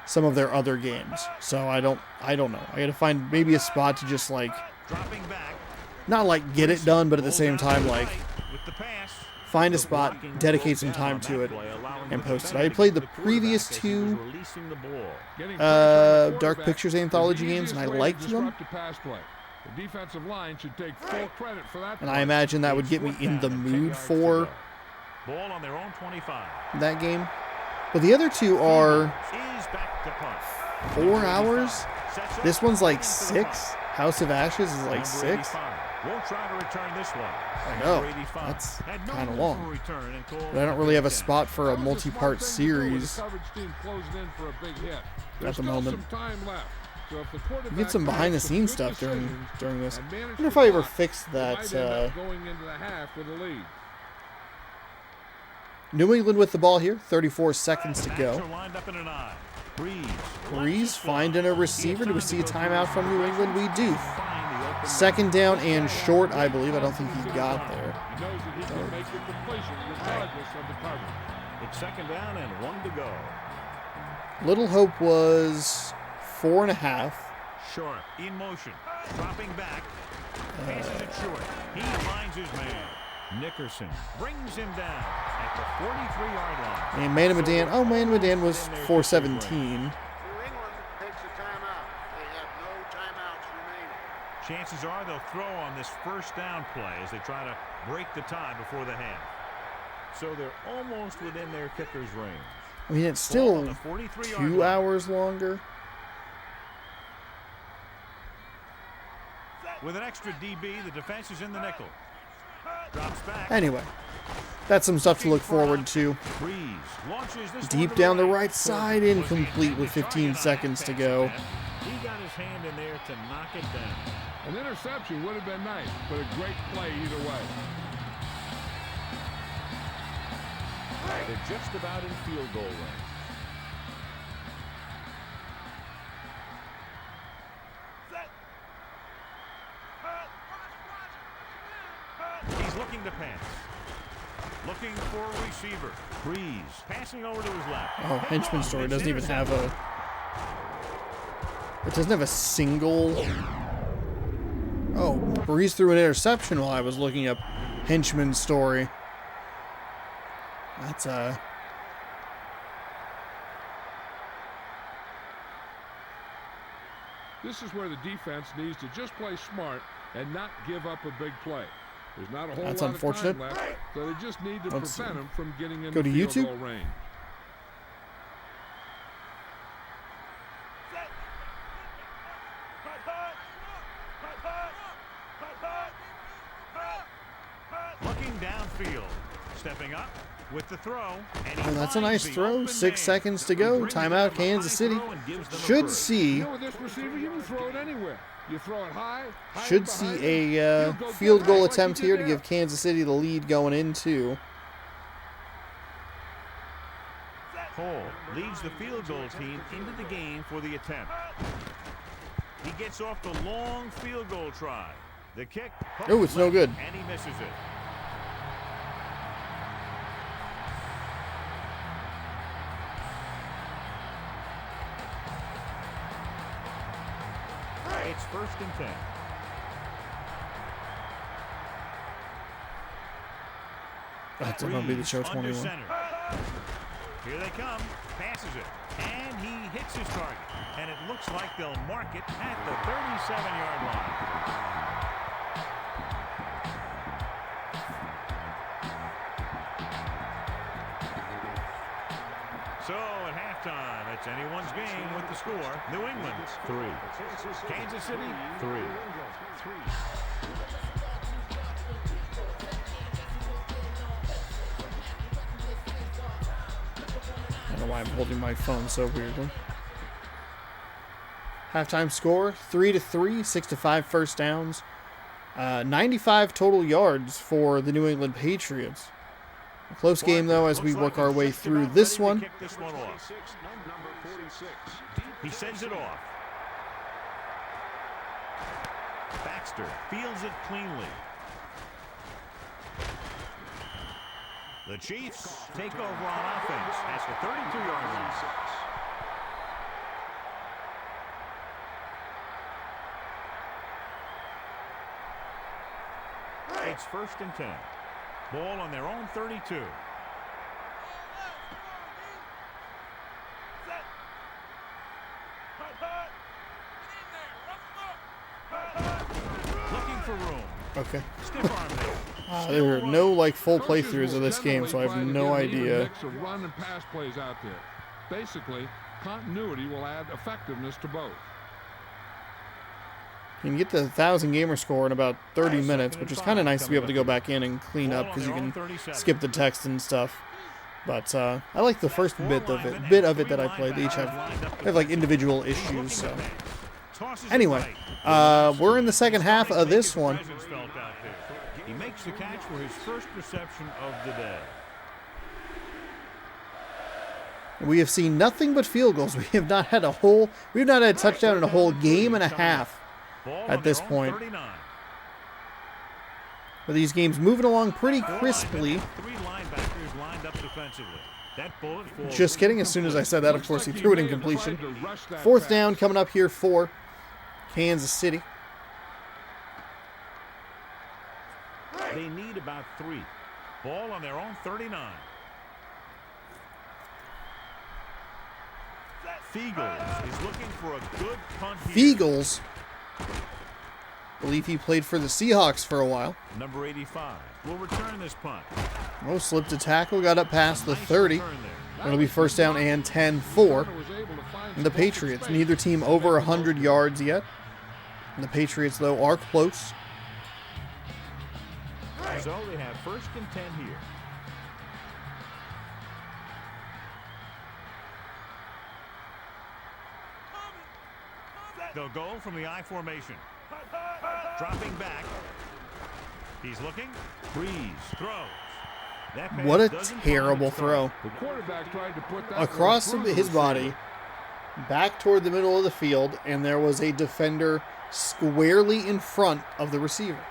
[SPEAKER 1] some of their other games. So I don't know. I gotta find maybe a spot to just like, not like get it done, but at the same time like find a spot, dedicate some time to it, and post it. I played the previous two Dark Pictures anthology games, and I liked them. And I imagine that would get me in the mood for that game. But the other two are 4 hours. This one's like 6. House of Ashes is like 6.
[SPEAKER 2] Won't try to return this one.
[SPEAKER 1] I know, that's kind of long. But I don't really have a spot for a multi-part series at the moment. You get some behind-the-scenes stuff during this. I wonder if I ever fixed that. New England with the ball here, 34 seconds to go. Breeze finding a receiver. Do we see a timeout from New England? We do. 2nd down and short, I believe. I don't think he got there.
[SPEAKER 2] It's 2nd down and 1 to go.
[SPEAKER 1] Little Hope was 4.5.
[SPEAKER 2] Short, in motion, dropping back, passes it short. He finds his man. Nickerson brings him down at the 43-yard line.
[SPEAKER 1] And Man Medan was 417.
[SPEAKER 2] Chances are they'll throw on this 1st down play as they try to break the tie before the half. So they're almost within their kicker's range.
[SPEAKER 1] I mean, it's still 2 hours longer.
[SPEAKER 2] With an extra DB, the defense is in the nickel. Drops back.
[SPEAKER 1] Anyway, that's some stuff to look forward to. Deep down the right side, incomplete with 15 seconds to go.
[SPEAKER 2] He got his hand in there to knock it down.
[SPEAKER 3] An interception would have been nice, but a great play either way.
[SPEAKER 2] They're just about in field goal range. He's looking to pass. Looking for a receiver. Breeze passing over to his left.
[SPEAKER 1] Oh, Henchman's Story doesn't even have a... It doesn't have a single... Oh, Breeze threw an interception while I was looking up Henchman's Story. That's
[SPEAKER 3] This is where the defense needs to just play smart and not give up a big play. There's not a whole
[SPEAKER 1] That's
[SPEAKER 3] lot
[SPEAKER 1] unfortunate.
[SPEAKER 3] of time left, so they just need to
[SPEAKER 1] Let's
[SPEAKER 3] prevent him from getting in
[SPEAKER 1] go
[SPEAKER 3] the
[SPEAKER 1] to
[SPEAKER 3] field
[SPEAKER 1] YouTube?
[SPEAKER 3] goal range.
[SPEAKER 2] Looking downfield. Stepping up with the throw. And
[SPEAKER 1] Oh, that's a nice throw. 6 seconds to go. Timeout, Kansas City. Should see.
[SPEAKER 3] You know, with this receiver, you can throw it anywhere. You throw it high.
[SPEAKER 1] Should see a field goal attempt here to give Kansas City the lead going into.
[SPEAKER 2] Cole leads the field goal team into the game for the attempt. He gets off the long field goal try. The kick.
[SPEAKER 1] Oh, it's no good.
[SPEAKER 2] And he misses it. It's 1st and 10.
[SPEAKER 1] That's going to be the show
[SPEAKER 2] Under
[SPEAKER 1] 21.
[SPEAKER 2] center. Here they come. Passes it. And he hits his target. And it looks like they'll mark it at the 37-yard line. So at halftime, it's anyone's game with the score. New England 3, Kansas City 3.
[SPEAKER 1] I don't know why I'm holding my phone so weirdly. Halftime score 3-3, 6-5 first downs, 95 total yards for the New England Patriots. A close game though as we work our way through this one.
[SPEAKER 2] He sends it off. Baxter fields it cleanly. The Chiefs take over on offense at the 32-yard line. It's 1st and 10. Ball on their own 32. Looking for room.
[SPEAKER 1] Okay.
[SPEAKER 2] Stiff arm there.
[SPEAKER 1] There are no like full
[SPEAKER 3] Coaches
[SPEAKER 1] playthroughs
[SPEAKER 3] will
[SPEAKER 1] of this game, so I have
[SPEAKER 3] generally
[SPEAKER 1] no
[SPEAKER 3] try to get an even
[SPEAKER 1] idea.
[SPEAKER 3] mix of run and pass plays out there. Basically, continuity will add effectiveness to both.
[SPEAKER 1] You can get the 1,000 gamer score in about 30 minutes, which is kind of nice to be able to go back in and clean up because you can skip the text and stuff. But I like the first bit of it that I played. They each have like individual issues. So anyway, we're in the second half of this one.
[SPEAKER 2] He makes the catch for his first reception of the day.
[SPEAKER 1] We have seen nothing but field goals. We have not had a touchdown in a whole game and a half at this point. But these games moving along pretty crisply. Just kidding. As soon as I said that, of course, he threw it in completion. 4th down coming up here for Kansas City.
[SPEAKER 2] They need about 3. Ball on their own 39. Fiegels is looking for a good punt here.
[SPEAKER 1] Fiegels, I believe he played for the Seahawks for a while.
[SPEAKER 2] Number 85 will return this punt.
[SPEAKER 1] Oh, slipped a tackle, got up past the 30. It'll be 1st down and 10 for the Patriots. Neither team over 100 yards yet. And the Patriots, though, are close.
[SPEAKER 2] So they have 1st and 10 here. They'll go from the I formation. Dropping back. He's looking. Breeze throws.
[SPEAKER 1] What a terrible throw.
[SPEAKER 3] The quarterback tried to put that
[SPEAKER 1] Across
[SPEAKER 3] one through
[SPEAKER 1] his
[SPEAKER 3] the
[SPEAKER 1] body,
[SPEAKER 3] receiver.
[SPEAKER 1] back toward the middle of the field, and there was a defender squarely in front of the receiver.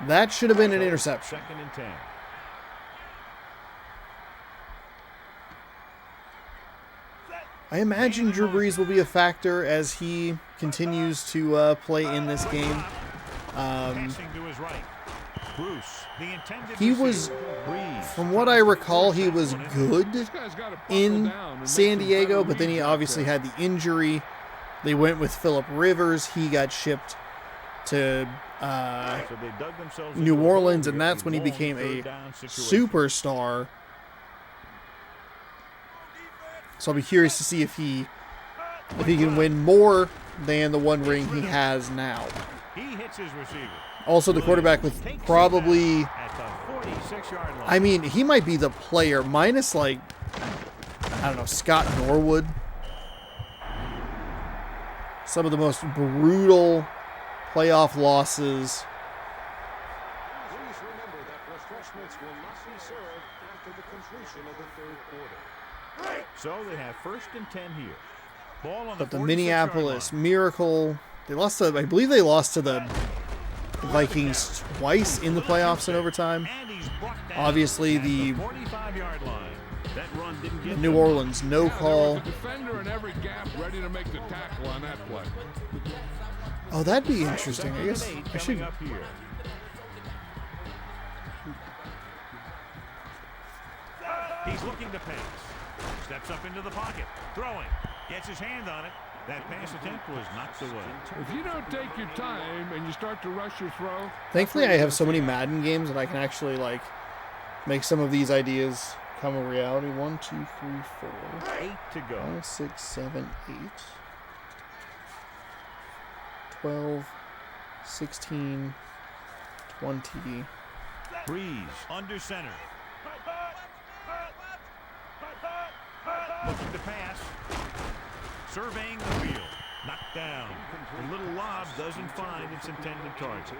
[SPEAKER 1] That should have been an interception.
[SPEAKER 2] 2nd and 10.
[SPEAKER 1] I imagine Drew Brees will be a factor as he continues to play in this game.
[SPEAKER 2] Passing to his right. Bruce, the intended
[SPEAKER 1] He was,
[SPEAKER 2] receiver. Breeze.
[SPEAKER 1] from what I recall, he was good
[SPEAKER 3] This guy's gotta buckle
[SPEAKER 1] in
[SPEAKER 3] down and
[SPEAKER 1] San
[SPEAKER 3] make some
[SPEAKER 1] Diego,
[SPEAKER 3] better
[SPEAKER 1] but then he
[SPEAKER 3] reads out
[SPEAKER 1] obviously
[SPEAKER 3] there.
[SPEAKER 1] had the injury. They went with Phillip Rivers. He got shipped to
[SPEAKER 2] So they dug themselves
[SPEAKER 1] New
[SPEAKER 2] into a hole
[SPEAKER 1] Orleans, and
[SPEAKER 2] here.
[SPEAKER 1] that's when he
[SPEAKER 2] Long
[SPEAKER 1] became a
[SPEAKER 2] 3rd down situation.
[SPEAKER 1] superstar. So I'll be curious to see if he can win more than the one ring he has now.
[SPEAKER 2] He hits his receiver.
[SPEAKER 1] Also, the quarterback with probably,
[SPEAKER 2] At the 46-yard line.
[SPEAKER 1] I mean, he might be the player minus like, I don't know, Scott Norwood. Some of the most brutal playoff losses.
[SPEAKER 4] Please remember that refreshments will not be served after the completion of the third quarter.
[SPEAKER 2] So they have 1st and 10 here. Ball on
[SPEAKER 1] But the
[SPEAKER 2] 46-yard
[SPEAKER 1] Minneapolis
[SPEAKER 2] line.
[SPEAKER 1] Miracle, they lost to, I believe they lost to the Vikings twice in the playoffs in overtime.
[SPEAKER 2] And he's brought down
[SPEAKER 1] Obviously,
[SPEAKER 2] at
[SPEAKER 1] the
[SPEAKER 2] 45-yard line. That run didn't get
[SPEAKER 1] New
[SPEAKER 2] them.
[SPEAKER 1] Orleans no call.
[SPEAKER 3] There was a defender in every gap ready to make the tackle on that play.
[SPEAKER 1] Oh, that'd be interesting. I
[SPEAKER 2] 2nd
[SPEAKER 1] guess
[SPEAKER 2] and 8
[SPEAKER 1] I should.
[SPEAKER 2] coming up here. He's looking to pass. Steps up into the pocket. Throwing. Gets his hand on it. That pass attempt was knocked away.
[SPEAKER 3] If you don't take your time and you start to rush your throw,
[SPEAKER 1] Thankfully, I have so many Madden games that I can actually like make some of these ideas come a reality. 1, 2, 3, 4,
[SPEAKER 2] 8 to go.
[SPEAKER 1] 5, 6, 7, 8, 12, 16, 20.
[SPEAKER 2] Breeze under center. Looking to pass. Surveying the field. Knocked down. The little lob doesn't find its intended target.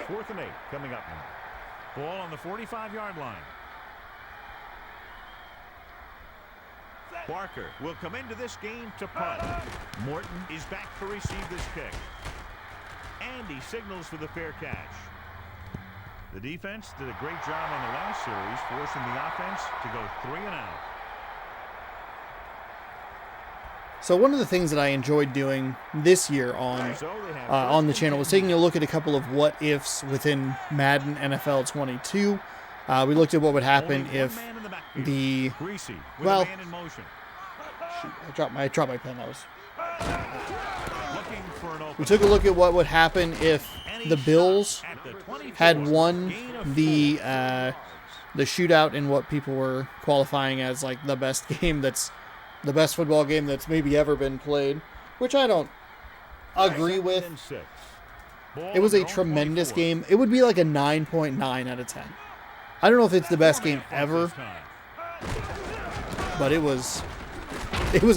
[SPEAKER 2] Fourth and 8 coming up now. Ball on the 45-yard line. Barker will come into this game to punt. Morton is back to receive this kick. And he signals for the fair catch. The defense did a great job on the last series, forcing the offense to go 3 and out.
[SPEAKER 1] So one of the things that I enjoyed doing this year on the channel was taking a look at a couple of what ifs within Madden NFL 22. We looked at what would happen if the
[SPEAKER 2] Greasy with
[SPEAKER 1] well,
[SPEAKER 2] a man in motion.
[SPEAKER 1] shoot, I dropped my pen. That was.
[SPEAKER 2] Looking for an open.
[SPEAKER 1] We took a look at what would happen if the Bills
[SPEAKER 2] At the 24,
[SPEAKER 1] had won
[SPEAKER 2] gain of
[SPEAKER 1] the
[SPEAKER 2] 4
[SPEAKER 1] the shootout in what people were qualifying as like the best game that's the best football game that's maybe ever been played, which I don't agree with.
[SPEAKER 2] 2nd and 6. Ball
[SPEAKER 1] It was
[SPEAKER 2] on
[SPEAKER 1] a
[SPEAKER 2] their own
[SPEAKER 1] tremendous
[SPEAKER 2] 24.
[SPEAKER 1] game. It would be like a 9.9 out of 10. I don't know if it's the best game ever,
[SPEAKER 2] This time.
[SPEAKER 1] but it was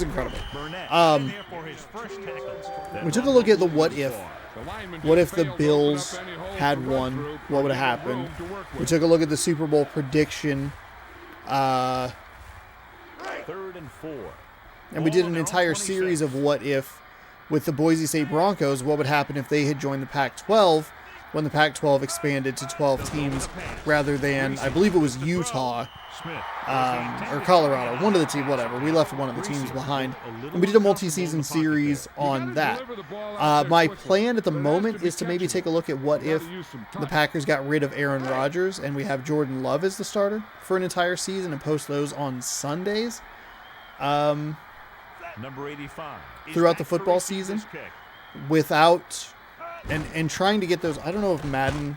[SPEAKER 1] incredible.
[SPEAKER 2] Burnett
[SPEAKER 1] Um,
[SPEAKER 2] in there for his first tackle. That
[SPEAKER 1] We took a
[SPEAKER 2] run
[SPEAKER 1] look at the
[SPEAKER 2] was
[SPEAKER 1] what
[SPEAKER 2] too
[SPEAKER 1] if.
[SPEAKER 2] far.
[SPEAKER 3] the lineman
[SPEAKER 1] What if
[SPEAKER 3] just
[SPEAKER 1] the
[SPEAKER 3] failed to open
[SPEAKER 1] Bills
[SPEAKER 3] up any holes
[SPEAKER 1] had
[SPEAKER 3] to run
[SPEAKER 1] won?
[SPEAKER 3] through
[SPEAKER 1] What would
[SPEAKER 3] or
[SPEAKER 1] have
[SPEAKER 3] give room
[SPEAKER 1] happened?
[SPEAKER 3] to work
[SPEAKER 1] We
[SPEAKER 3] with.
[SPEAKER 1] took a look at the Super Bowl prediction,
[SPEAKER 2] 3rd and 4.
[SPEAKER 1] and we did an entire series of what if with the Boise State Broncos. What would happen if they had joined the Pac-12 when the Pac-12 expanded to 12 teams rather than, I believe it was Utah
[SPEAKER 2] Smith.
[SPEAKER 1] or Colorado, one of the teams, whatever. We left one of the teams behind. And we did a multi-season series on that. My plan at the moment is to maybe take a look at what if the Packers got rid of Aaron Rodgers and we have Jordan Love as the starter for an entire season and post those on Sundays.
[SPEAKER 2] Number 85. is
[SPEAKER 1] Throughout the
[SPEAKER 2] back to
[SPEAKER 1] football
[SPEAKER 2] receive
[SPEAKER 1] season?
[SPEAKER 2] this kick.
[SPEAKER 1] Without and trying to get those. I don't know if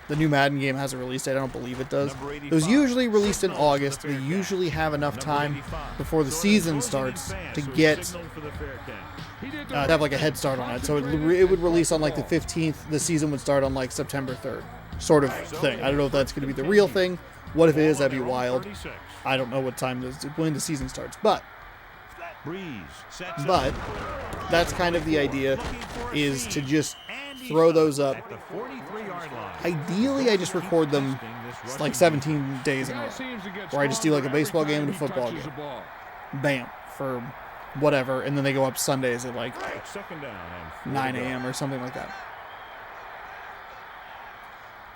[SPEAKER 1] the new Madden game has a release date. I don't believe it does.
[SPEAKER 2] Number
[SPEAKER 1] It was
[SPEAKER 2] 85.
[SPEAKER 1] usually released in
[SPEAKER 2] Signals for the
[SPEAKER 1] August.
[SPEAKER 2] fair
[SPEAKER 1] They
[SPEAKER 2] catch.
[SPEAKER 1] usually have enough
[SPEAKER 2] Number
[SPEAKER 1] time
[SPEAKER 2] 85.
[SPEAKER 1] before the
[SPEAKER 2] So
[SPEAKER 1] season
[SPEAKER 2] they're closing in
[SPEAKER 1] starts
[SPEAKER 2] fast,
[SPEAKER 1] to
[SPEAKER 2] so he
[SPEAKER 1] get
[SPEAKER 2] signaled for the fair catch.
[SPEAKER 3] He did the
[SPEAKER 1] to have like a head start on it. So it would release on like the 15th. The season would start on like September 3rd, sort of thing. I don't know if that's going to be the real thing. What if it is? That'd be
[SPEAKER 2] Ball on their own
[SPEAKER 1] wild.
[SPEAKER 2] 36.
[SPEAKER 1] I don't know what time when the season starts, but
[SPEAKER 2] Breeze sets
[SPEAKER 1] but
[SPEAKER 2] up.
[SPEAKER 1] that's kind of the idea,
[SPEAKER 2] Looking for a
[SPEAKER 1] is to
[SPEAKER 2] seam.
[SPEAKER 1] just
[SPEAKER 2] And he's
[SPEAKER 1] throw
[SPEAKER 2] up
[SPEAKER 1] those up.
[SPEAKER 2] at the 43-yard line.
[SPEAKER 1] Ideally, I just record them like 17 days in a row. Or I just do like a baseball game and a football game. Bam, for whatever, and then they go up Sundays at like
[SPEAKER 2] It's 2nd down and
[SPEAKER 1] 9 a.m. or something like that.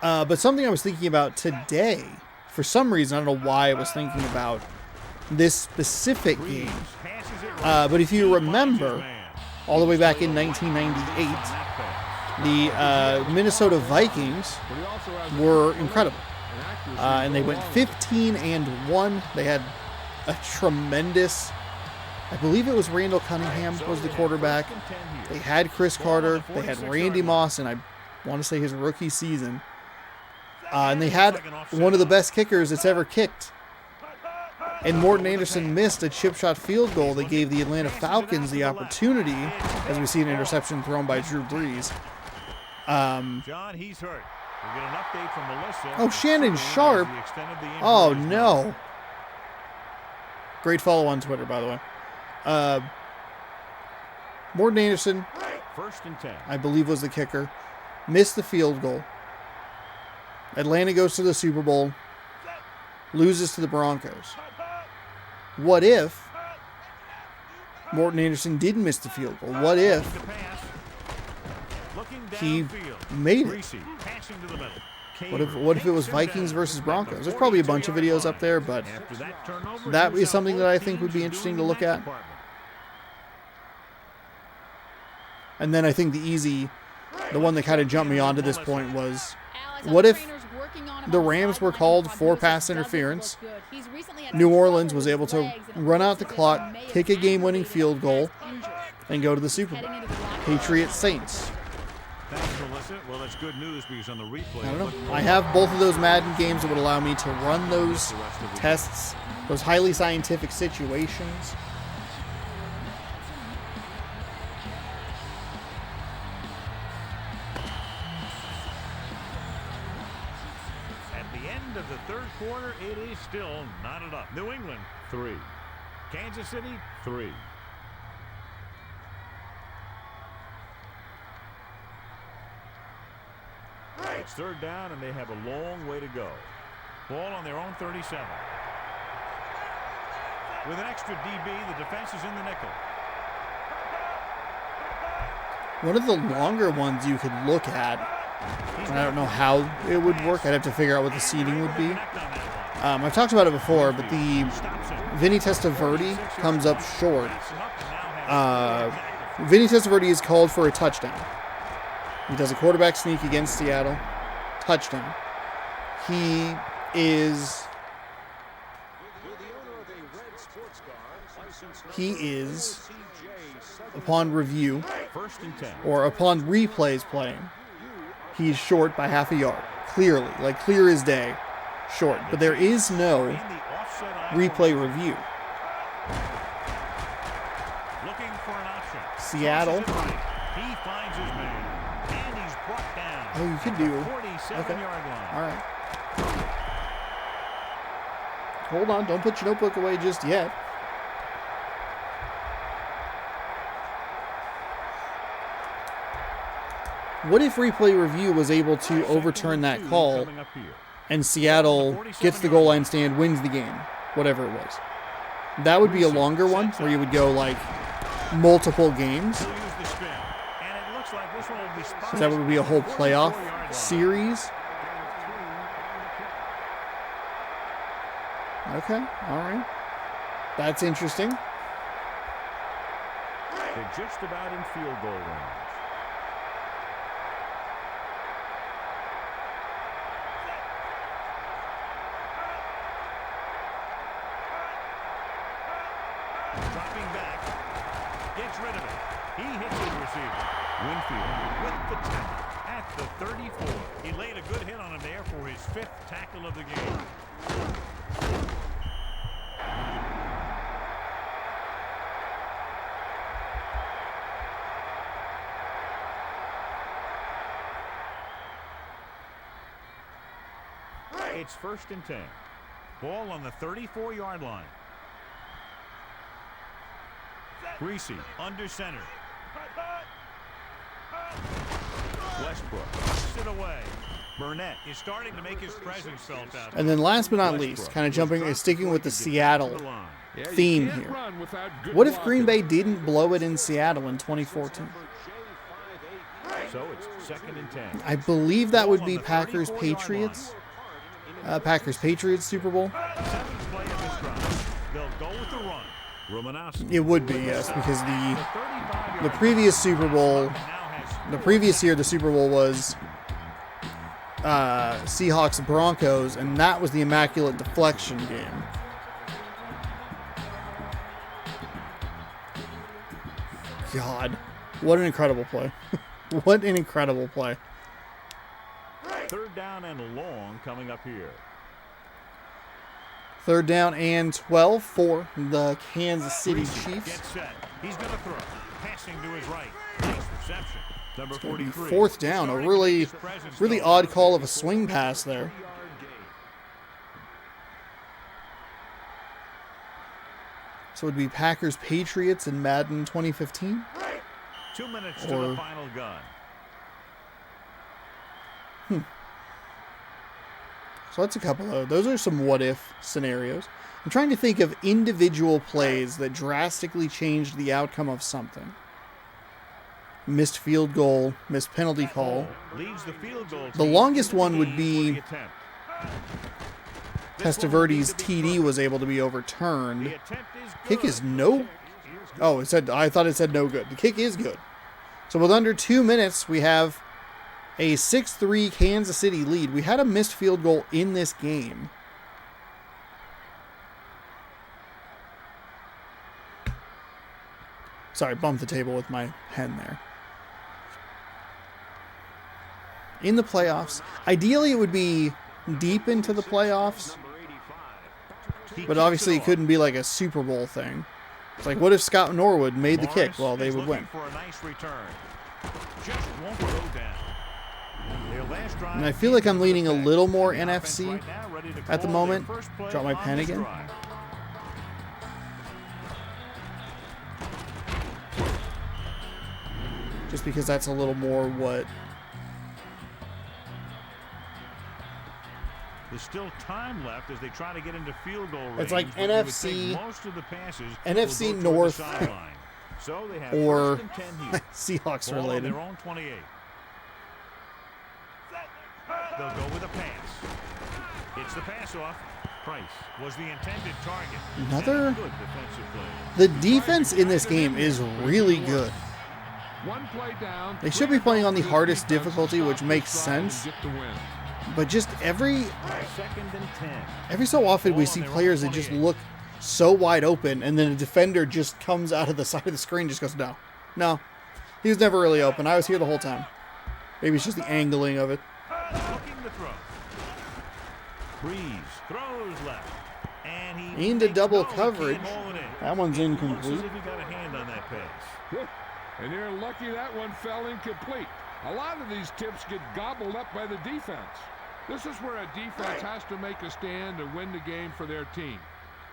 [SPEAKER 1] But something I was thinking about today, for some reason, I don't know why I was thinking about this specific game. But if you remember, all the way back in 1998, the Minnesota Vikings were incredible. And they went 15-1. They had a tremendous, I believe it was Randall Cunningham was the quarterback. They had Chris Carter. They had Randy Moss, and I want to say his rookie season. And they had one of the best kickers that's ever kicked. And Morton Anderson missed a chip shot field goal that gave the Atlanta Falcons the opportunity, as we see an interception thrown by Drew Brees.
[SPEAKER 2] John, he's hurt. We'll get an update from Melissa.
[SPEAKER 1] Oh, Shannon
[SPEAKER 2] As he
[SPEAKER 1] Sharp.
[SPEAKER 2] extended the injury
[SPEAKER 1] Oh,
[SPEAKER 2] as well.
[SPEAKER 1] no. Great follow on Twitter, by the way. Morton Anderson,
[SPEAKER 2] First and 10.
[SPEAKER 1] I believe, was the kicker. Missed the field goal. Atlanta goes to the Super Bowl. Loses to the Broncos. What if Morton Anderson didn't miss the field goal? What if he made it? What if it was Vikings versus Broncos? There's probably a bunch of videos up there, but that is something that I think would be interesting to look at. And then I think the one that kind of jumped me onto this point was, what if the Rams were called for pass interference? New Orleans was able to run out the clock, kick a game-winning field goal, and go to the Super Bowl. Patriots Saints.
[SPEAKER 2] Well, that's good news because on the replay,
[SPEAKER 1] I don't know. I have both of those Madden games that would allow me to run those tests, those highly scientific situations.
[SPEAKER 2] At the end of the third quarter, it is still knotted up. New England, 3. Kansas City, 3. It's third down, and they have a long way to go. Ball on their own 37. With an extra DB, the defense is in the nickel.
[SPEAKER 1] One of the longer ones you could look at, and I don't know how it would work. I'd have to figure out what the seating would be. I've talked about it before, but the Vinny Testaverde comes up short. Vinny Testaverde is called for a touchdown. He does a quarterback sneak against Seattle. Touchdown. He is upon review, or upon replays playing, he's short by half a yard. Clearly, like clear as day, short. But there is no replay review.
[SPEAKER 2] Looking for an option.
[SPEAKER 1] Seattle.
[SPEAKER 2] He finds his man, and he's brought down.
[SPEAKER 1] Oh, you could do. Okay.
[SPEAKER 2] 47-yard line.
[SPEAKER 1] All right. Hold on. Don't put your notebook away just yet. What if replay review was able to overturn that call and Seattle gets the goal line stand, wins the game, whatever it was? That would be a longer one where you would go like multiple games. So that would be a whole playoff series. Okay, all right. That's interesting.
[SPEAKER 2] They're just about in field goal range. Dropping back, gets rid of it. He hits his receiver. Winfield with the tackle at the 34. He laid a good hit on him there for his 5th tackle of the game. It's first and 10. Ball on the 34-yard line. Greasy under center. Westbrook puts it away. Burnett is starting to make his presence felt out.
[SPEAKER 1] And then last but not least, kind of sticking with the Seattle theme here. What if Green Bay didn't blow it in Seattle in 2014?
[SPEAKER 2] So it's second and 10.
[SPEAKER 1] I believe that would be Packers-Patriots. Packers-Patriots Super Bowl.
[SPEAKER 2] They'll go with the run.
[SPEAKER 1] It would be, yes, because the previous Super Bowl, the previous year the Super Bowl was Seahawks-Broncos, and that was the immaculate deflection game. God, what an incredible play. What an incredible play.
[SPEAKER 2] Third down and long coming up here.
[SPEAKER 1] Third down and 12 for the Kansas City Chiefs.
[SPEAKER 2] Get set. He's going to throw. Passing to his right. Nice reception. Number 43.
[SPEAKER 1] Fourth down. A really odd call of a swing pass there. So it would be Packers-Patriots in Madden 2015.
[SPEAKER 2] 2 minutes to the final gun.
[SPEAKER 1] So that's a couple of those are some what-if scenarios. I'm trying to think of individual plays that drastically changed the outcome of something. Missed field goal, missed penalty call.
[SPEAKER 2] Leads the field goal.
[SPEAKER 1] The longest one would be Testaverde's TD was able to be overturned. Kick is no. Oh, it said. I thought it said no good. The kick is good. So with under 2 minutes, we have a 6-3 Kansas City lead. We had a missed field goal in this game. Sorry, bumped the table with my pen there. In the playoffs, ideally it would be deep into the playoffs, but obviously it couldn't be like a Super Bowl thing. It's like, what if Scott Norwood made the kick? Well, they would win. And I feel like I'm leaning a little more NFC at the moment. Drop my pen again. Just because that's a little more what...
[SPEAKER 2] There's still time left as they try to get into field goal range.
[SPEAKER 1] It's like NFC,
[SPEAKER 2] most of the passes
[SPEAKER 1] NFC North,
[SPEAKER 2] so they have
[SPEAKER 1] or
[SPEAKER 2] 10 here.
[SPEAKER 1] Seahawks related.
[SPEAKER 2] Their own 28. They'll go with a pass. It's the pass off. Price was the intended target.
[SPEAKER 1] Another.
[SPEAKER 2] Good defensive play.
[SPEAKER 1] The defense in this game is really good.
[SPEAKER 3] One play down.
[SPEAKER 1] They should be playing on the hardest difficulty, which makes sense. But just every so often we see players that just look so wide open, and then a defender just comes out of the side of the screen and just goes, no. He was never really open. I was here the whole time. Maybe it's just the angling of it.
[SPEAKER 2] Looking to throw. Breeze throws left. And he
[SPEAKER 1] Into double
[SPEAKER 2] he
[SPEAKER 1] coverage.
[SPEAKER 2] can't hold it in.
[SPEAKER 1] That one's incomplete.
[SPEAKER 2] Looks as if he got a hand on that pass.
[SPEAKER 3] And they're lucky that one fell incomplete. A lot of these tips get gobbled up by the defense. This is where a defense has to make a stand and win the game for their team.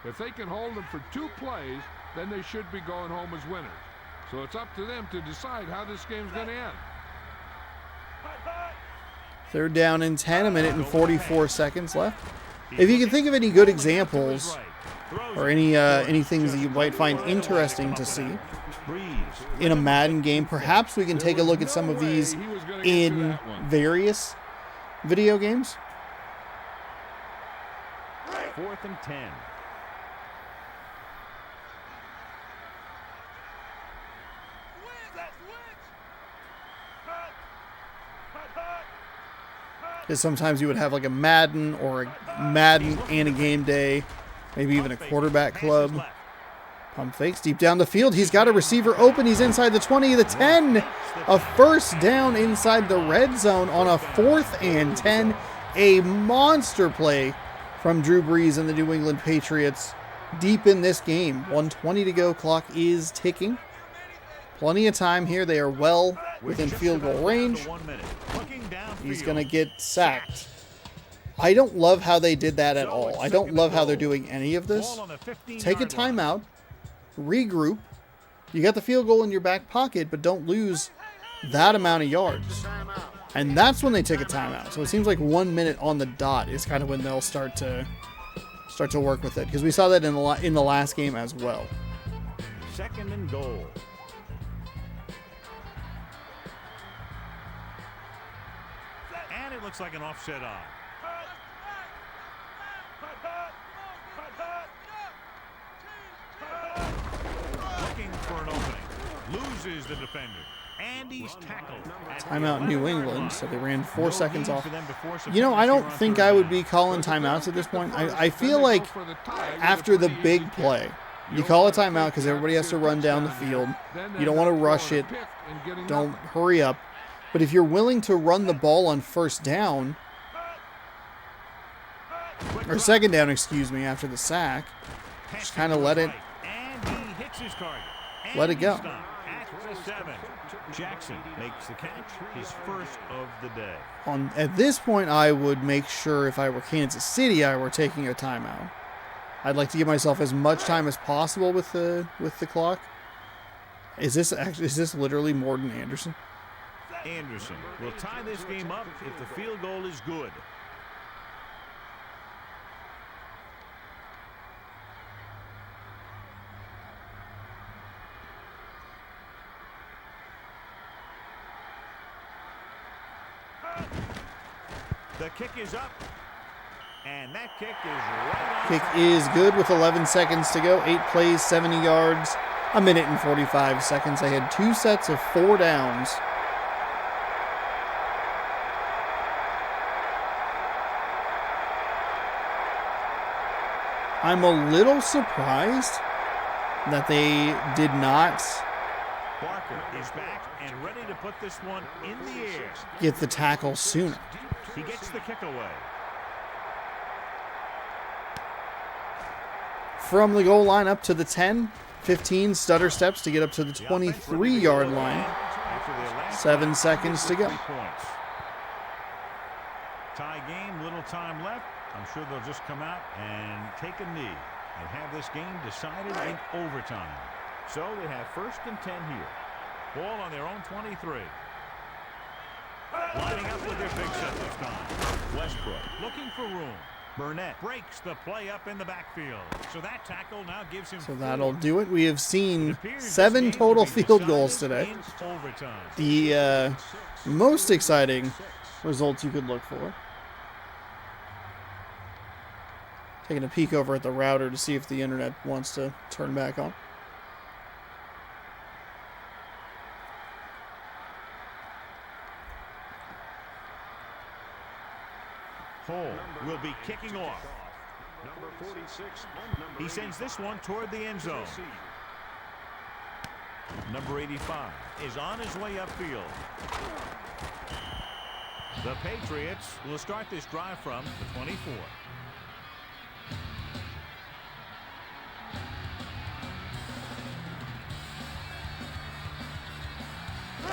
[SPEAKER 3] If they can hold them for 2 plays, then they should be going home as winners. So it's up to them to decide how this game's going to end.
[SPEAKER 1] Third down and 10, a minute and 44 seconds left. If you can think of any good examples or any things that you might find interesting to see in a Madden game, perhaps we can take a look at some of these in various video games.
[SPEAKER 2] 4th and 10.
[SPEAKER 1] Because sometimes you would have like a Madden or a Madden and a game day, maybe even a quarterback club. Pump fakes deep down the field. He's got a receiver open. He's inside the 20, the 10. A first down inside the red zone on a 4th and 10. A monster play from Drew Brees and the New England Patriots deep in this game. 1:20 to go. Clock is ticking. Plenty of time here. They are well within field goal range. He's going to get sacked. I don't love how they did that at all. I don't love how they're doing any of this. Take a timeout. Regroup. You got the field goal in your back pocket, but don't lose that amount of yards. And that's when they take a timeout. So it seems like 1 minute on the dot is kind of when they'll start to work with it, because we saw that in the last game as well.
[SPEAKER 2] 2nd and goal. And it looks like an offset on. Looking for an opening. Loses the defender. And he's tackled.
[SPEAKER 1] Timeout New England, so they ran 4 seconds off. You know, I don't think I would be calling timeouts at this point. I feel like after the big play, you call a timeout because everybody has to run down the field. You don't want to rush it. Don't hurry up. But if you're willing to run the ball on first down, or 2nd down, excuse me, after the sack, just kind of let it go.
[SPEAKER 2] Jackson makes the catch, his first of the day.
[SPEAKER 1] At this point, I would make sure if I were Kansas City, I were taking a timeout. I'd like to give myself as much time as possible with the clock. Is this literally Morton Anderson?
[SPEAKER 2] Anderson will tie this game up if the field goal is good. The kick is up. And that kick is right on.
[SPEAKER 1] Kick is good with 11 seconds to go. 8 plays, 70 yards, a minute and 45 seconds. I had 2 sets of 4 downs. I'm a little surprised that they did not
[SPEAKER 2] Barker is back and ready to put this one in the air.
[SPEAKER 1] get the tackle sooner.
[SPEAKER 2] He gets the kick away.
[SPEAKER 1] From the goal line up to the 10, 15 stutter steps to get up to the 23-yard line. 7 seconds to go.
[SPEAKER 2] Tie game, little time left. I'm sure they'll just come out and take a knee and have this game decided in overtime. So they have 1st and 10 here. Ball on their own 23. Lining up with their big set this time. Westbrook looking for room. Burnett breaks the play up in the backfield. So that tackle now gives him.
[SPEAKER 1] So that'll do it. We have seen 7 total field goals today. The most exciting results you could look for. Taking a peek over at the router to see if the internet wants to turn back on.
[SPEAKER 2] Hole will be kicking off.
[SPEAKER 4] Number 46.
[SPEAKER 2] He sends this one toward the end zone. Number 85 is on his way upfield. The Patriots will start this drive from the 24.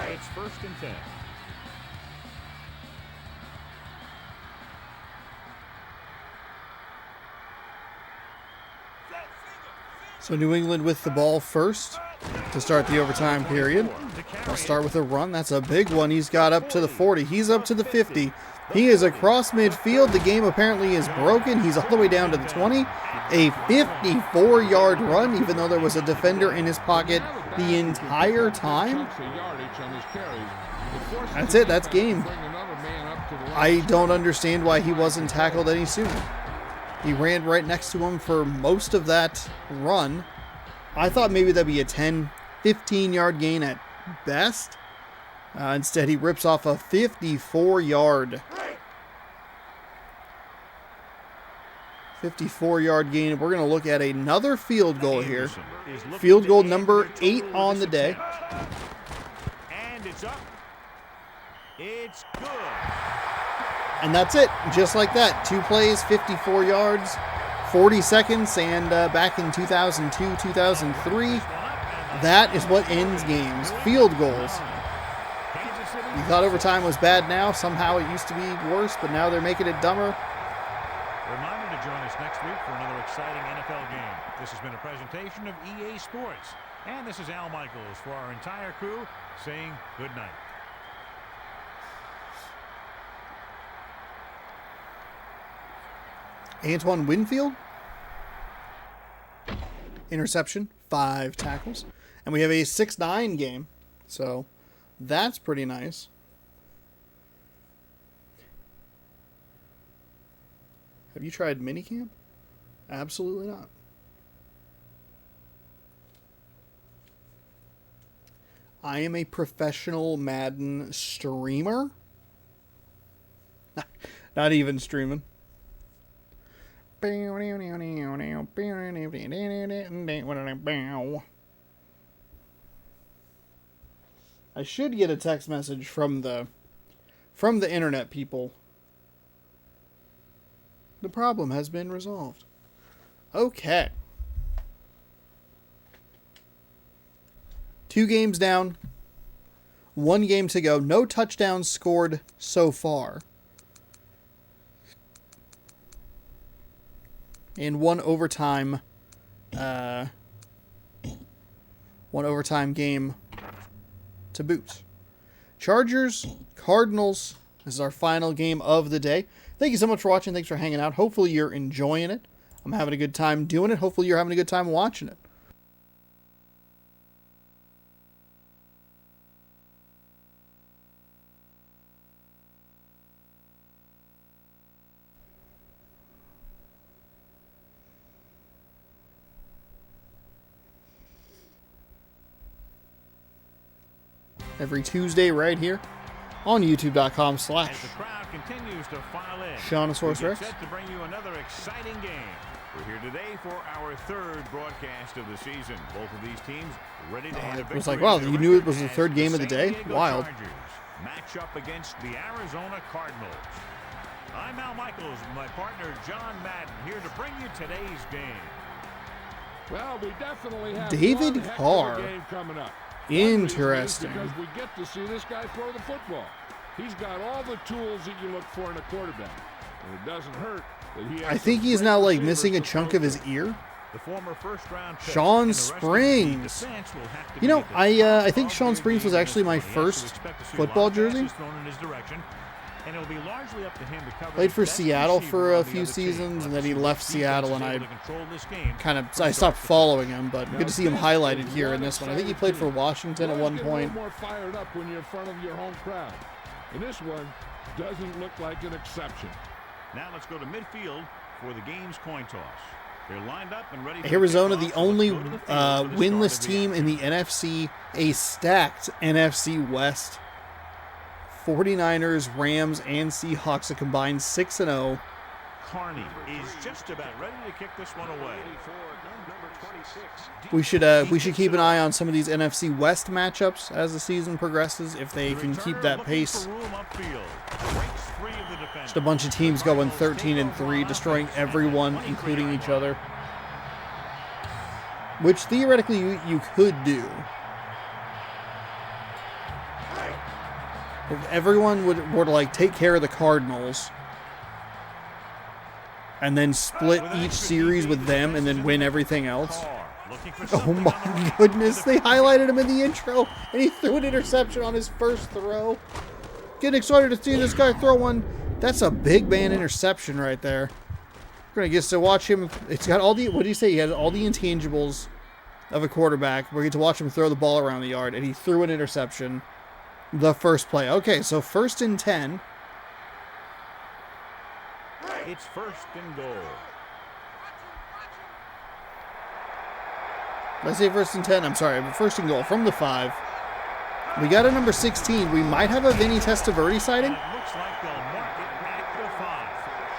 [SPEAKER 2] It's 1st and 10.
[SPEAKER 1] So New England with the ball first to start the overtime period. I'll start with a run. That's a big one. He's got up to the 40. He's up to the 50. He is across midfield. The game apparently is broken. He's all the way down to the 20. A 54-yard run, even though there was a defender in his pocket the entire time. That's it. That's game. I don't understand why he wasn't tackled any sooner. He ran right next to him for most of that run. I thought maybe that'd be a 10, 15-yard gain at best. Instead, he rips off a 54-yard. 54-yard gain. We're going to look at another field goal here. Field goal number 8 on the day.
[SPEAKER 2] And it's up. It's good.
[SPEAKER 1] And that's it. Just like that. 2 plays, 54 yards, 40 seconds, and back in 2002, 2003, that is what ends games. Field goals. You thought overtime was bad now. Somehow it used to be worse, but now they're making it dumber.
[SPEAKER 2] Reminder to join us next week for another exciting NFL game. This has been a presentation of EA Sports. And this is Al Michaels for our entire crew saying good night.
[SPEAKER 1] Antoine Winfield. Interception, 5 tackles. And we have a 6-9 game. So that's pretty nice. Have you tried minicamp? Absolutely not. I am a professional Madden streamer. Not even streaming. I should get a text message from the internet people. The problem has been resolved. Okay. 2 games down. 1 game to go. No touchdowns scored so far. in one overtime game to boot. Chargers, Cardinals. This is our final game of the day. Thank you so much for watching. Thanks for hanging out. Hopefully you're enjoying it. I'm having a good time doing it. Hopefully you're having a good time watching it. Every Tuesday right here on youtube.com/Shaunosaurus Rex.
[SPEAKER 2] Set to bring you another exciting game. We're here today for our third broadcast of the season. Both of these teams ready to hand a
[SPEAKER 1] It was like, wow, you knew it was the third game of the day? Wild.
[SPEAKER 2] Match up against the Arizona Cardinals. I'm Al Michaels, my partner John Madden, here to bring you today's game.
[SPEAKER 3] Well, we definitely have
[SPEAKER 1] David
[SPEAKER 3] one heck of a
[SPEAKER 1] Carr.
[SPEAKER 3] game coming up.
[SPEAKER 1] Interesting.
[SPEAKER 3] Because we get to see this guy throw the football. He's got all the tools that you look for in a quarterback. And it doesn't hurt that he has
[SPEAKER 1] I think he's now like missing a chunk of his ear.
[SPEAKER 2] The former first-round pick
[SPEAKER 1] Sean
[SPEAKER 2] and the rest of the
[SPEAKER 1] Springs.
[SPEAKER 2] defense will have to
[SPEAKER 1] You know,
[SPEAKER 2] be at the
[SPEAKER 1] I think Sean Springs was actually my first football jersey.
[SPEAKER 2] And it'll be largely up to him to cover
[SPEAKER 1] Played for
[SPEAKER 2] the best
[SPEAKER 1] Seattle
[SPEAKER 2] receiver
[SPEAKER 1] for a
[SPEAKER 2] on the
[SPEAKER 1] few
[SPEAKER 2] other team.
[SPEAKER 1] seasons, and then he
[SPEAKER 2] Let's see
[SPEAKER 1] left
[SPEAKER 2] what
[SPEAKER 1] Seattle,
[SPEAKER 2] defense
[SPEAKER 1] and
[SPEAKER 2] is
[SPEAKER 1] I
[SPEAKER 2] able to control this game
[SPEAKER 1] I stopped following him, but good to see him highlighted here in this one. I think he played for Washington at one point.
[SPEAKER 3] More fired up when you're in front of your home crowd. And this one doesn't look like an exception.
[SPEAKER 2] Now let's go to midfield for the game's coin toss. They're lined up and ready to
[SPEAKER 1] Arizona,
[SPEAKER 2] kick
[SPEAKER 1] the
[SPEAKER 2] off.
[SPEAKER 1] only
[SPEAKER 2] Let's go to the field for the
[SPEAKER 1] winless
[SPEAKER 2] start of the
[SPEAKER 1] team in the NFC, a stacked NFC West. 49ers, Rams, and Seahawks a combined 6-0.
[SPEAKER 2] Carney is just about ready to kick this one away.
[SPEAKER 1] We should keep an eye on some of these NFC West matchups as the season progresses, if they can keep that pace. Just a bunch of teams going 13-3, destroying everyone, including each other, which theoretically you could do. If everyone were to like take care of the Cardinals and then split each series with them and then win everything else. Oh my goodness, they highlighted him in the intro and he threw an interception on his first throw. Getting excited to see this guy throw one. That's a big man interception right there. We're going to get to watch him. It's got all the, what do you say? He has all the intangibles of a quarterback. We get to watch him throw the ball around the yard, and he threw an interception the first play. Okay, so 1st and 10.
[SPEAKER 2] It's 1st and goal.
[SPEAKER 1] Let's say 1st and 10. I'm sorry, but 1st and goal from the 5. We got a number 16. We might have a Vinny Testaverde sighting.
[SPEAKER 2] It looks like they'll mark it at the 5.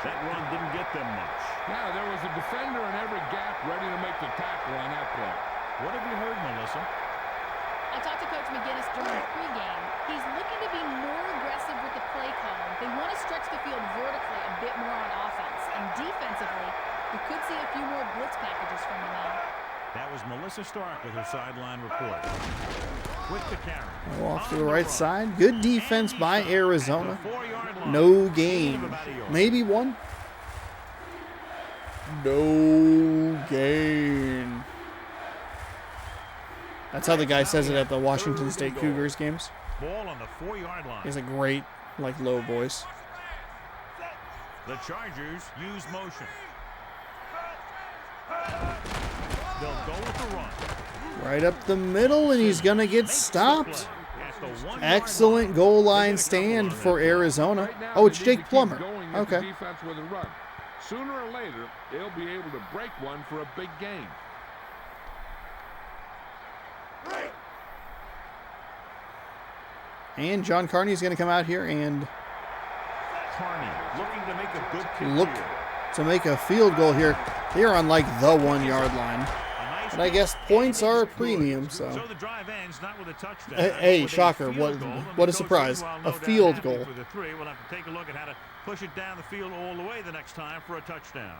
[SPEAKER 2] That run didn't get them much.
[SPEAKER 3] Yeah, there was a defender in every gap ready to make the tackle on that play.
[SPEAKER 2] What have you heard, Melissa?
[SPEAKER 5] I talked to Coach McGinnis during pregame. He's looking to be more aggressive with the play call. They want to stretch the field vertically a bit more on offense. And defensively, we could see a few more blitz packages from them now.
[SPEAKER 2] That was Melissa Stark with her sideline report. With the carry.
[SPEAKER 1] Off to the right side. Good defense by Arizona. No gain. Maybe one. No gain. That's how the guy says it at the Washington State Cougars games.
[SPEAKER 2] Ball on the 4-yard line.
[SPEAKER 1] He has a great, like, low voice.
[SPEAKER 2] The Chargers use motion. They'll go with the run.
[SPEAKER 1] Right up the middle, and he's going to get stopped. Excellent goal line stand for Arizona. Oh, it's Jake Plummer. Okay.
[SPEAKER 3] Sooner or later, they'll be able to break one for a big game.
[SPEAKER 1] And John Carney is going to come out here and
[SPEAKER 2] Carney looking to make a good kick
[SPEAKER 1] look
[SPEAKER 2] here.
[SPEAKER 1] to make a field goal here. They are on like the 1-yard line. But I guess points are a premium, so.
[SPEAKER 2] So the drive ends not with a touchdown.
[SPEAKER 1] Hey,
[SPEAKER 2] with a
[SPEAKER 1] shocker.
[SPEAKER 2] field goal.
[SPEAKER 1] What a surprise.
[SPEAKER 2] Well,
[SPEAKER 1] A
[SPEAKER 2] no doubt
[SPEAKER 1] field
[SPEAKER 2] happy
[SPEAKER 1] goal.
[SPEAKER 2] for the 3. We'll have to take a look at how to push it down the field all the way the next time for a touchdown.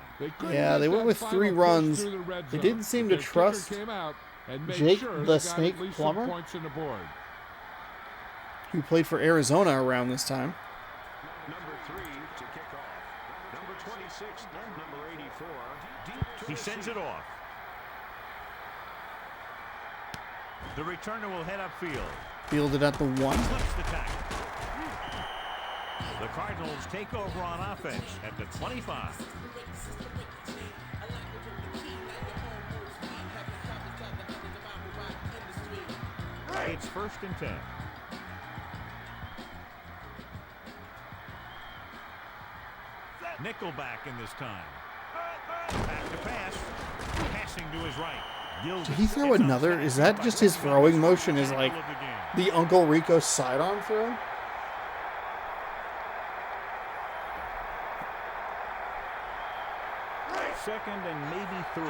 [SPEAKER 1] Yeah, they went with 3 runs. They didn't seem to trust Jake the Snake Plummer, who played for Arizona around this time.
[SPEAKER 4] Number 3 to kick off. Number Number 26 and number 84.
[SPEAKER 2] He sends it off. The returner will head upfield.
[SPEAKER 1] Fielded at the 1.
[SPEAKER 2] Flips the tackle. The Cardinals take over on offense at the 25. It's 1st and 10. Nickelback in this time. Back to pass. Passing to his right.
[SPEAKER 1] Did he throw another? Is that just his throwing motion? Is like the Uncle Rico sidearm throw?
[SPEAKER 2] Second and maybe 3.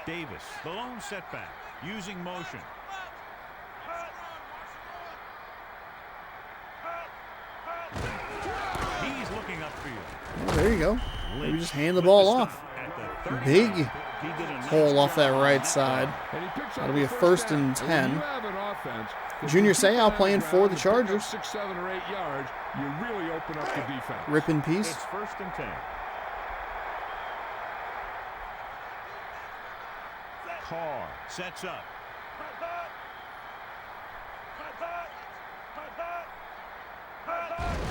[SPEAKER 2] Davis, the lone setback, using motion. He's looking upfield.
[SPEAKER 1] Well, there you go. Maybe just hand the ball off. Big hole off that right side. That'll be a 1st and 10. Junior Seau playing for the Chargers.
[SPEAKER 3] 6, 7, or 8 yards, you really open up the defense.
[SPEAKER 1] Rip in peace.
[SPEAKER 2] It's 1st and 10. Carr sets up.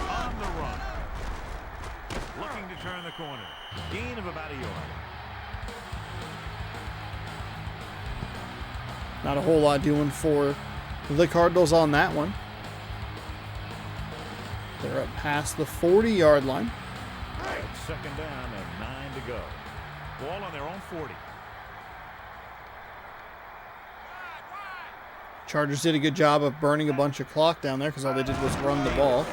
[SPEAKER 2] On the run. Looking to turn the corner. Gain of about a yard.
[SPEAKER 1] Not a whole lot doing for the Cardinals on that one. They're up past the 40-yard line.
[SPEAKER 2] It's 2nd down and 9 to go. Ball on their own 40.
[SPEAKER 1] Chargers did a good job of burning a bunch of clock down there because all they did was run the ball.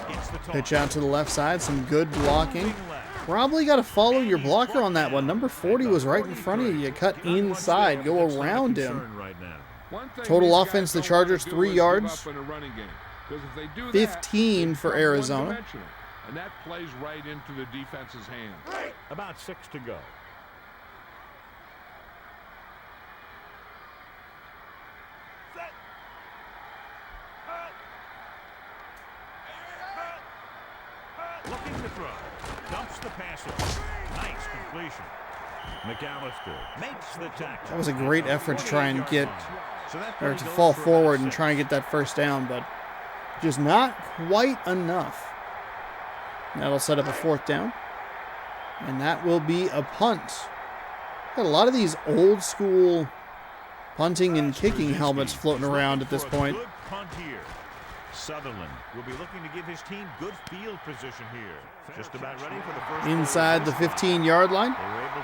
[SPEAKER 1] Pitch out to the left side. Some good blocking. Probably got to follow your blocker on that one. Number 40 was right in front of you. You cut inside. Go around him. Total offense, the Chargers, 3 yards. 15 for Arizona.
[SPEAKER 3] And that plays right into the defense's hands.
[SPEAKER 2] About 6 to go. Looking to throw. Dumps the passer. Nice completion. McAllister makes the tackle.
[SPEAKER 1] That was a great effort to try and get, or to fall forward and try and get that 1st down, but just not quite enough. That'll set up a 4th down. And that will be a punt. Got a lot of these old school punting and kicking helmets floating around at this point.
[SPEAKER 2] Good punt here. Sutherland will be looking to give his team good field position here. Just about ready for the first.
[SPEAKER 1] Inside the 15-yard line.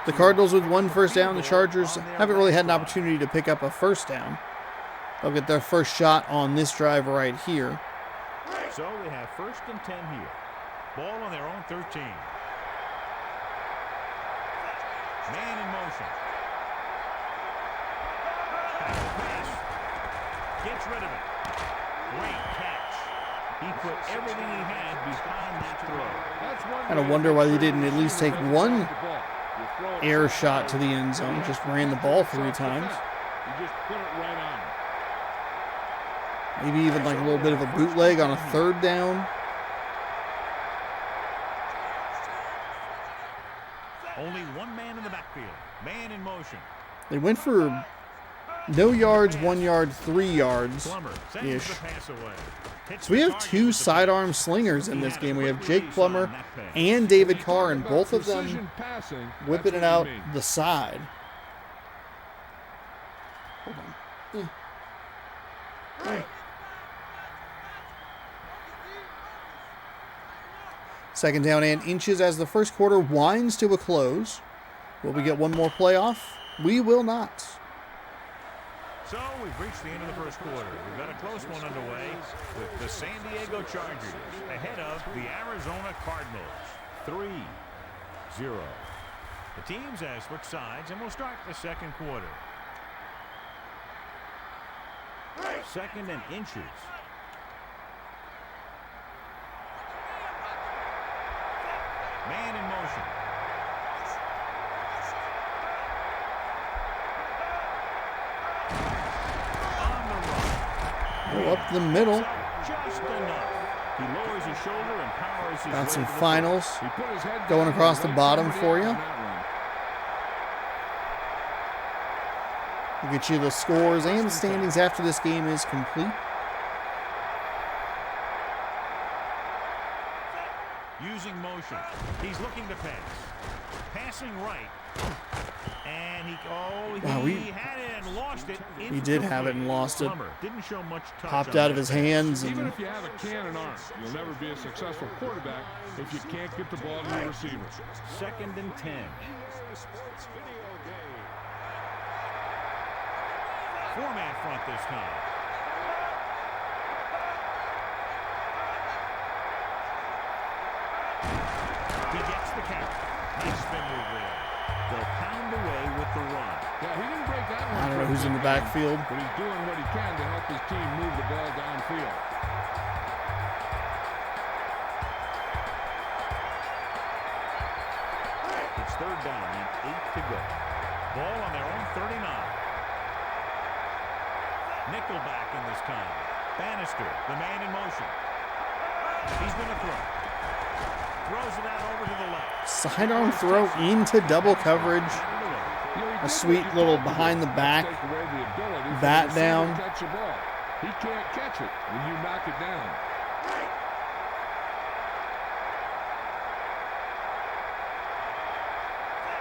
[SPEAKER 1] The Cardinals with 1 first down. The Chargers haven't really had an opportunity to pick up a 1st down. They'll get their first shot on this drive right here.
[SPEAKER 2] So they have 1st and 10 here. Ball on their own 13. Man in motion. Pass. Gets rid of it. Great catch. He put everything he had behind that throw.
[SPEAKER 1] Kind of wonder why they didn't at least take one air shot to the end zone. Just ran the ball 3 times.
[SPEAKER 3] You just put it right on.
[SPEAKER 1] Maybe even like a little bit of a bootleg on a 3rd down.
[SPEAKER 2] Only one man in the backfield. Man in motion.
[SPEAKER 1] They went for no yards, 1 yard, 3 yards ish. So we have 2 sidearm slingers in this game. We have Jake Plummer and David Carr, and both of them whipping it out the side. Hold on. Second down and inches as the first quarter winds to a close. Will we get one more playoff? We will not.
[SPEAKER 2] So we've reached the end of the first quarter. We've got a close one underway with the San Diego Chargers ahead of the Arizona Cardinals. 3-0. The teams have switched sides, and we'll start the second quarter. 2nd and inches. Man in motion.
[SPEAKER 1] Go up the middle.
[SPEAKER 2] Just enough. He lowers his shoulder and powers his
[SPEAKER 1] Got
[SPEAKER 2] way
[SPEAKER 1] some
[SPEAKER 2] to the
[SPEAKER 1] finals
[SPEAKER 3] He put his head
[SPEAKER 1] going
[SPEAKER 3] down
[SPEAKER 1] across
[SPEAKER 3] and
[SPEAKER 1] the
[SPEAKER 3] laid
[SPEAKER 1] bottom
[SPEAKER 3] somebody
[SPEAKER 1] for
[SPEAKER 3] out
[SPEAKER 1] you.
[SPEAKER 3] on that one.
[SPEAKER 1] We'll get you the scores and standings after this game is complete.
[SPEAKER 2] Using motion. He's looking to pass. Passing right. And he had it and lost it.
[SPEAKER 1] He did have it and lost it.
[SPEAKER 2] Plummer didn't show much touch.
[SPEAKER 1] Popped
[SPEAKER 2] on
[SPEAKER 1] out of
[SPEAKER 2] that
[SPEAKER 1] his
[SPEAKER 2] pass.
[SPEAKER 1] hands.
[SPEAKER 3] Even
[SPEAKER 1] And
[SPEAKER 3] if you have a cannon arm, you'll never be a successful quarterback if you can't get the ball to the receiver.
[SPEAKER 2] 2nd and 10.
[SPEAKER 4] Sports video game.
[SPEAKER 2] 4-man front this time. He gets the count. Nice spin move there. They'll pound away with the run.
[SPEAKER 3] Yeah, he didn't break that one.
[SPEAKER 1] I don't know who's in the backfield.
[SPEAKER 3] But he's doing what he can to help his team move the ball downfield.
[SPEAKER 2] It's 3rd down and 8 to go. Ball on their own 39. Nickelback in this time. Bannister, the man in motion. He's going to throw. Throws it out over to the left.
[SPEAKER 1] sidearm throw into double coverage. A sweet little behind the back bat down.
[SPEAKER 3] He can't catch it when you knock it down.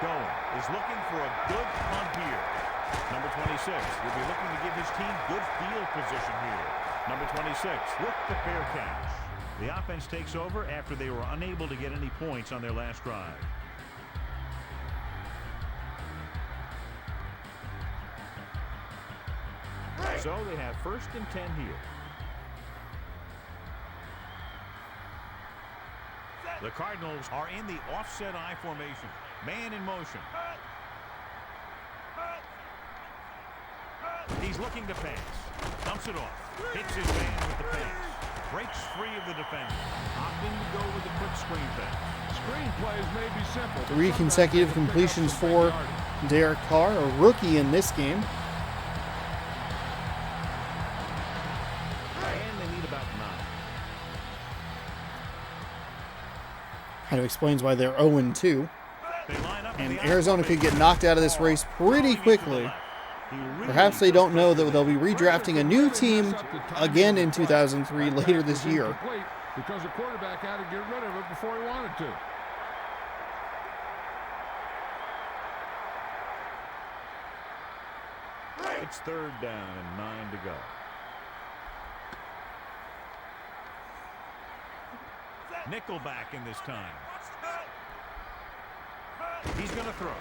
[SPEAKER 2] Going is looking for a good punt here. Number 26 will be looking to give his team good field position here. Number 26 with the fair catch. The offense takes over after they were unable to get any points on their last drive. So they have 1st and 10 here. The Cardinals are in the offset I formation. Man in motion. He's looking to pass. Dumps it off. Hits his man with the pass. Breaks free of the defender. Opting to go with the quick screen pass.
[SPEAKER 3] Screen plays may be simple.
[SPEAKER 1] 3 consecutive completions for Derek Carr, a rookie in this game.
[SPEAKER 2] And they need about 9.
[SPEAKER 1] Kind of explains why they're 0-2.
[SPEAKER 2] They line up
[SPEAKER 1] And Arizona could get knocked out of this race pretty quickly.
[SPEAKER 2] He really
[SPEAKER 1] Perhaps they don't know that they'll be redrafting a new team again in 2003 later this year.
[SPEAKER 3] Because the quarterback had to get rid of it before he wanted to.
[SPEAKER 2] It's 3rd down and 9 to go. Nickelback in this time. He's going to throw.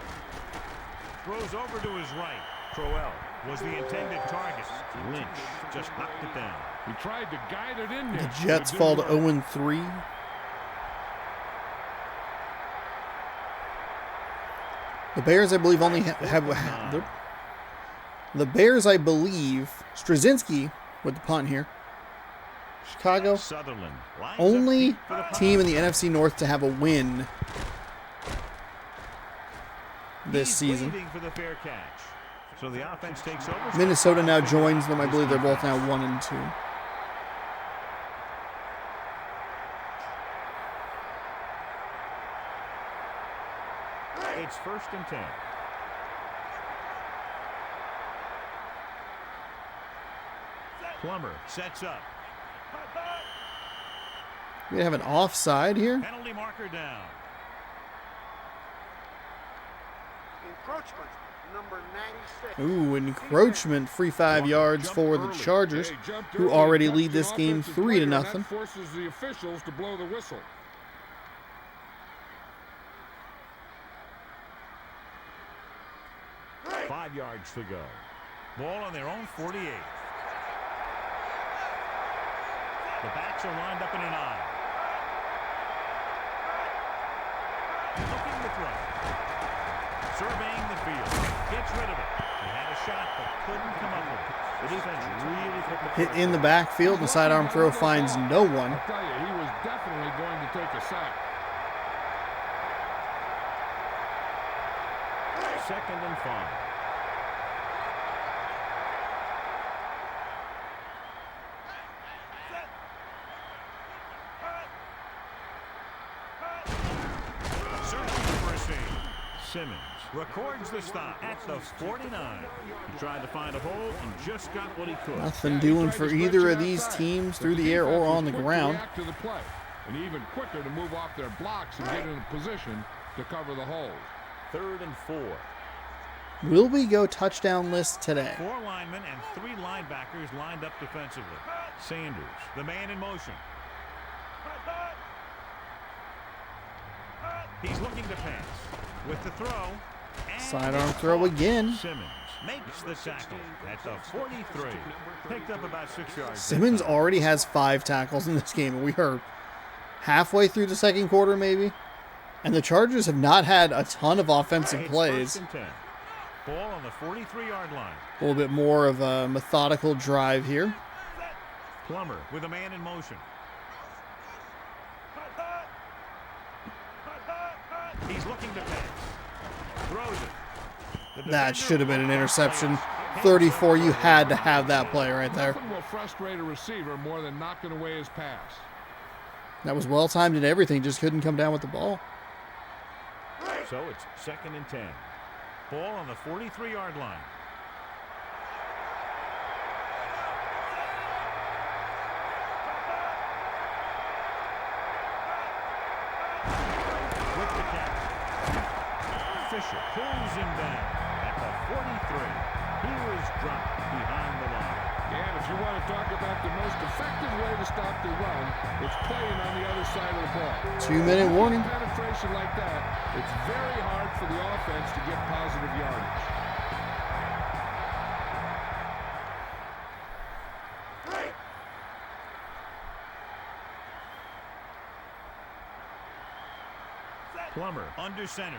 [SPEAKER 2] Throws over to his right. Crowell was the intended target. Lynch just knocked it down.
[SPEAKER 3] He tried to guide it in there.
[SPEAKER 1] The Jets fall to 0-3. The Bears, I believe, only have the Bears, I believe, Straczynski with the punt here. Chicago,
[SPEAKER 2] Sutherland lines
[SPEAKER 1] only
[SPEAKER 2] up deep for the punt.
[SPEAKER 1] team in the NFC North to have a win this
[SPEAKER 2] He's
[SPEAKER 1] season.
[SPEAKER 2] waiting for the fair catch. So the offense takes over.
[SPEAKER 1] Minnesota now joins them. I believe they're both now 1-2.
[SPEAKER 2] It's 1st and 10. Plummer sets up.
[SPEAKER 1] We have an offside here.
[SPEAKER 2] Penalty marker down.
[SPEAKER 6] Encroachment, number 96.
[SPEAKER 1] Ooh, encroachment, free 5 yards for the Chargers, who already lead this game 3-0.
[SPEAKER 3] That forces the officials to blow the whistle.
[SPEAKER 2] Right. 5 yards to go. Ball on their own 48. The backs are lined up in an eye. Looking to throw. Surveying the field. Gets rid of it. He had a shot but couldn't come up with it. The defense really put the
[SPEAKER 1] Hit in the backfield. The sidearm throw finds no one.
[SPEAKER 3] I'll tell you, he was definitely going to take a sack.
[SPEAKER 2] 2nd and 5. Simmons records the stop at the 49. He tried to find a hole and just got what he could.
[SPEAKER 1] Nothing doing for either of these teams through the air or on the ground.
[SPEAKER 3] To the play, and even quicker to move off their blocks and get in a position to cover the hole.
[SPEAKER 2] 3rd and 4.
[SPEAKER 1] Will we go touchdown list today?
[SPEAKER 2] 4 linemen and 3 linebackers lined up defensively. Sanders, the man in motion. He's looking to pass. With the throw.
[SPEAKER 1] Sidearm throw again.
[SPEAKER 2] Simmons makes the tackle at the 43. Picked up about 6 yards.
[SPEAKER 1] Simmons already has 5 tackles in this game, and we are halfway through the second quarter maybe. And the Chargers have not had a ton of offensive plays.
[SPEAKER 2] 1st and 10. Ball on the 43-yard line.
[SPEAKER 1] A little bit more of a methodical drive here.
[SPEAKER 2] Plummer with a man in motion. He's looking to pass. Throws it.
[SPEAKER 1] That should have been an interception. 34, you had to have that play right there.
[SPEAKER 3] Nothing will frustrate a receiver more than knocking away his pass.
[SPEAKER 1] That was well timed and everything, just couldn't come down with the ball.
[SPEAKER 2] So it's 2nd and 10. Ball on the 43-yard line. With the catch. Fisher pulls him down at the 43. He was dropped behind the line.
[SPEAKER 3] And if you want to talk about the most effective way to stop the run, it's playing on the other side of the ball.
[SPEAKER 1] 2-minute warning.
[SPEAKER 3] Penetration like that, it's very hard for the offense to get positive yardage.
[SPEAKER 2] Plummer under center.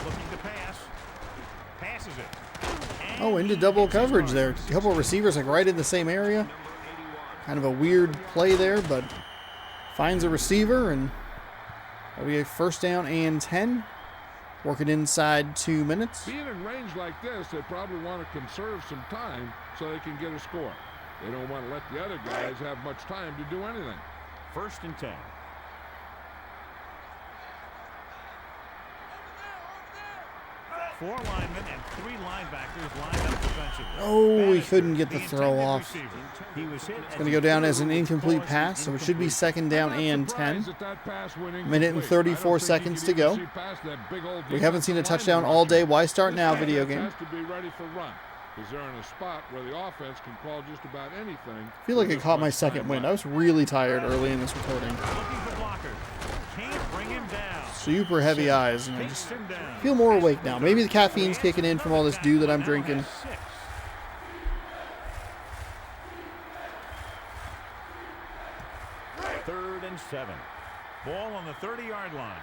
[SPEAKER 2] Looking to pass. Passes it.
[SPEAKER 1] Oh, into double coverage there. A couple of receivers like right in the same area. Kind of a weird play there, but finds a receiver, and that'll be a 1st down and 10. Working inside 2 minutes.
[SPEAKER 3] Being in range like this, they probably want to conserve some time so they can get a score. They don't want to let the other guys have much time to do anything.
[SPEAKER 2] 1st and 10. Four linemen and 3 linebackers lined up defensively.
[SPEAKER 1] Oh, he couldn't get the throw off.
[SPEAKER 2] He was hit.
[SPEAKER 1] It's going to go down as an incomplete pass, so it should be 2nd down and 10. Minute and 34 seconds to go. We haven't seen a touchdown all day. Why start now, video game?
[SPEAKER 3] Has to be ready for run. Because they're in a spot where the offense can call just about anything.
[SPEAKER 1] I feel like I caught my second wind. I was really tired early in this recording.
[SPEAKER 2] Looking for blockers. Can't bring him down.
[SPEAKER 1] Super heavy eyes, and I just feel more awake now. Maybe the caffeine's kicking in from all this dew that I'm drinking.
[SPEAKER 2] Third and 7. Ball on the 30-yard line.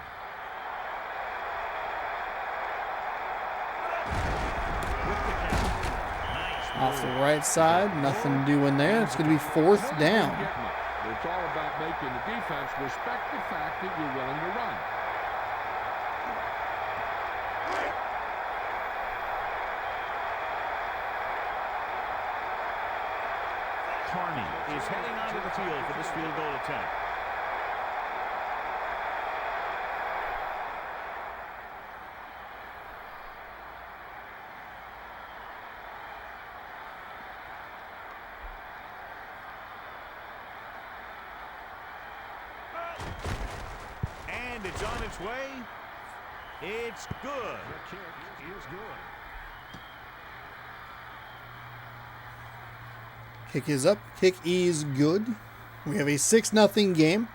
[SPEAKER 1] Off the right side, nothing doing there. It's going to be 4th down.
[SPEAKER 3] It's all about making the defense respect the fact that you're willing to run.
[SPEAKER 2] Carney is heading onto the field for this field goal attempt. And it's on its way. It's good.
[SPEAKER 4] The kick is good.
[SPEAKER 1] Kick is up. Kick is good. We have a 6-0 game.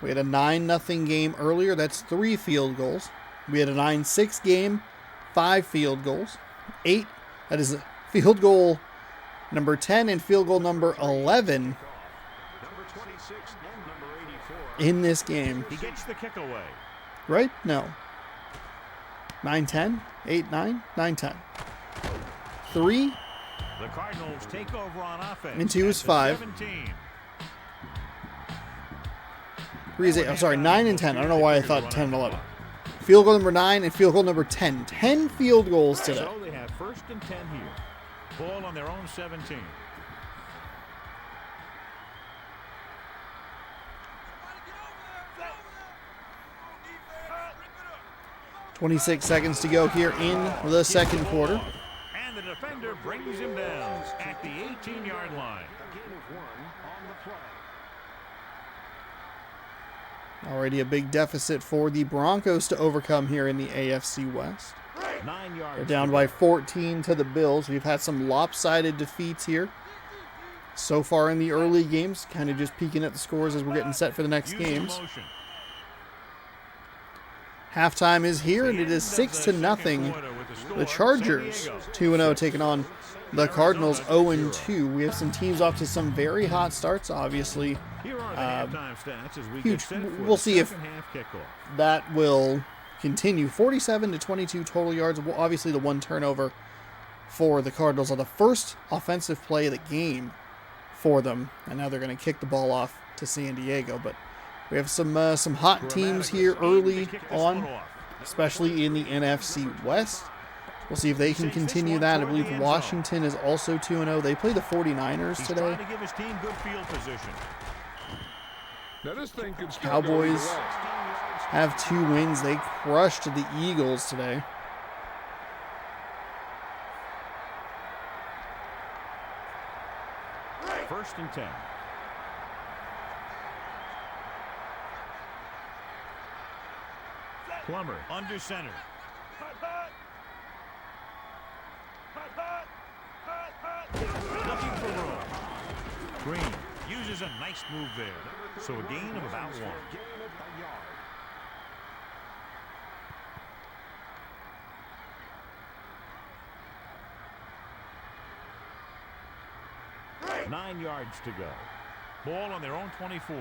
[SPEAKER 1] We had a 9-0 game earlier. That's 3 field goals. We had a 9-6 game, 5 field goals. 8. That is field goal number 10 and field goal number 11
[SPEAKER 4] Number 26 and number 84.
[SPEAKER 1] in this game.
[SPEAKER 2] He gets the kick away.
[SPEAKER 1] Right? No. 9-10, 8-9, 9-10. 3
[SPEAKER 2] The Cardinals take over on offense.
[SPEAKER 1] and 2 is
[SPEAKER 2] at the
[SPEAKER 1] 5.
[SPEAKER 2] 17.
[SPEAKER 1] 3 is 8. I'm sorry, 9 and 10. I don't know why I thought 10 and 11. Field goal number 9 and field goal number 10. 10 field goals today.
[SPEAKER 2] So they have 1st and 10 here. Ball on their own 17.
[SPEAKER 1] 26 seconds to go here in the second quarter.
[SPEAKER 2] And the defender brings him down at the 18-yard line.
[SPEAKER 4] A gain of 1 on the play.
[SPEAKER 1] Already a big deficit for the Broncos to overcome here in the AFC West.
[SPEAKER 2] 9 yards.
[SPEAKER 1] They're down by 14 to the Bills. We've had some lopsided defeats here so far in the early games, kind of just peeking at the scores as we're getting set for the next games. Halftime is here, and it is 6-0. The Chargers 2-0 taking on the Cardinals 0-2. We have some teams off to some very hot starts, obviously. Huge. We'll see if that will continue. 47-22 total yards. Obviously, the one turnover for the Cardinals on the first offensive play of the game for them, and now they're going to kick the ball off to San Diego. But we have some hot teams here early on, especially in the NFC West. We'll see if they can continue that. I believe Washington is also 2-0. They play the 49ers today. Cowboys have 2 wins. They crushed the Eagles today.
[SPEAKER 2] First and 10. Plummer under center. Looking for room. Green uses a nice move there. So a gain of about 1. 9 yards to go. Ball on their own 24.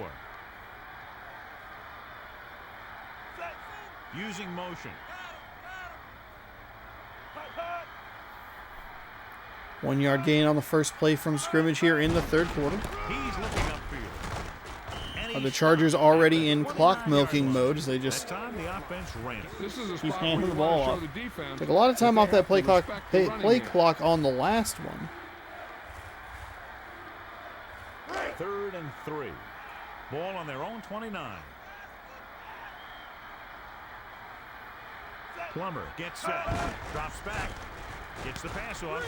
[SPEAKER 2] Using motion.
[SPEAKER 1] 1 yard gain on the first play from scrimmage here in the third quarter.
[SPEAKER 2] He's looking upfield.
[SPEAKER 1] The Chargers already in clock milking mode as they just keep handing the ball off. Took a lot of time off that play clock on the last one.
[SPEAKER 2] 3rd and 3. Ball on their own 29. Plummer gets set. Drops back. Gets the pass off.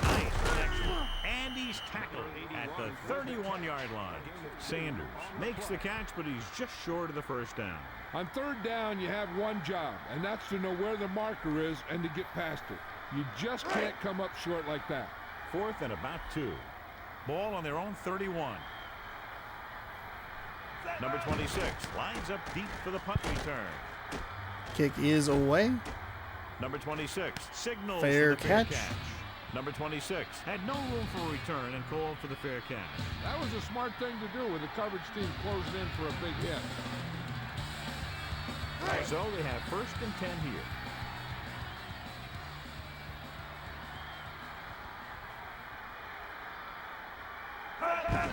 [SPEAKER 2] Nice connection. And he's tackled at the 31-yard line. Sanders makes the catch, but he's just short of the first down.
[SPEAKER 3] On 3rd down, you have one job, and that's to know where the marker is and to get past it. You just can't come up short like that.
[SPEAKER 2] 4th and about 2. Ball on their own 31. Number 26 lines up deep for the punt return.
[SPEAKER 1] Kick is away.
[SPEAKER 2] Number 26 signals
[SPEAKER 1] fair
[SPEAKER 2] for the fair
[SPEAKER 1] catch.
[SPEAKER 2] Number 26 had no room for a return and called for the fair catch.
[SPEAKER 3] That was a smart thing to do with the coverage team closing in for a big hit.
[SPEAKER 2] So they have 1st and 10 here.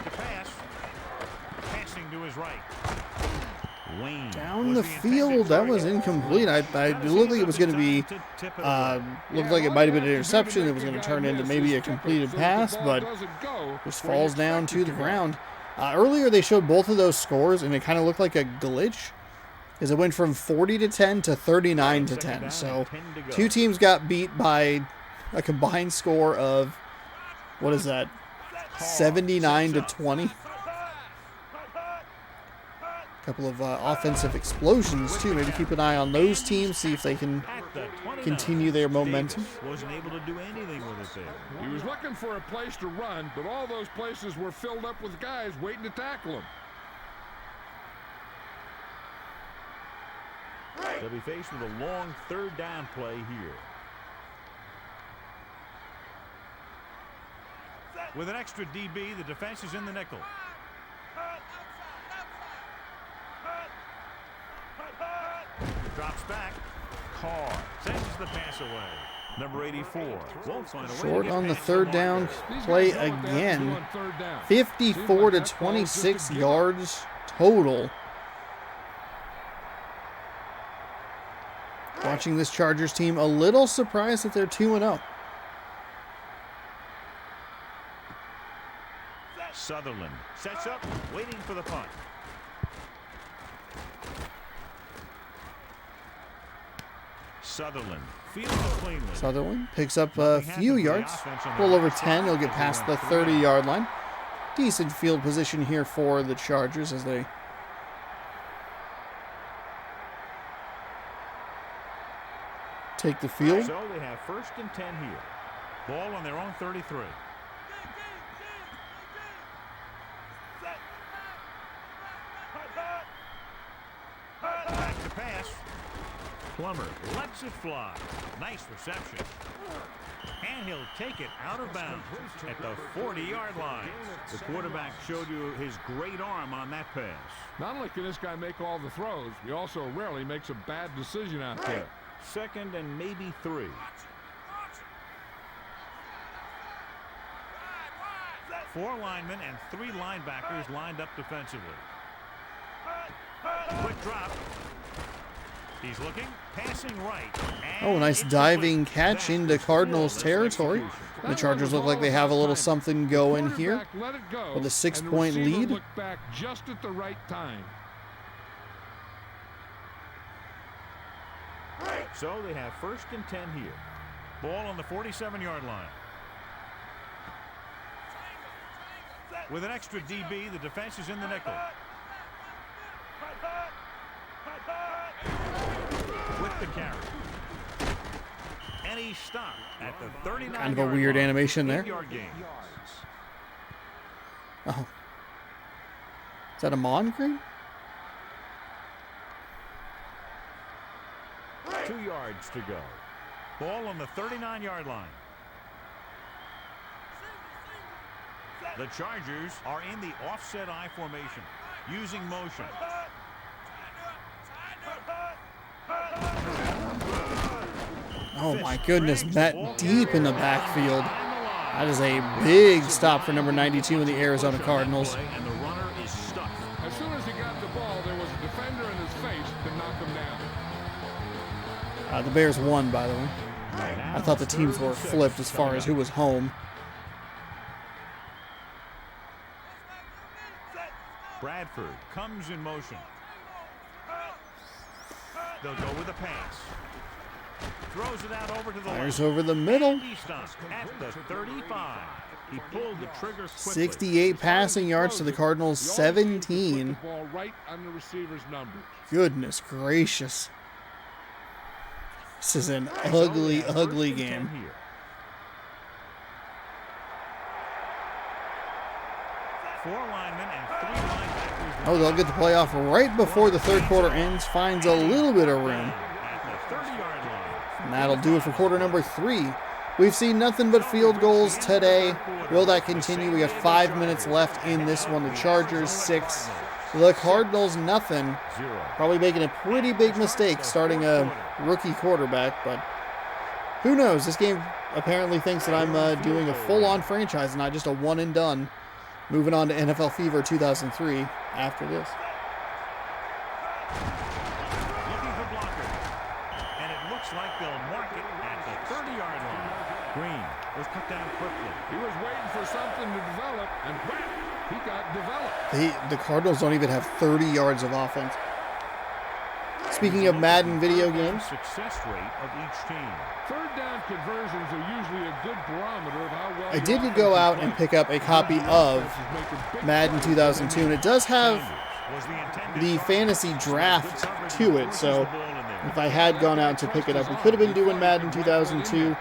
[SPEAKER 2] The pass. Passing to his right. Wayne
[SPEAKER 1] Down the field, that was incomplete. I looked like it was going to be, looked like it might have been an interception. It was going to turn into maybe a completed pass, but just falls down to the ground. Earlier they showed both of those scores, and it kind of looked like a glitch, as it went from 40-10 to 39-10. So 2 teams got beat by a combined score of, what is that, 79-20. Couple of offensive explosions too. Maybe keep an eye on those teams, see if they can continue their momentum.
[SPEAKER 2] Wasn't able to do anything with it there.
[SPEAKER 3] He was looking for a place to run, but all those places were filled up with guys waiting to tackle him.
[SPEAKER 2] They'll be faced with a long 3rd down play here. With an extra DB, the defense is in the nickel. Drops back. Carr sends the pass away. Number 84 won't find a way.
[SPEAKER 1] Short on the 3rd down play again. 54-26 yards total. Watching this Chargers team, a little surprised that they're 2-0.
[SPEAKER 2] Sutherland sets up, waiting for the punt. Sutherland fields it cleanly.
[SPEAKER 1] Sutherland picks up a few yards, a little over 10. He'll get past the 30-yard line. Decent field position here for the Chargers as they take the field.
[SPEAKER 2] So they have 1st and 10 here. Ball on their own 33. Back to pass. Plummer lets it fly. Nice reception. And he'll take it out of bounds at the 40-yard line. The quarterback showed you his great arm on that pass.
[SPEAKER 3] Not only can this guy make all the throws, he also rarely makes a bad decision out there.
[SPEAKER 2] 2nd and maybe 3. Four linemen and 3 linebackers lined up defensively. Quick drop. He's looking, passing right.
[SPEAKER 1] Oh, nice diving catch into Cardinals territory. The Chargers look like they have a little something going here with a 6-point lead.
[SPEAKER 3] Look back just at the right time.
[SPEAKER 2] So they have 1st and 10 here. Ball on the 47-yard line. With an extra DB, the defense is in the nickel. With the carry. And he stopped at the 39-yard line.
[SPEAKER 1] Kind of a weird animation there.
[SPEAKER 2] 8-yard gain.
[SPEAKER 1] Oh. Is that a moncrief?
[SPEAKER 2] 2 yards to go. Ball on the 39-yard line. The Chargers are in the offset I formation, using motion.
[SPEAKER 1] Oh my goodness, that deep in the backfield. That is a big stop for number 92 in the Arizona Cardinals.
[SPEAKER 2] And the runner is stuck.
[SPEAKER 3] As soon as he got the ball, there was a defender in his face to knock him down.
[SPEAKER 1] The Bears won, by the way. I thought the teams were flipped as far as who was home.
[SPEAKER 2] Bradford comes in motion. They'll go with a pass. Throws it out over to the
[SPEAKER 1] Fires
[SPEAKER 2] left.
[SPEAKER 1] over the middle.
[SPEAKER 2] He stops at the 35. He pulled the trigger quickly.
[SPEAKER 1] 68 passing yards to the Cardinals, 17.
[SPEAKER 3] Put the ball right on the receiver's numbers.
[SPEAKER 1] Goodness gracious. This is an ugly, ugly game.
[SPEAKER 2] Here. 4 linemen and 3 linebackers.
[SPEAKER 1] Oh, they'll get the playoff right before the third quarter ends. Finds a little bit of room.
[SPEAKER 2] At the 30-yard line.
[SPEAKER 1] And that'll do it for quarter number 3. We've seen nothing but field goals today. Will that continue? We got 5 minutes left in this one. The Chargers 6. The Cardinals nothing. Probably making a pretty big mistake starting a rookie quarterback, but who knows? This game apparently thinks that I'm doing a full-on franchise, not just a one and done. Moving on to NFL Fever 2003 after this.
[SPEAKER 2] Looking for blocker. And it looks like they'll mark it at the 30-yard line. Green was cut down quickly.
[SPEAKER 3] He was waiting for something to develop, and whap, he got developed.
[SPEAKER 1] The Cardinals don't even have 30 yards of offense. Speaking of Madden video games,
[SPEAKER 2] Success rate of each team.
[SPEAKER 3] Third down conversions are usually a good barometer of how well
[SPEAKER 1] I
[SPEAKER 3] your
[SPEAKER 1] did
[SPEAKER 3] offense
[SPEAKER 1] go
[SPEAKER 3] is
[SPEAKER 1] out
[SPEAKER 3] playing.
[SPEAKER 1] and pick up a copy of Madden 2002, and it does have
[SPEAKER 2] Was the intended
[SPEAKER 1] the fantasy draft to it, so if I had gone out to pick it up, we could have been doing Madden 2002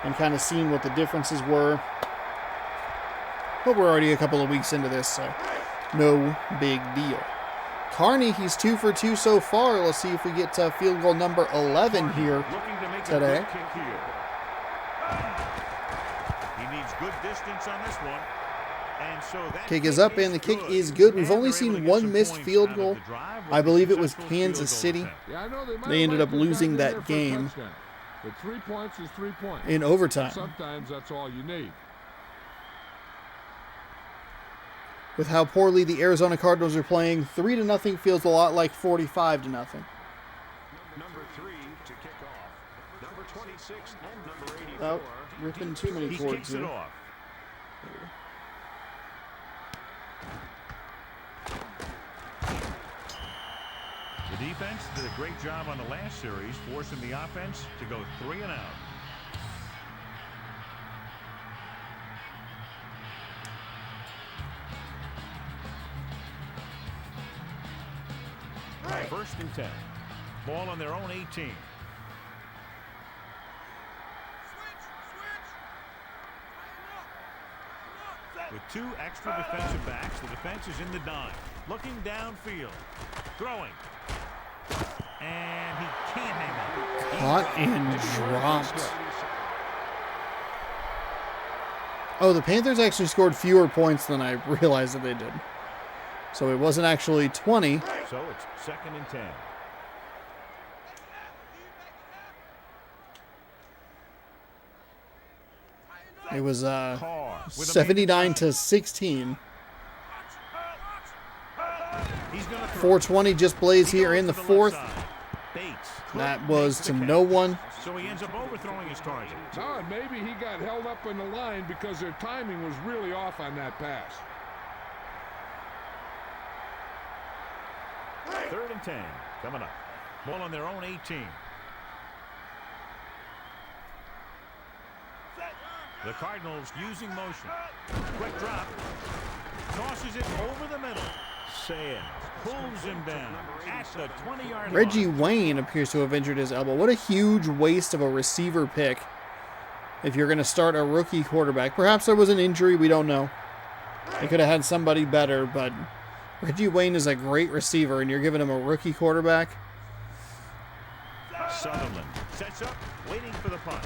[SPEAKER 1] and kind of seen what the differences were. But we're already a couple of weeks into this, so no big deal. Carney, he's 2 for 2 so far. Let's see if we get to field goal number 11 here
[SPEAKER 2] looking to make
[SPEAKER 1] today.
[SPEAKER 2] a quick kick here. He needs good distance on this one. And so that
[SPEAKER 1] Kick is up, and the kick is good. We've only seen one missed field goal. I believe it was Kansas City.
[SPEAKER 3] Yeah, I know they might
[SPEAKER 1] They ended
[SPEAKER 3] like
[SPEAKER 1] up
[SPEAKER 3] to have
[SPEAKER 1] losing
[SPEAKER 3] gotten
[SPEAKER 1] that
[SPEAKER 3] there for a
[SPEAKER 1] game.
[SPEAKER 3] touchdown, but 3 points is 3 points.
[SPEAKER 1] In overtime.
[SPEAKER 3] Sometimes that's all you need.
[SPEAKER 1] With how poorly the Arizona Cardinals are playing, 3-0 feels a lot like 45-0.
[SPEAKER 4] Number 3 to kick off. Number 26 and number 84.
[SPEAKER 1] Oh, ripping too many
[SPEAKER 2] He
[SPEAKER 1] cords
[SPEAKER 2] kicks it
[SPEAKER 1] here.
[SPEAKER 2] off. The Defense did a great job on the last series, forcing the offense to go 3 and out. First and 10. Ball on their own 18. With 2 extra defensive backs, the defense is in the dime. Looking downfield. Throwing. And he can't hang on.
[SPEAKER 1] Caught and dropped. Oh, the Panthers actually scored fewer points than I realized that they did. So it wasn't actually 20.
[SPEAKER 2] So it's 2nd and 10.
[SPEAKER 1] It was 79 to 16. 4:20 just plays here in the fourth. That was to no one.
[SPEAKER 2] So he ends up overthrowing his target.
[SPEAKER 3] No, and maybe he got held up in the line because their timing was really off on that pass.
[SPEAKER 2] 3rd and 10 coming up. Ball on their own 18. The Cardinals using motion. Quick drop. Tosses it over the middle. Sayers pulls him down at the 20-yard line.
[SPEAKER 1] Reggie Wayne appears to have injured his elbow. What a huge waste of a receiver pick if you're going to start a rookie quarterback. Perhaps there was an injury. We don't know. They could have had somebody better, but Reggie Wayne is a great receiver, and you're giving him a rookie quarterback.
[SPEAKER 2] Sutherland sets up, waiting for the punt.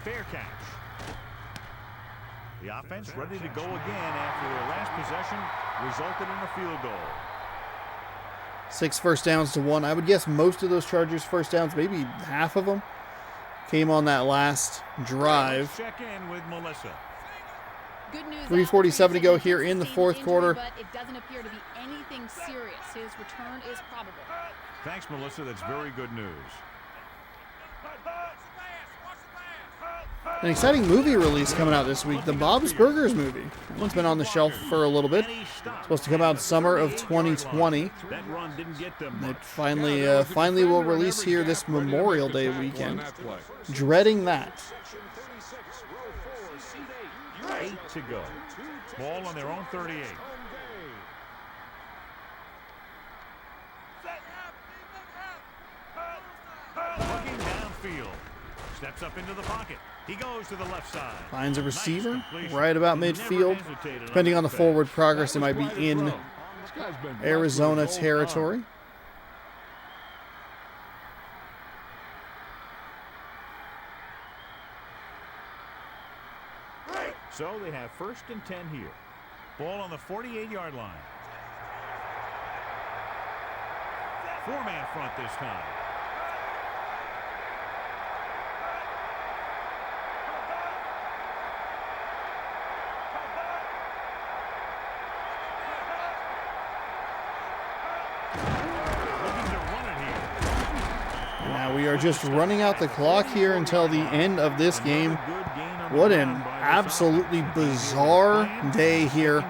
[SPEAKER 2] Fair catch. The offense ready to go again after their last possession resulted in a field goal.
[SPEAKER 1] 6 first downs to 1. I would guess most of those Chargers first downs, maybe half of them, came on that last drive.
[SPEAKER 2] Check in with Melissa.
[SPEAKER 5] Good news.
[SPEAKER 1] 3:47 to go here in the fourth quarter.
[SPEAKER 5] But it doesn't appear to be anything serious. His return is probable.
[SPEAKER 2] Thanks, Melissa. That's very good news.
[SPEAKER 1] An exciting movie release coming out this week, the Bob's Burgers movie. That one's been on the shelf for a little bit. It's supposed to come out summer of 2020.
[SPEAKER 2] That run didn't get them
[SPEAKER 1] It
[SPEAKER 2] much.
[SPEAKER 1] finally will release here this Memorial Day weekend. Dreading that.
[SPEAKER 2] 8 to go. Ball on their own 38. Looking downfield. Steps up into the pocket. He goes to the left side.
[SPEAKER 1] Finds a receiver
[SPEAKER 2] Nice completion.
[SPEAKER 1] right about
[SPEAKER 2] Never
[SPEAKER 1] midfield.
[SPEAKER 2] hesitated
[SPEAKER 1] Depending on the
[SPEAKER 2] the
[SPEAKER 1] forward
[SPEAKER 2] pass.
[SPEAKER 1] progress, it might be in
[SPEAKER 3] This guy's been
[SPEAKER 1] Arizona
[SPEAKER 3] blessed with a gold
[SPEAKER 1] territory.
[SPEAKER 3] arm.
[SPEAKER 2] So they have 1st and 10 here. Ball on the 48-yard line. 4-man front this time. Looking to run it here.
[SPEAKER 1] Now we are just running out the clock here until the end of this game.
[SPEAKER 2] Good gain on the
[SPEAKER 1] What an
[SPEAKER 2] ground by this
[SPEAKER 1] absolutely
[SPEAKER 2] offense.
[SPEAKER 1] bizarre day here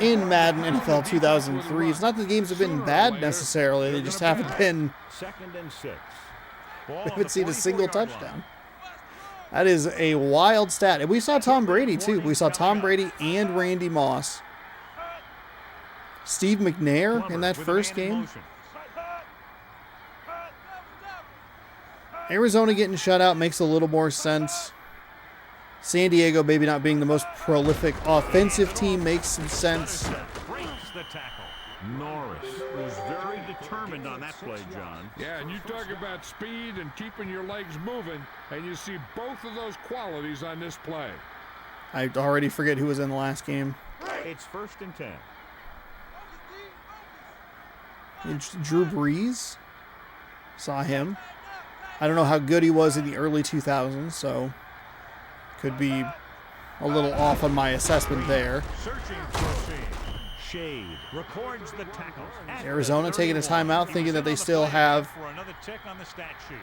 [SPEAKER 1] in Madden NFL 2003. It's not that the games have been bad necessarily, they just haven't been,
[SPEAKER 2] 2nd and 6.
[SPEAKER 1] we haven't seen a single touchdown. That is a wild stat. And we saw Tom Brady too. We saw Tom Brady and Randy Moss. Steve McNair in that first game. Arizona getting shut out makes a little more sense. San Diego maybe not being the most prolific offensive team makes some sense.
[SPEAKER 2] Breaks the tackle. Norris was very determined on that play, John.
[SPEAKER 3] Yeah, and you talk about speed and keeping your legs moving, and you see both of those qualities on this play.
[SPEAKER 1] I already forget who was in the last game.
[SPEAKER 2] It's 1st and 10.
[SPEAKER 1] It's Drew Brees. Saw him. I don't know how good he was in the early 2000s, so could be a little off on my assessment there.
[SPEAKER 2] Searching for a seam. Shade records the tackle. At
[SPEAKER 1] Arizona
[SPEAKER 2] the
[SPEAKER 1] taking a
[SPEAKER 2] 31.
[SPEAKER 1] timeout,
[SPEAKER 2] He
[SPEAKER 1] thinking
[SPEAKER 2] was
[SPEAKER 1] that
[SPEAKER 2] on
[SPEAKER 1] they
[SPEAKER 2] the
[SPEAKER 1] still
[SPEAKER 2] play
[SPEAKER 1] have.
[SPEAKER 2] for another tick on the stat sheet.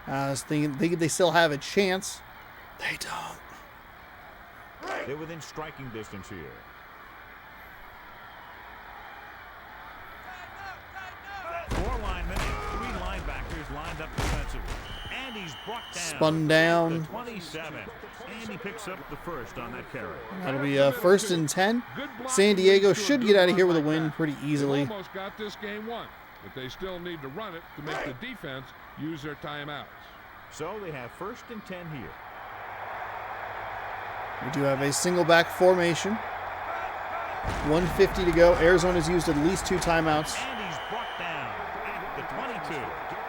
[SPEAKER 1] I was thinking they still have a chance. They don't.
[SPEAKER 2] They're within striking distance here. stand up defensively. And he's brought down.
[SPEAKER 1] Spun down.
[SPEAKER 2] The 27. And he picks up the first on that carry.
[SPEAKER 1] That'll be first and 10. San Diego should get out of here with a win pretty easily.
[SPEAKER 3] They almost got this game won, but they still need to run it to make the defense use their timeouts.
[SPEAKER 2] So they have first and 10 here.
[SPEAKER 1] We do have a single back formation. 1:50 to go. Arizona's used at least 2 timeouts.
[SPEAKER 2] And he's brought down at the 22.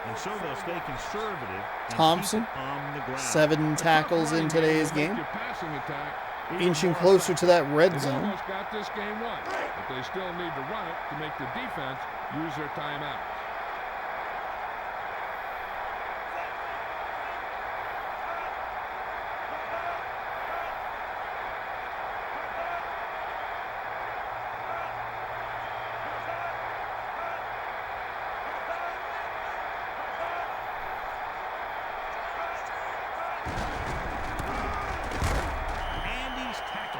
[SPEAKER 2] And so they'll stay conservative. And
[SPEAKER 1] Thompson,
[SPEAKER 2] keep it on the ground.
[SPEAKER 1] 7 tackles in today's game.
[SPEAKER 3] Your passing attack
[SPEAKER 1] Inching closer to that red
[SPEAKER 3] They've
[SPEAKER 1] zone.
[SPEAKER 3] almost got this game won, but they still need to run it to make the defense use their timeouts.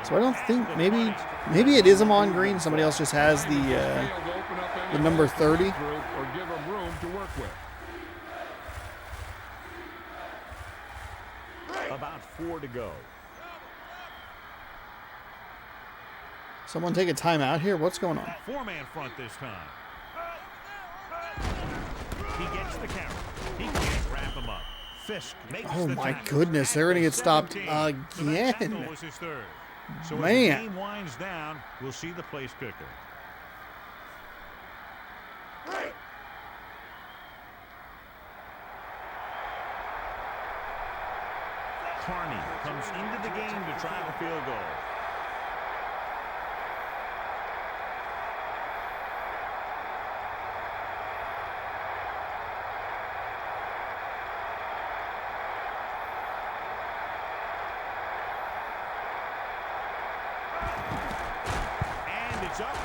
[SPEAKER 1] So I don't think, maybe it is Amon Green. Somebody else just has the number 30.
[SPEAKER 3] Or give them room to work with.
[SPEAKER 2] About 4 to go.
[SPEAKER 1] Someone take a timeout here. What's going on?
[SPEAKER 2] 4-man front this time. He gets the carry. He can't wrap him up. Fisk makes
[SPEAKER 1] Oh
[SPEAKER 2] the
[SPEAKER 1] my
[SPEAKER 2] tackle.
[SPEAKER 1] goodness, they're going to get stopped
[SPEAKER 2] 17. So that tackle
[SPEAKER 1] again.
[SPEAKER 2] was his third. So as the
[SPEAKER 1] Man.
[SPEAKER 2] game winds down, we'll see the place kicker. Carney comes into the game to try the field goal. And it's up.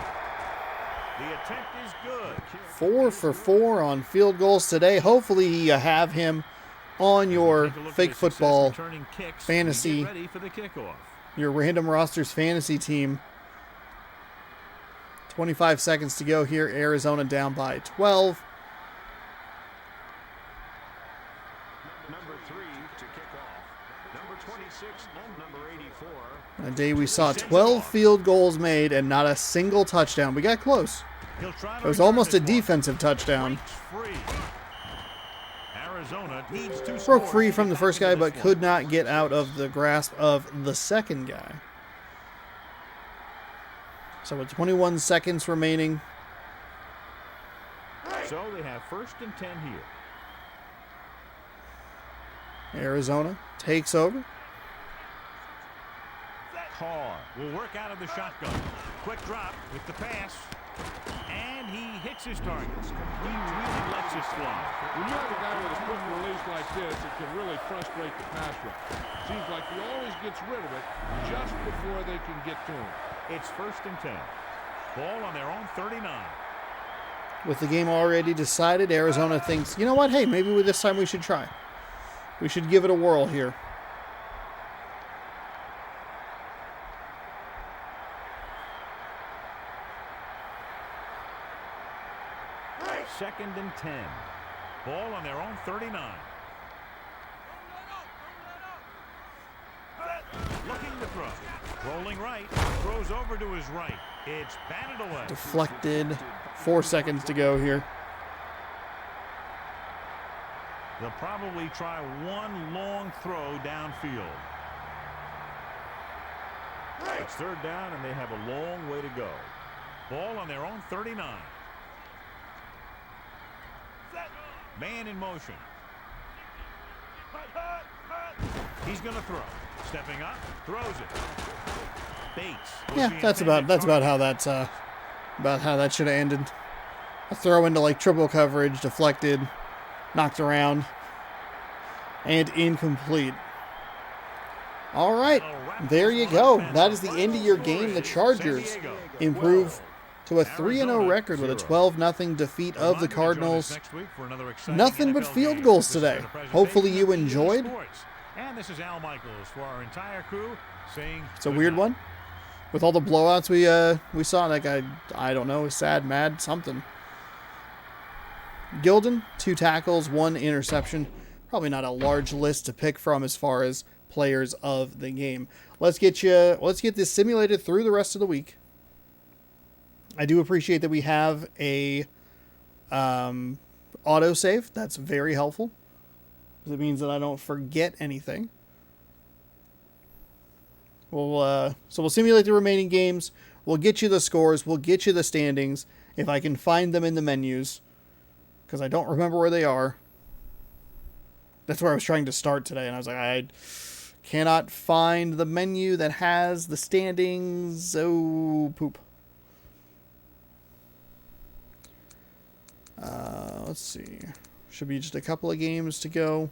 [SPEAKER 2] The attempt is good.
[SPEAKER 1] 4 for 4 on field goals today. Hopefully you have him on your
[SPEAKER 2] Take a look at
[SPEAKER 1] fake
[SPEAKER 2] his success
[SPEAKER 1] football
[SPEAKER 2] returning kicks
[SPEAKER 1] fantasy,
[SPEAKER 2] and get ready for the kickoff.
[SPEAKER 1] your random rosters fantasy team. 25 seconds to go here. Arizona down by 12.
[SPEAKER 4] Number 3 to kick off. Number 26 and number 84.
[SPEAKER 1] On a day we saw 12 field goals made and not a single touchdown. We got close.
[SPEAKER 2] He'll try to
[SPEAKER 1] It was
[SPEAKER 2] return
[SPEAKER 1] almost a
[SPEAKER 2] this one.
[SPEAKER 1] defensive touchdown.
[SPEAKER 2] Breaks free. Arizona needs to
[SPEAKER 1] Broke
[SPEAKER 2] score
[SPEAKER 1] free
[SPEAKER 2] to
[SPEAKER 1] from
[SPEAKER 2] get
[SPEAKER 1] the
[SPEAKER 2] back
[SPEAKER 1] first
[SPEAKER 2] into
[SPEAKER 1] guy,
[SPEAKER 2] this
[SPEAKER 1] but
[SPEAKER 2] one.
[SPEAKER 1] could not get out of the grasp of the second guy. So with 21 seconds remaining,
[SPEAKER 2] So they have first and 10 here.
[SPEAKER 1] Arizona takes over.
[SPEAKER 2] Carr will work out of the shotgun. Quick drop with the pass. And he hits his targets. He really lets it fly.
[SPEAKER 3] When you have a guy with a quick release like this, it can really frustrate the pass rush. Seems like he always gets rid of it just before they can get to him.
[SPEAKER 2] It's first and 10. Ball on their own 39.
[SPEAKER 1] With the game already decided, Arizona thinks, you know what? Hey, maybe this time we should try. We should give it a whirl here.
[SPEAKER 2] Second and 10. Ball on their own 39. Looking to throw. Rolling right. Throws over to his right. It's batted away.
[SPEAKER 1] Deflected. 4 seconds to go here.
[SPEAKER 2] They'll probably try one long throw downfield. It's third down, and they have a long way to go. Ball on their own 39. Man in motion. He's going to throw. Stepping up, throws it. Bates. was
[SPEAKER 1] Yeah,
[SPEAKER 2] the
[SPEAKER 1] that's
[SPEAKER 2] intended
[SPEAKER 1] about
[SPEAKER 2] target.
[SPEAKER 1] how that should have ended. A throw into like triple coverage, deflected, knocked around, and incomplete. All right, there you go. That is the end of your game. The Chargers improve to a 3-0 record with a 12-0 defeat of the Cardinals. Nothing but field goals today. Hopefully you enjoyed.
[SPEAKER 2] And this is Al Michaels for our entire crew saying
[SPEAKER 1] It's a weird one. With all the blowouts we saw, that guy, I don't know, sad, mad, something. Gilden, 2 tackles, 1 interception. Probably not a large list to pick from as far as players of the game. Let's get this simulated through the rest of the week. I do appreciate that we have a autosave. That's very helpful. It means that I don't forget anything. So we'll simulate the remaining games. We'll get you the scores. We'll get you the standings if I can find them in the menus, because I don't remember where they are. That's where I was trying to start today, and I was like, I cannot find the menu that has the standings. Oh, poop. Let's see. Should be just a couple of games to go.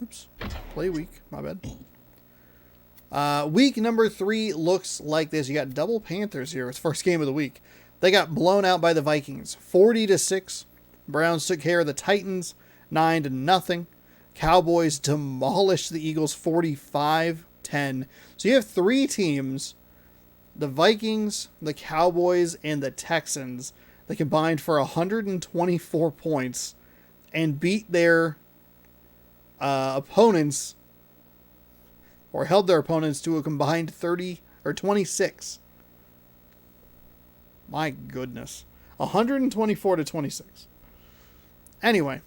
[SPEAKER 1] Oops. Play week. My bad. Week number 3 looks like this. You got double Panthers here. It's first game of the week. They got blown out by the Vikings, 40-6. Browns took care of the Titans, 9-0. Cowboys demolished the Eagles, 45-10. So you have 3 teams, the Vikings, the Cowboys, and the Texans, that combined for 124 points and beat their opponents, or held their opponents to a combined 30 or 26. My goodness. 124-26. Anyway,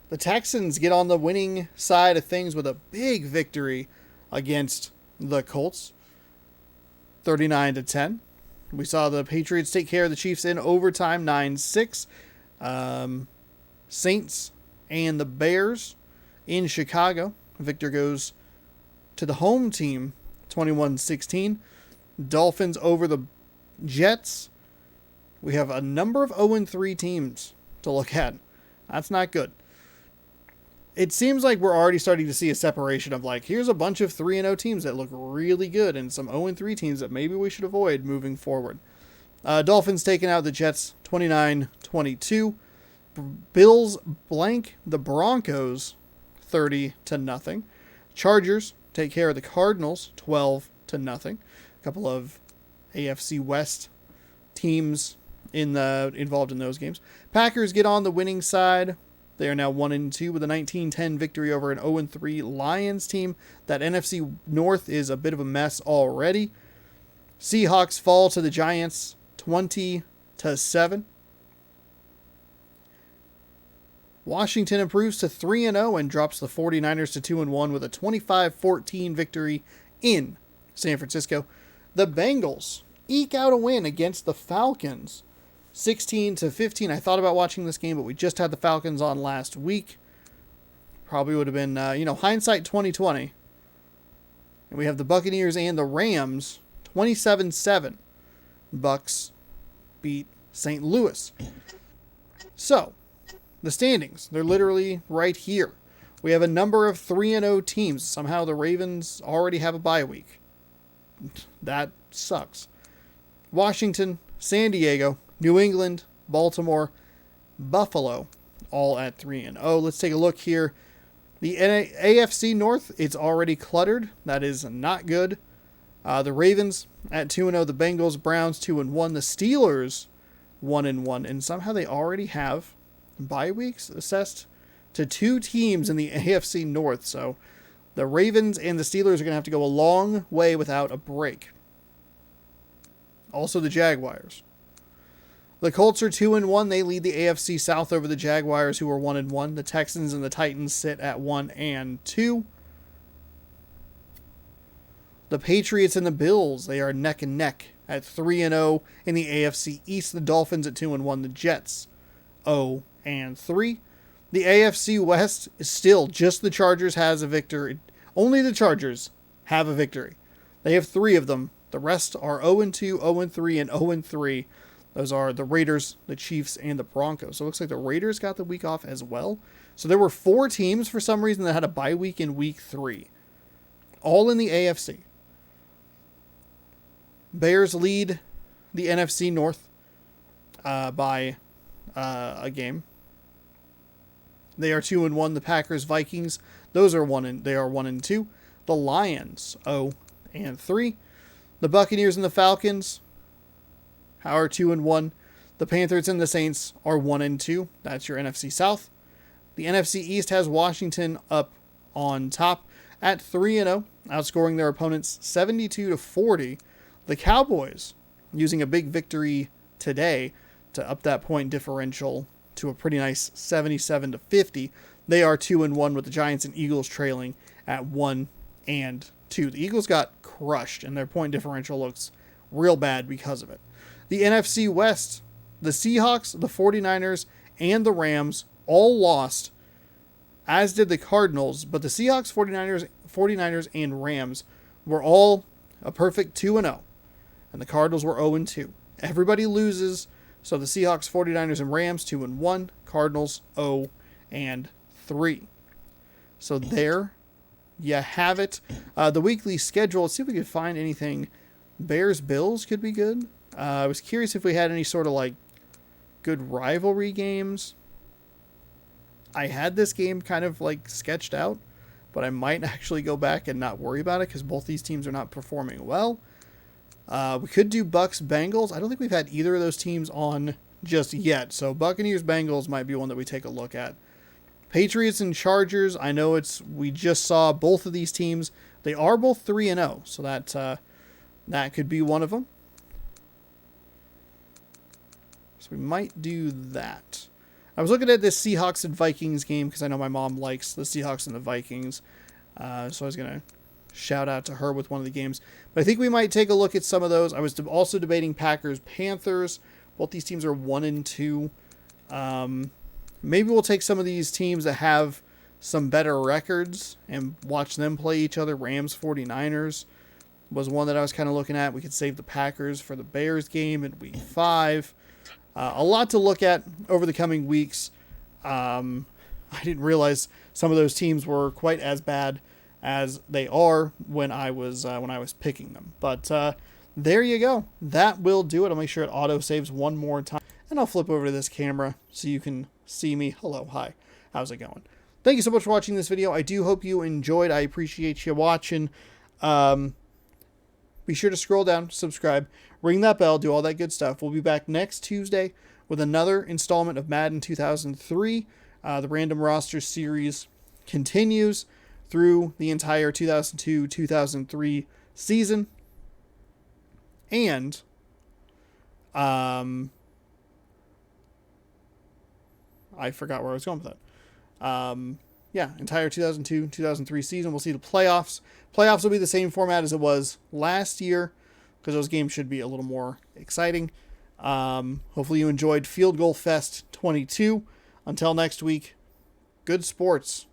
[SPEAKER 1] the Texans get on the winning side of things with a big victory against the Colts, 39-10. We saw the Patriots take care of the Chiefs in overtime, 9-6. Saints and the Bears in Chicago. Victor goes to the home team, 21-16. Dolphins over the Jets. We have a number of 0-3 teams to look at. That's not good. It seems like we're already starting to see a separation of, like, here's a bunch of 3-0 teams that look really good and some 0-3 teams that maybe we should avoid moving forward. Dolphins taking out the Jets, 29-22. Bills blank the Broncos, 30-0. Chargers take care of the Cardinals, 12-0. A couple of AFC West teams involved in those games. Packers get on the winning side. They are now 1-2 with a 19-10 victory over an 0-3 Lions team. That NFC North is a bit of a mess already. Seahawks fall to the Giants, 20-7. Washington improves to 3-0 and drops the 49ers to 2-1 with a 25-14 victory in San Francisco. The Bengals eke out a win against the Falcons, 16-15. I thought about watching this game, but we just had the Falcons on last week. Probably would have been, hindsight 2020. And we have the Buccaneers and the Rams, 27-7. Bucks beat St. Louis. So, the standings, they're literally right here. We have a number of 3-0 teams. Somehow the Ravens already have a bye week. That sucks. Washington, San Diego, New England, Baltimore, Buffalo, all at 3-0. Let's take a look here. The AFC North, it's already cluttered. That is not good. The Ravens at 2-0. The Bengals, Browns 2-1. The Steelers 1-1. And somehow they already have bye weeks assessed to 2 teams in the AFC North. So the Ravens and the Steelers are going to have to go a long way without a break. Also the Jaguars. The Colts are 2-1. They lead the AFC South over the Jaguars, who are 1-1. The Texans and the Titans sit at 1-2. The Patriots and the Bills, they are neck and neck at 3-0 in the AFC East. The Dolphins at 2-1. The Jets 0-3. The AFC West is still just the Chargers has a victory. Only the Chargers have a victory. They have 3 of them. The rest are 0-2, 0-3, and 0-3. Those are the Raiders, the Chiefs, and the Broncos. So it looks like the Raiders got the week off as well. So there were 4 teams for some reason that had a bye week in week 3. All in the AFC. Bears lead the NFC North by a game. They are 2-1. The Packers, Vikings, those are 1-2. The Lions, 0-3. The Buccaneers and the Falcons are 2-1. The Panthers and the Saints are 1-2. That's your NFC South. The NFC East has Washington up on top at 3-0, outscoring their opponents 72-40. The Cowboys, using a big victory today to up that point differential to a pretty nice 77-50. They are 2-1 with the Giants and Eagles trailing at 1-2. The Eagles got crushed and their point differential looks real bad because of it. The NFC West, the Seahawks, the 49ers, and the Rams all lost, as did the Cardinals, but the Seahawks, 49ers, and Rams were all a perfect 2-0, and the Cardinals were 0-2. Everybody loses, so the Seahawks, 49ers, and Rams 2-1, Cardinals 0-3. So there you have it. The weekly schedule, let's see if we could find anything. Bears-Bills could be good. I was curious if we had any sort of like good rivalry games. I had this game kind of like sketched out, but I might actually go back and not worry about it because both these teams are not performing well. We could do Bucks-Bengals. I don't think we've had either of those teams on just yet, so Buccaneers-Bengals might be one that we take a look at. Patriots and Chargers, I know we just saw both of these teams. They are both 3-0, so that could be one of them. So we might do that. I was looking at this Seahawks and Vikings game because I know my mom likes the Seahawks and the Vikings. So I was going to shout out to her with one of the games. But I think we might take a look at some of those. I was also debating Packers-Panthers. Both these teams are 1-2. Maybe we'll take some of these teams that have some better records and watch them play each other. Rams-49ers was one that I was kind of looking at. We could save the Packers for the Bears game in Week 5. A lot to look at over the coming weeks. I didn't realize some of those teams were quite as bad as they are when I was picking them. But there you go. That will do it. I'll make sure it auto saves one more time, and I'll flip over to this camera so you can see me. Hello, hi. How's it going? Thank you so much for watching this video. I do hope you enjoyed. I appreciate you watching. Be sure to scroll down, subscribe, ring that bell, do all that good stuff. We'll be back next Tuesday with another installment of Madden 2003. The Random Roster series continues through the entire 2002-2003 season. And I forgot where I was going with that. Yeah, entire 2002-2003 season. We'll see the playoffs. Playoffs will be the same format as it was last year because those games should be a little more exciting. Hopefully you enjoyed Field Goal Fest 22. Until next week, good sports.